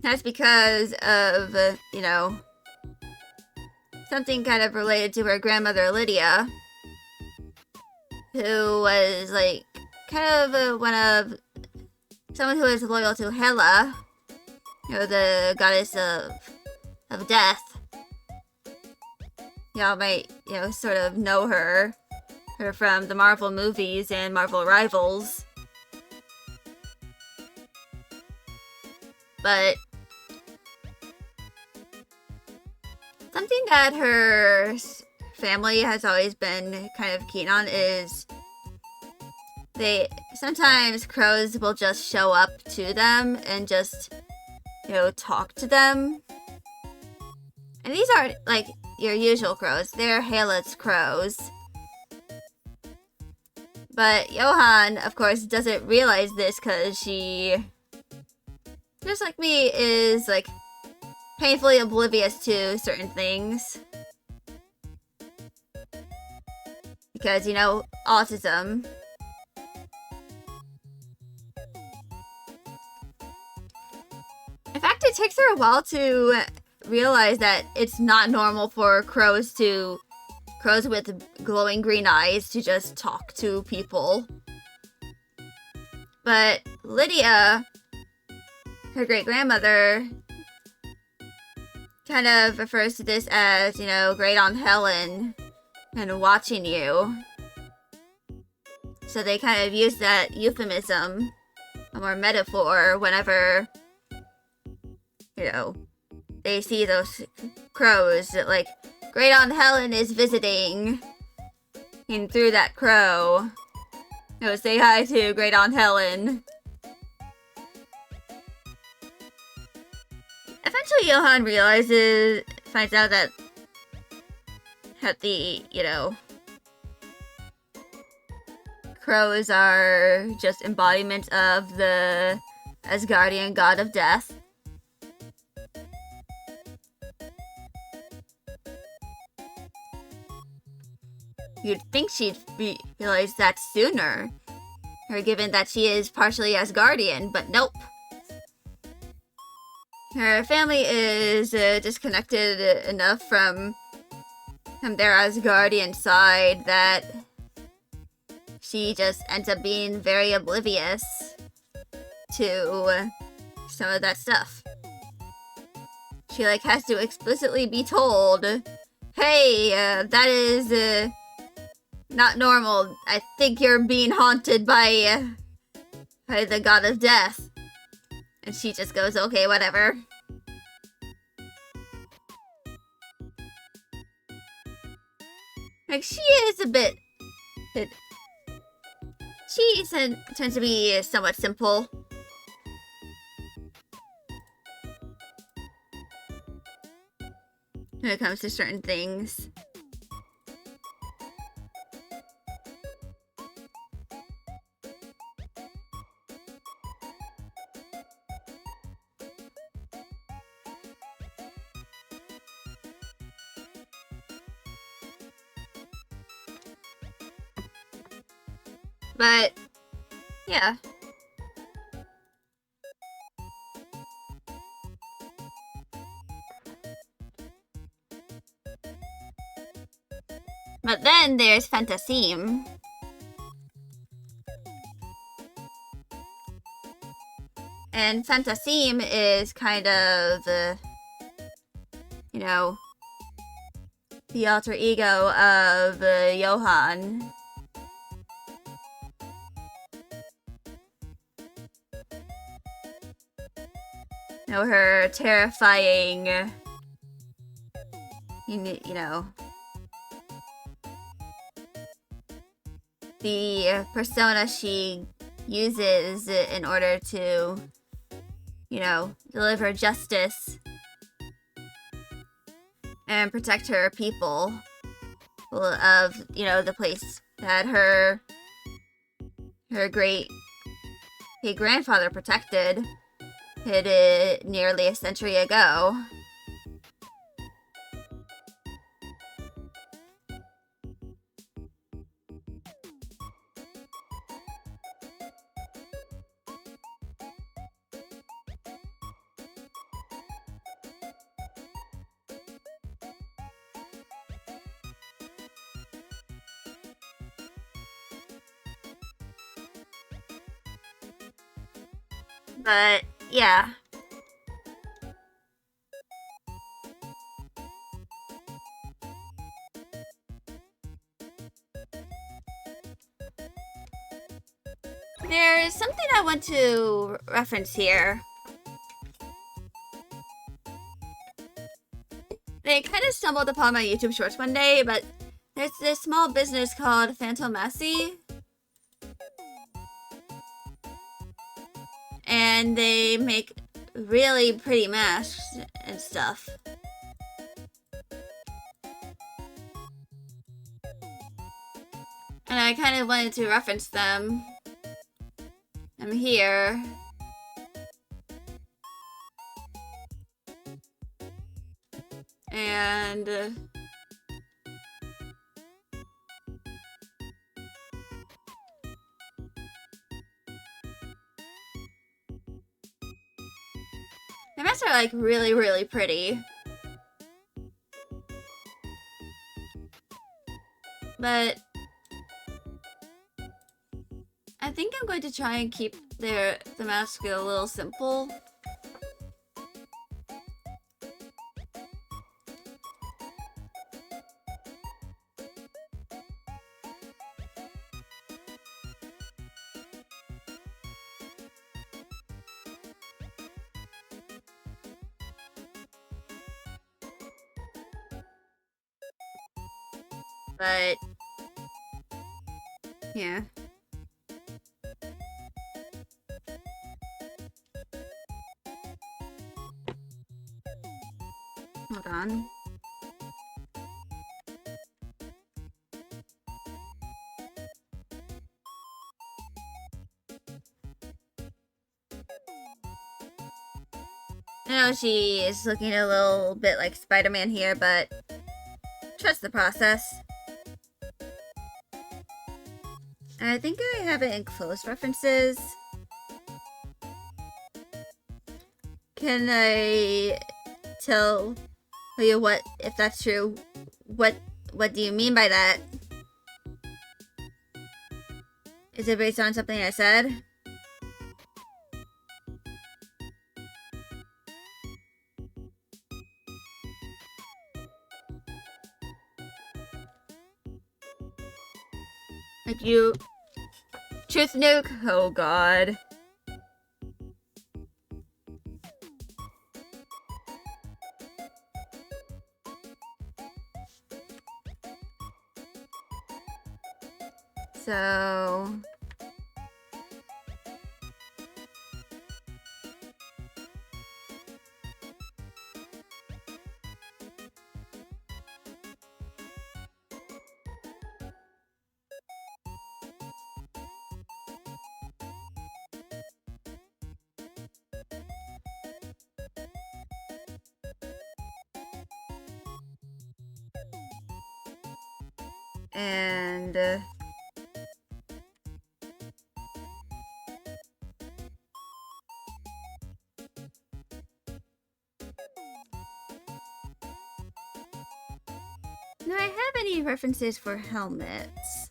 that's because of, you know, something kind of related to her grandmother Lydia, who was like kind of someone who is loyal to Hela, you know, the goddess of death. Y'all might, you know, sort of know her from the Marvel movies and Marvel Rivals. But something that her family has always been kind of keen on is sometimes crows will just show up to them and just, you know, talk to them. And these aren't like your usual crows, they're Hela's crows. But Johan, of course, doesn't realize this because she, just like me, is like painfully oblivious to certain things. Because, you know, autism. In fact, it takes her a while to realize that it's not normal for crows with glowing green eyes to just talk to people. But Lydia, her great-grandmother, kind of refers to this as, you know, Great Aunt Helen and watching you. So they kind of use that euphemism or metaphor whenever, you know, they see those crows, like, Great Aunt Helen is visiting, and through that crow, you know, say hi to Great Aunt Helen. Eventually Johan finds out that the, you know, crows are just embodiments of the Asgardian god of death. You'd think she'd realize that sooner, or given that she is partially Asgardian, but nope. Her family is disconnected enough from their Asgardian side that she just ends up being very oblivious to some of that stuff. She like has to explicitly be told, hey, that is not normal. I think you're being haunted by the god of death. And she just goes, okay, whatever. Like, she is a bit... She tends to be somewhat simple. When it comes to certain things. But, yeah. But then there's Fantasim. And Fantasim is kind of, you know, the alter ego of Johan. You know, her terrifying, you know, the persona she uses in order to, you know, deliver justice and protect her people of, you know, the place that her great grandfather protected nearly a century ago. But, yeah. There's something I want to reference here. They kind of stumbled upon my YouTube shorts one day, but there's this small business called Phantom Massey. And they make really pretty masks and stuff. And I kind of wanted to reference them. I'm here. And the masks are like really, really pretty. But I think I'm going to try and keep the mask a little simple. But yeah. Hold on. I know she is looking a little bit like Spider-Man here, but trust the process. I think I have it in close references. Can I tell you what, if that's true, what do you mean by that? Is it based on something I said? Like you... Truth nuke? Oh god. So... And... Do I have any references for helmets?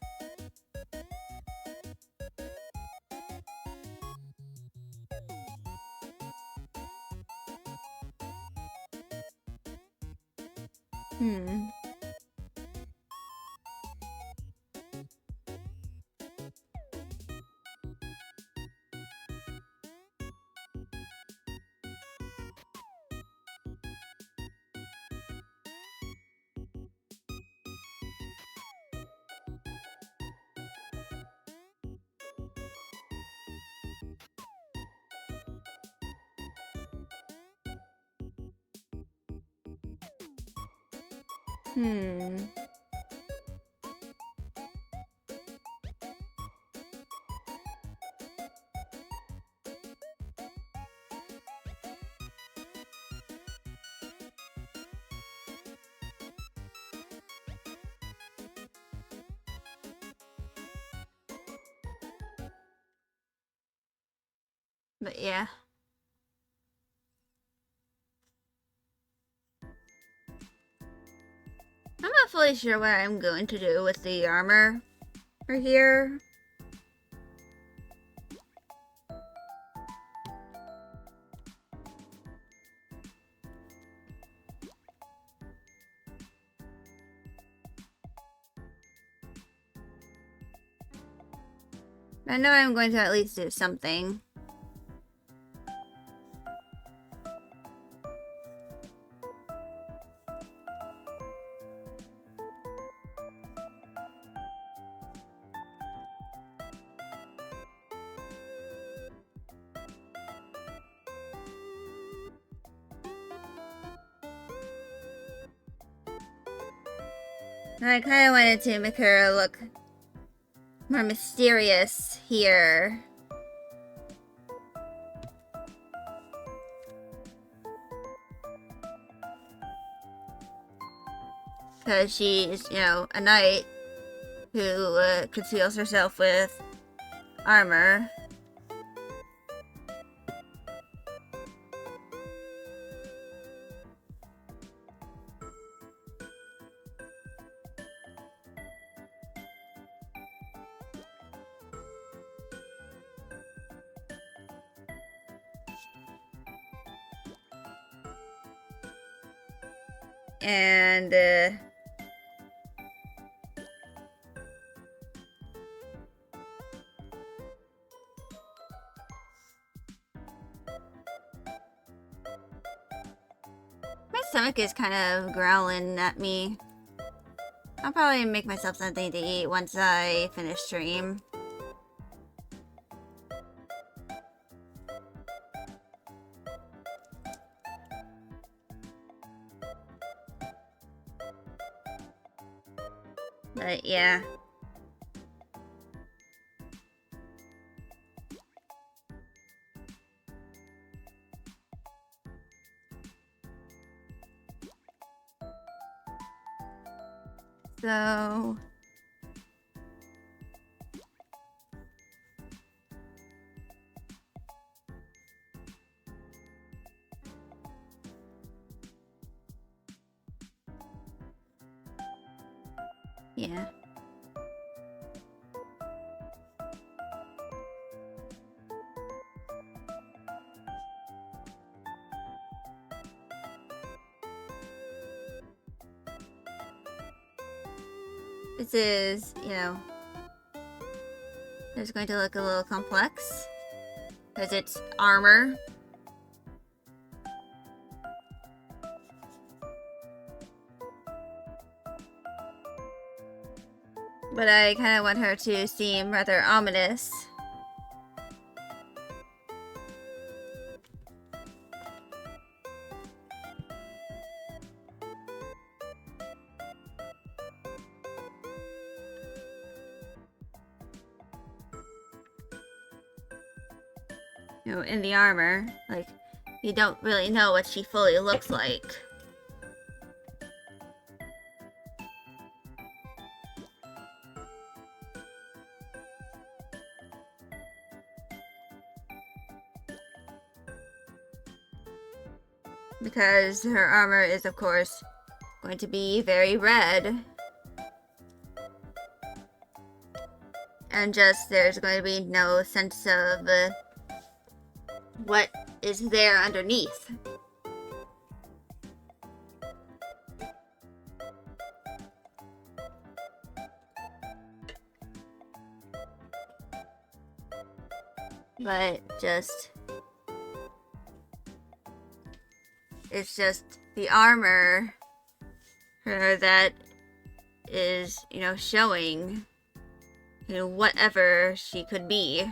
Hmm. But yeah. I'm not fully sure what I'm going to do with the armor for here. I know I'm going to at least do something. I kind of wanted to make her look more mysterious here. Because she's, you know, a knight who conceals herself with armor. And, my stomach is kind of growling at me. I'll probably make myself something to eat once I finish stream. But yeah. So... yeah. This is, you know, it's going to look a little complex because it's armor. But I kind of want her to seem rather ominous. You know, in the armor, like, you don't really know what she fully looks like. Because her armor is, of course, going to be very red. And just there's going to be no sense of what is there underneath. But it's just the armor that is, showing, whatever she could be.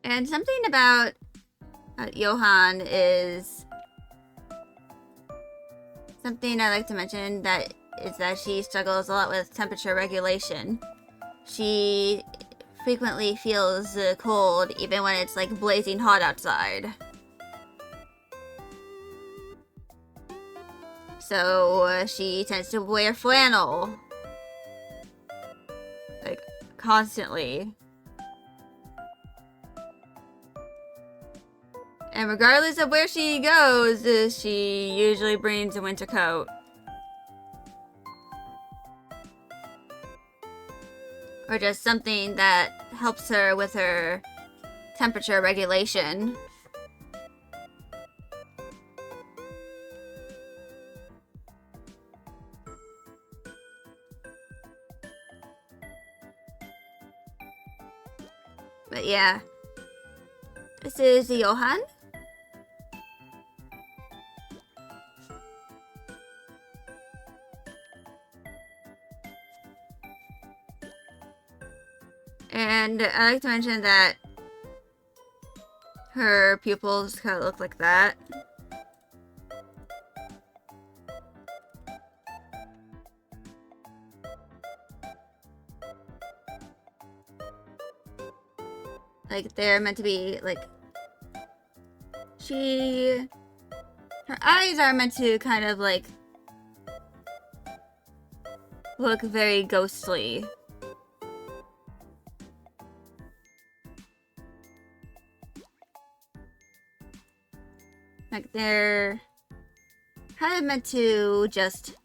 And something about Johan is something I like to mention, that is that she struggles a lot with temperature regulation. She frequently feels cold even when it's like blazing hot outside. So she tends to wear flannel like constantly. And regardless of where she goes, she usually brings a winter coat. Or just something that helps her with her temperature regulation. But yeah, this is Johan. And I like to mention that her pupils kind of look like that. Like, they're meant to be, like, her eyes are meant to kind of, like, look very ghostly. Like, they're kind of meant to just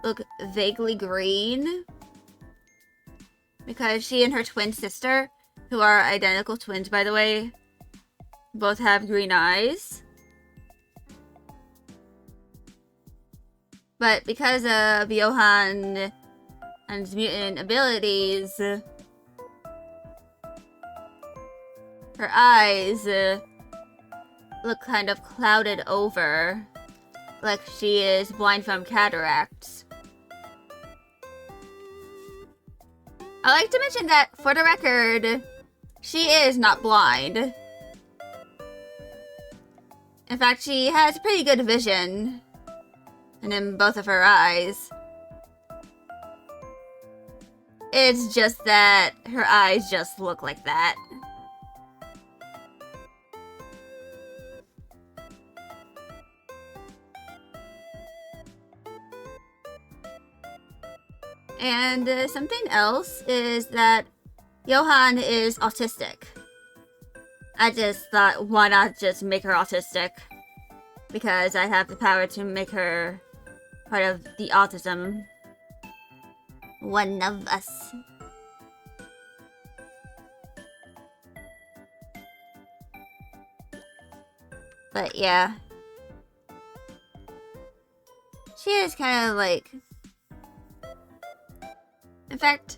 look vaguely green. Because she and her twin sister, who are identical twins, by the way, both have green eyes. But because of Johan and his mutant abilities, her eyes look kind of clouded over, like she is blind from cataracts. I like to mention that, for the record, she is not blind. In fact, she has pretty good vision, and in both of her eyes. It's just that her eyes just look like that. And something else is that Johan is autistic. I just thought, why not just make her autistic? Because I have the power to make her part of the autism. One of us. But yeah. She is kind of like... In fact,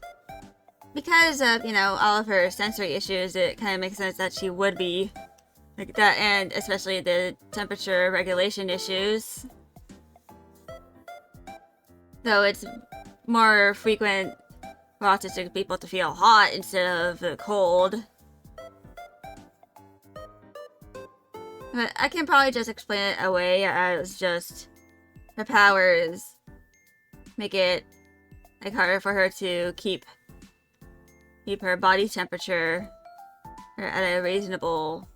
because of, all of her sensory issues, it kind of makes sense that she would be like that, and especially the temperature regulation issues. Though it's more frequent for autistic people to feel hot instead of cold. But I can probably just explain it away as just her powers make it like harder for her to keep her body temperature at a reasonable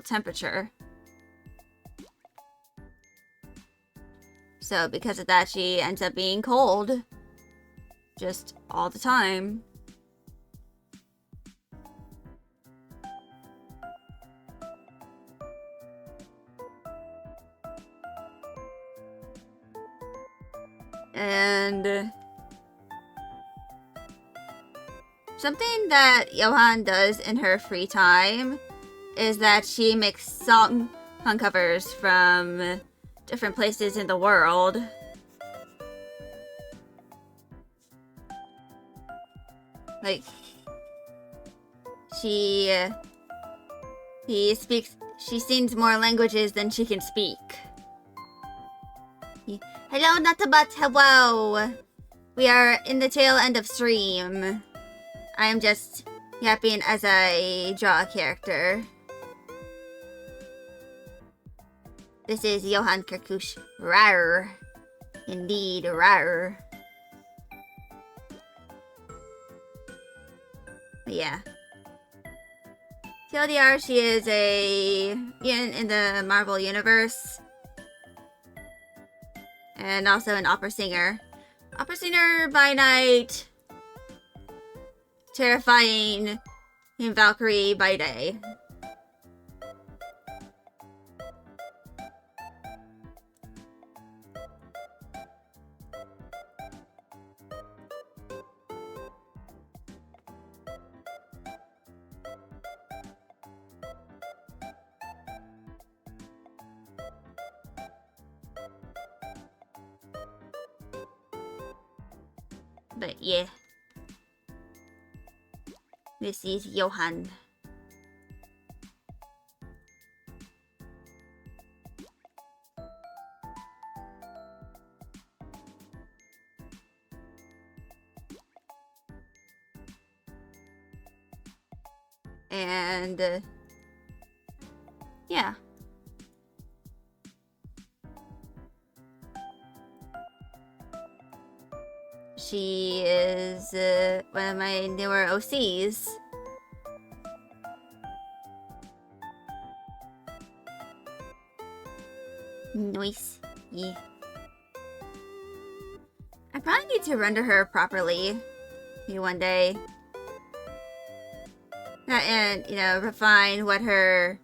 temperature. So because of that, she ends up being cold just all the time. And something that Johan does in her free time is that she makes song covers from different places in the world. Like, she sings more languages than she can speak. Hello, Natabat, hello! We are in the tail end of stream. I am just yapping as I draw a character. This is Johan Kirkush. Rar. Indeed, rar. But yeah. TLDR, she is a mutant in the Marvel Universe. And also an opera singer. Opera singer by night. Terrifying Valkyrie by day. But yeah. This is Johan. And yeah. She is one of my newer OCs. Nice. Yeah. I probably need to render her properly. Maybe one day. And, you know, refine what her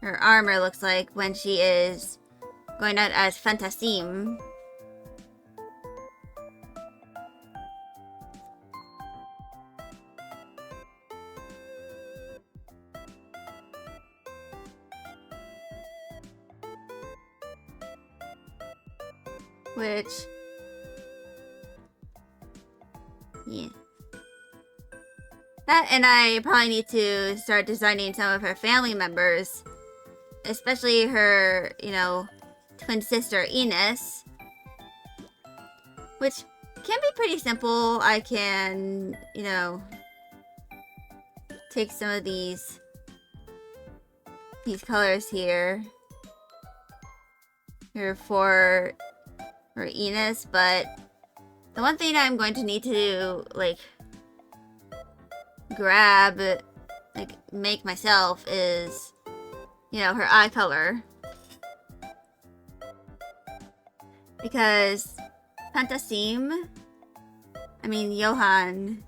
armor looks like when she is going out as Fantasime. Which, yeah. That, and I probably need to start designing some of her family members. Especially her, you know, twin sister, Ines. Which can be pretty simple. I can, you know, take some of these colors here for Ines, but the one thing I'm going to need to, like, grab, like, make myself is, you know, her eye color. Because Fantasime, I mean, Johan,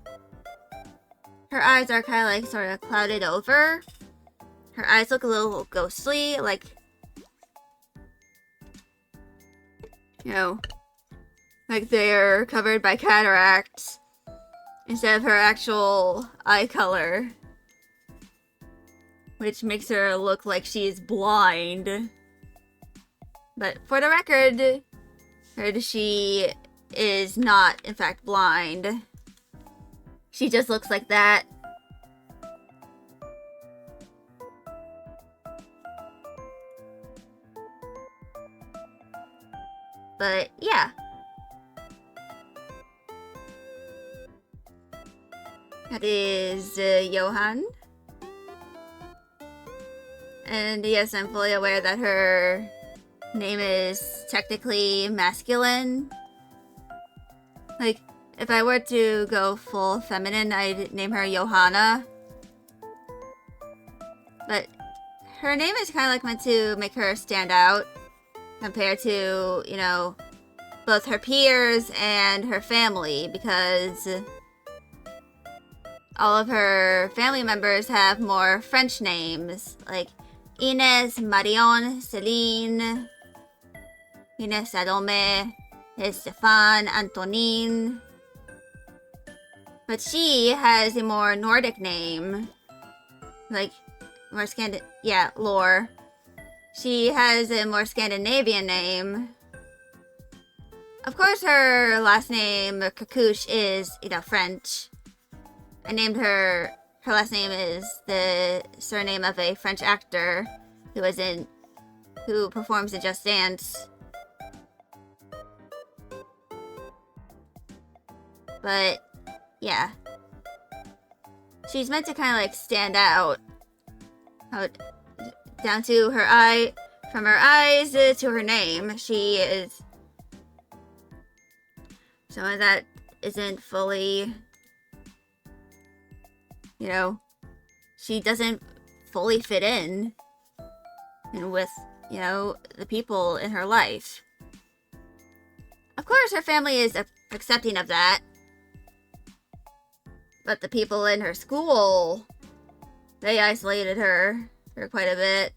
her eyes are kind of, like, sort of clouded over. Her eyes look a little ghostly, like, you know, like they're covered by cataracts instead of her actual eye color, which makes her look like she is blind. But for the record, she is not, in fact, blind. She just looks like that. But, yeah. That is Johan. And yes, I'm fully aware that her name is technically masculine. Like, if I were to go full feminine, I'd name her Johanna. But her name is kind of like meant to make her stand out compared to, you know, both her peers and her family, because all of her family members have more French names, like Ines, Marion, Celine, Ines, Salome, Stéphane, Antonine. But she has a more Nordic name, like more Lore. She has a more Scandinavian name. Of course, her last name, Kakouche, is, French. I named her last name is the surname of a French actor who performs in Just Dance. But, yeah. She's meant to kind of like stand out. Down to her eye, from her eyes to her name. She is someone that isn't fully, she doesn't fully fit in with, the people in her life. Of course, her family is accepting of that. But the people in her school, they isolated her for quite a bit.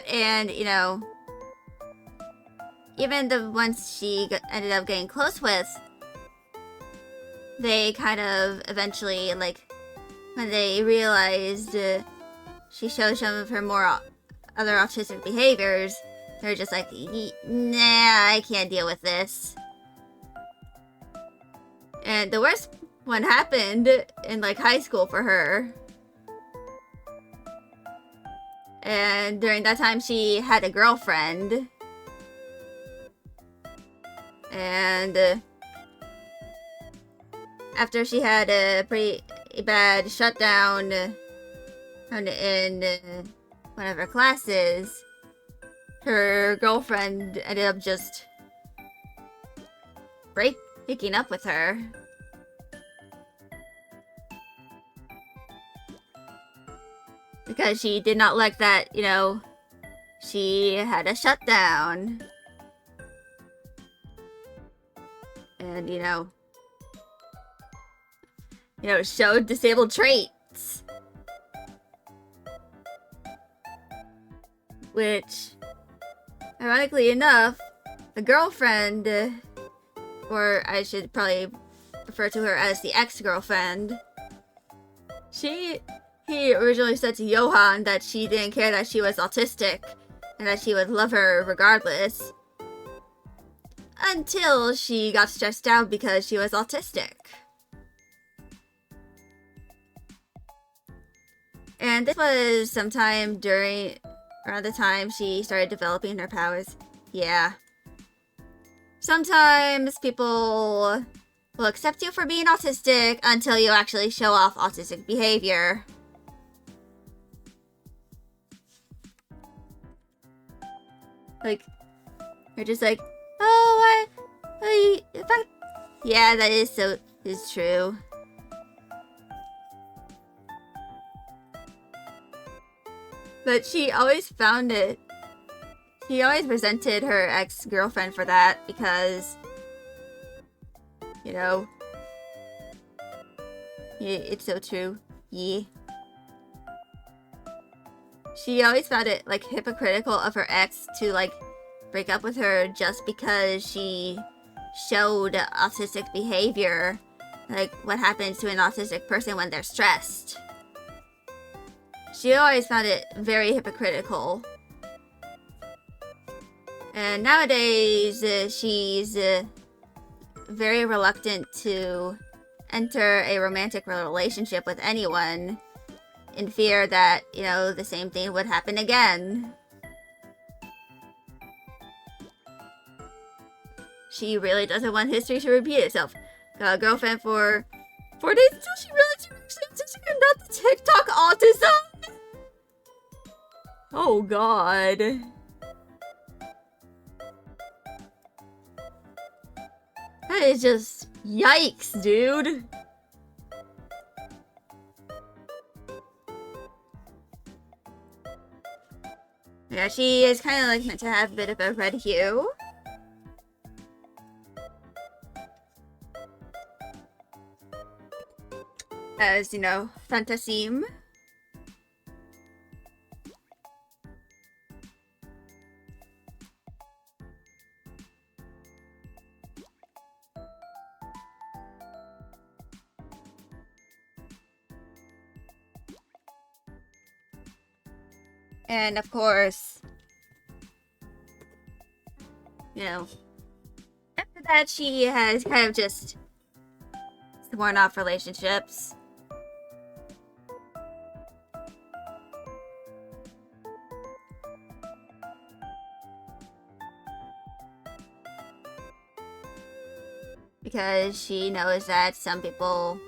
And, even the ones she ended up getting close with, they kind of eventually, when they realized she showed some of her more other autistic behaviors, they're just like, nah, I can't deal with this. And the worst one happened in, high school for her. And during that time, she had a girlfriend. And after she had a pretty bad shutdown in one of her classes, her girlfriend ended up just breaking up with her. Because she did not like that, she had a shutdown. And, showed disabled traits. Which, ironically enough, the girlfriend, or I should probably refer to her as the ex-girlfriend, he originally said to Johan that she didn't care that she was autistic and that she would love her regardless. Until she got stressed out because she was autistic. And this was sometime around the time she started developing her powers. Yeah. Sometimes people will accept you for being autistic until you actually show off autistic behavior. They're just like, oh, yeah, that is true. But she always resented her ex-girlfriend for that because, it's so true. Yeah. She always found it, hypocritical of her ex to, break up with her just because she showed autistic behavior. What happens to an autistic person when they're stressed. She always found it very hypocritical. And nowadays, she's very reluctant to enter a romantic relationship with anyone in fear that, the same thing would happen again. She really doesn't want history to repeat itself. Got a girlfriend for 4 days until she realized she was autistic and not the TikTok autism! Oh god. That is just yikes, dude. Yeah, she is kind of like meant to have a bit of a red hue. As, you know, fantasime. And of course, you know, after that she has kind of just sworn off relationships. Because she knows that some people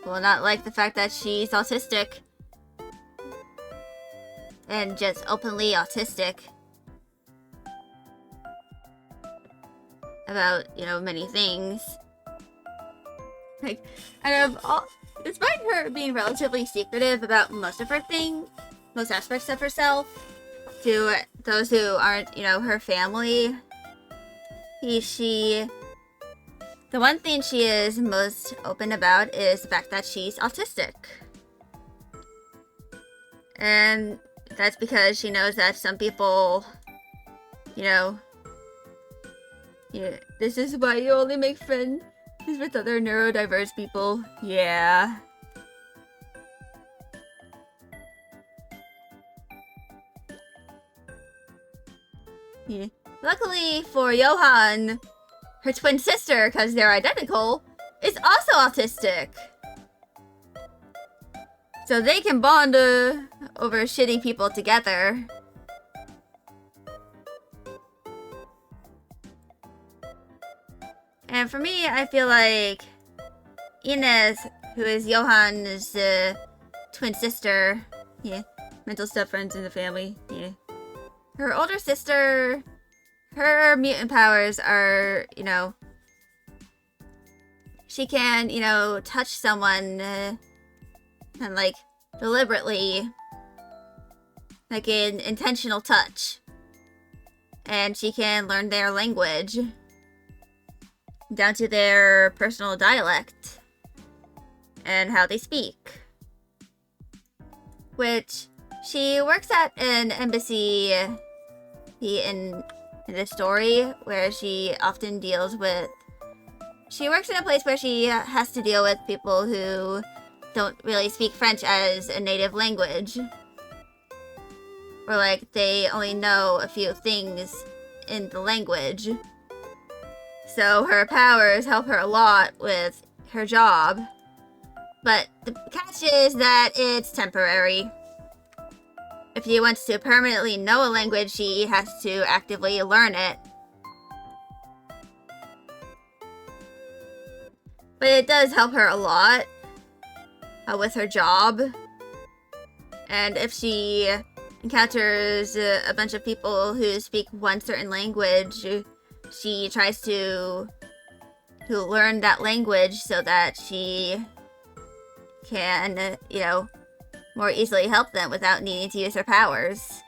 will not like the fact that she's autistic. And just openly autistic. About, you know, many things. Like, out of all, despite her being relatively secretive about most aspects of herself, to those who aren't, you know, her family, the one thing she is most open about is the fact that she's autistic. And that's because she knows that some people, you know, yeah, this is why you only make friends with other neurodiverse people. Yeah. Yeah. Luckily for Johan, her twin sister, because they're identical, is also autistic. So they can bond over shitting people together. And for me, I feel like Inez, who is Johan's twin sister, yeah, mental stuff runs in the family, yeah. Her older sister, her mutant powers are, you know, she can, you know, touch someone and like deliberately, like an intentional touch. And she can learn their language down to their personal dialect and how they speak. Which she works at an embassy in the story where she often deals with. She works in a place where she has to deal with people who don't really speak French as a native language. Or like they only know a few things in the language. So her powers help her a lot with her job. But the catch is that it's temporary. If she wants to permanently know a language, she has to actively learn it. But it does help her a lot with her job. And if she encounters a bunch of people who speak one certain language, she tries to learn that language so that she can, you know, more easily help them without needing to use her powers.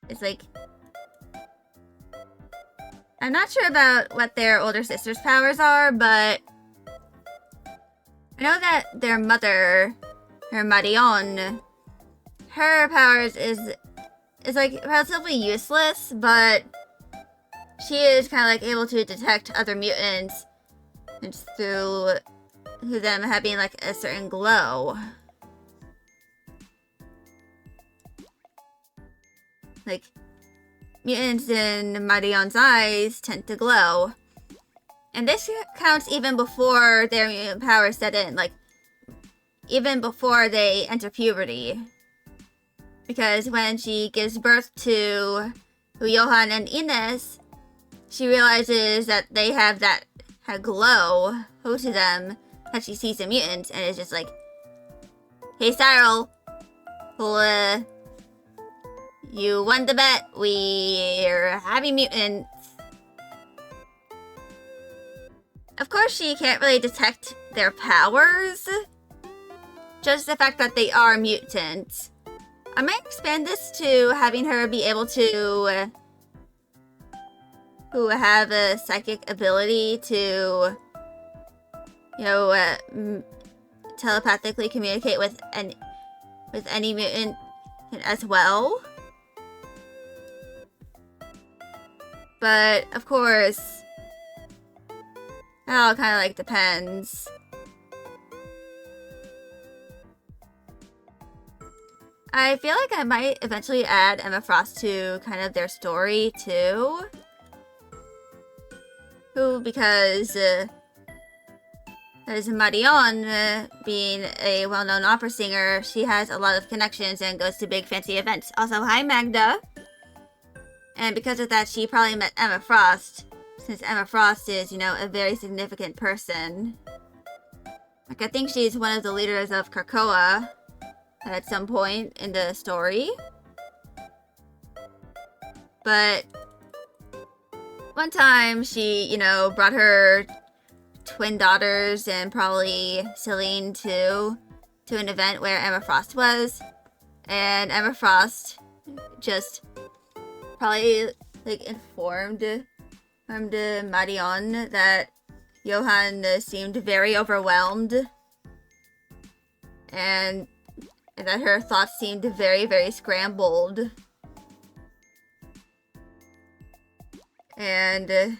It's like, I'm not sure about what their older sister's powers are, but I know that their mother, her Marion, her powers is like relatively useless, but she is kind of like able to detect other mutants and through them having like a certain glow. Like, mutants in Marion's eyes tend to glow. And this counts even before their mutant powers set in, like, even before they enter puberty. Because when she gives birth to Johan and Ines, she realizes that they have that glow close to them that she sees in mutants, and it's just like, hey Cyril, You won the bet. We're having mutants. Of course, she can't really detect their powers. Just the fact that they are mutants. I might expand this to having her be able to who have a psychic ability to, you know, telepathically communicate with any mutant as well. But of course, it all kind of like depends. I feel like I might eventually add Emma Frost to kind of their story too. Because as Marion, being a well-known opera singer, she has a lot of connections and goes to big fancy events. Also, hi Magda! And because of that, she probably met Emma Frost, since Emma Frost is, you know, a very significant person. Like, I think she's one of the leaders of Krakoa at some point in the story. But one time she, you know, brought her twin daughters and probably Celine too to an event where Emma Frost was. And Emma Frost just probably like informed Marion that Johann seemed very overwhelmed and that her thoughts seemed very, very scrambled. And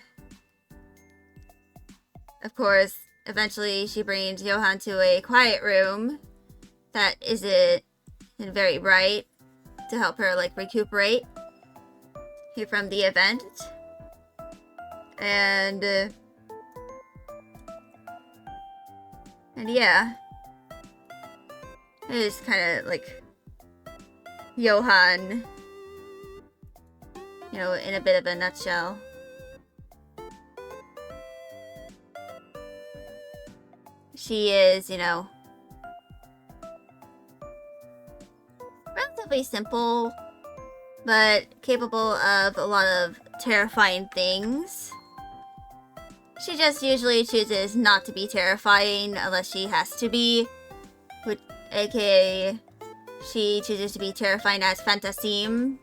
of course, eventually she brings Johann to a quiet room that isn't very bright to help her like recuperate here from the event. And yeah, it is kind of like Johann, you know, in a bit of a nutshell. She is, you know, relatively simple, but capable of a lot of terrifying things. She just usually chooses not to be terrifying unless she has to be, which, aka, she chooses to be terrifying as Fantasime,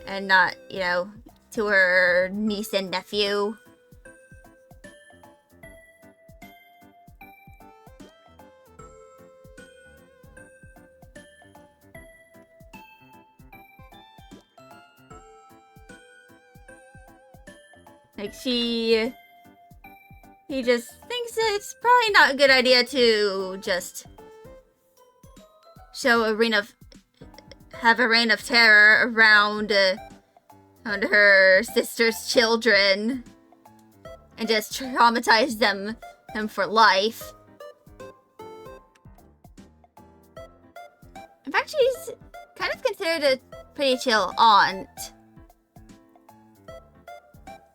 and not, you know, to her niece and nephew. Like, he just thinks it's probably not a good idea to just have a reign of terror around her sister's children and just traumatize them for life. In fact, she's kind of considered a pretty chill aunt.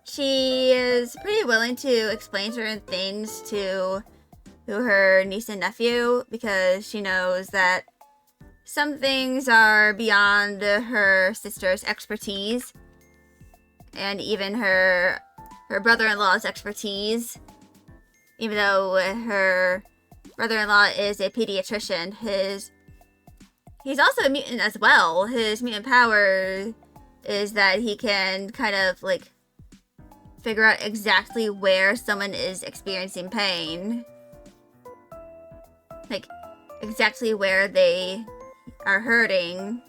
She is pretty willing to explain certain things to her niece and nephew because she knows that some things are beyond her sister's expertise and even her brother-in-law's expertise. Even though her brother-in-law is a pediatrician, he's also a mutant as well. His mutant power is that he can kind of like figure out exactly where someone is experiencing pain. Like, exactly where they are hurting.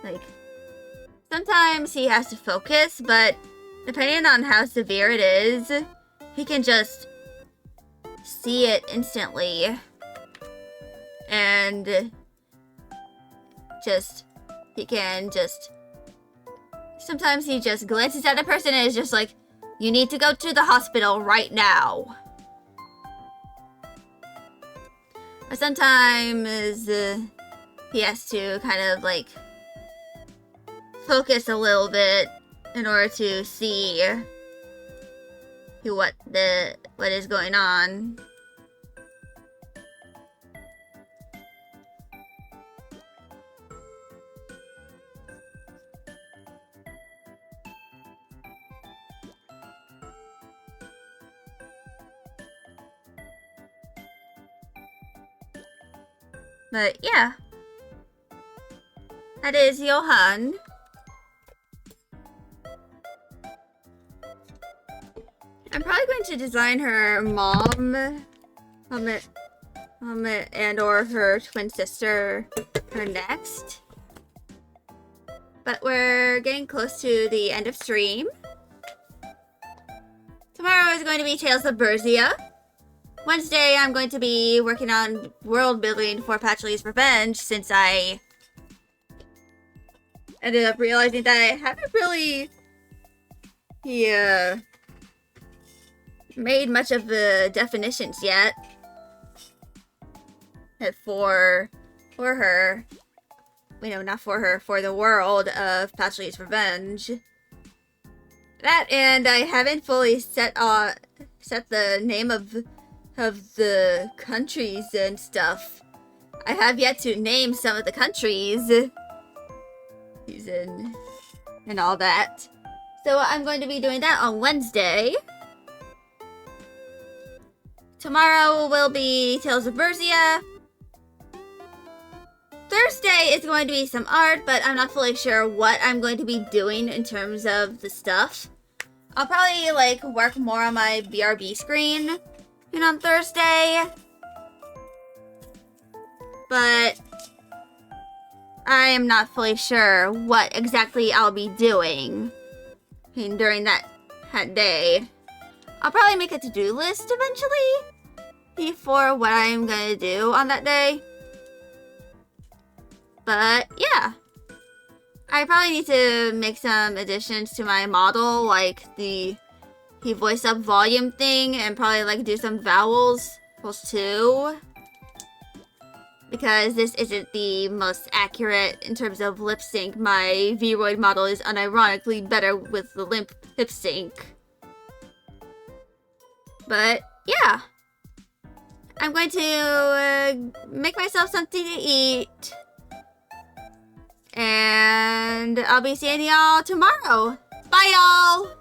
Like, sometimes he has to focus, but depending on how severe it is, he can just see it instantly. And sometimes he just glances at a person and is just like, you need to go to the hospital right now. Or sometimes he has to kind of like focus a little bit in order to see what is going on. But yeah. That is Johan. I'm probably going to design her mom and or her twin sister her next. But we're getting close to the end of stream. Tomorrow is going to be Tales of Berseria. Wednesday, I'm going to be working on world building for Patchley's Revenge, since I ended up realizing that I haven't really made much of the definitions yet for her. You know, not for her, for the world of Patchley's Revenge. That, and I haven't fully set the name of the countries and stuff. I have yet to name some of the countries. And all that. So I'm going to be doing that on Wednesday. Tomorrow will be Tales of Berseria. Thursday is going to be some art, but I'm not fully sure what I'm going to be doing in terms of the stuff. I'll probably, like, work more on my BRB screen on Thursday. But I am not fully sure what exactly I'll be doing during that day. I'll probably make a to-do list eventually for what I'm going to do on that day. But yeah, I probably need to make some additions to my model, like the voice up volume thing, and probably like do some vowels too. Because this isn't the most accurate in terms of lip sync. My Vroid model is unironically better with the lip sync. But yeah, I'm going to make myself something to eat. And I'll be seeing y'all tomorrow. Bye, y'all!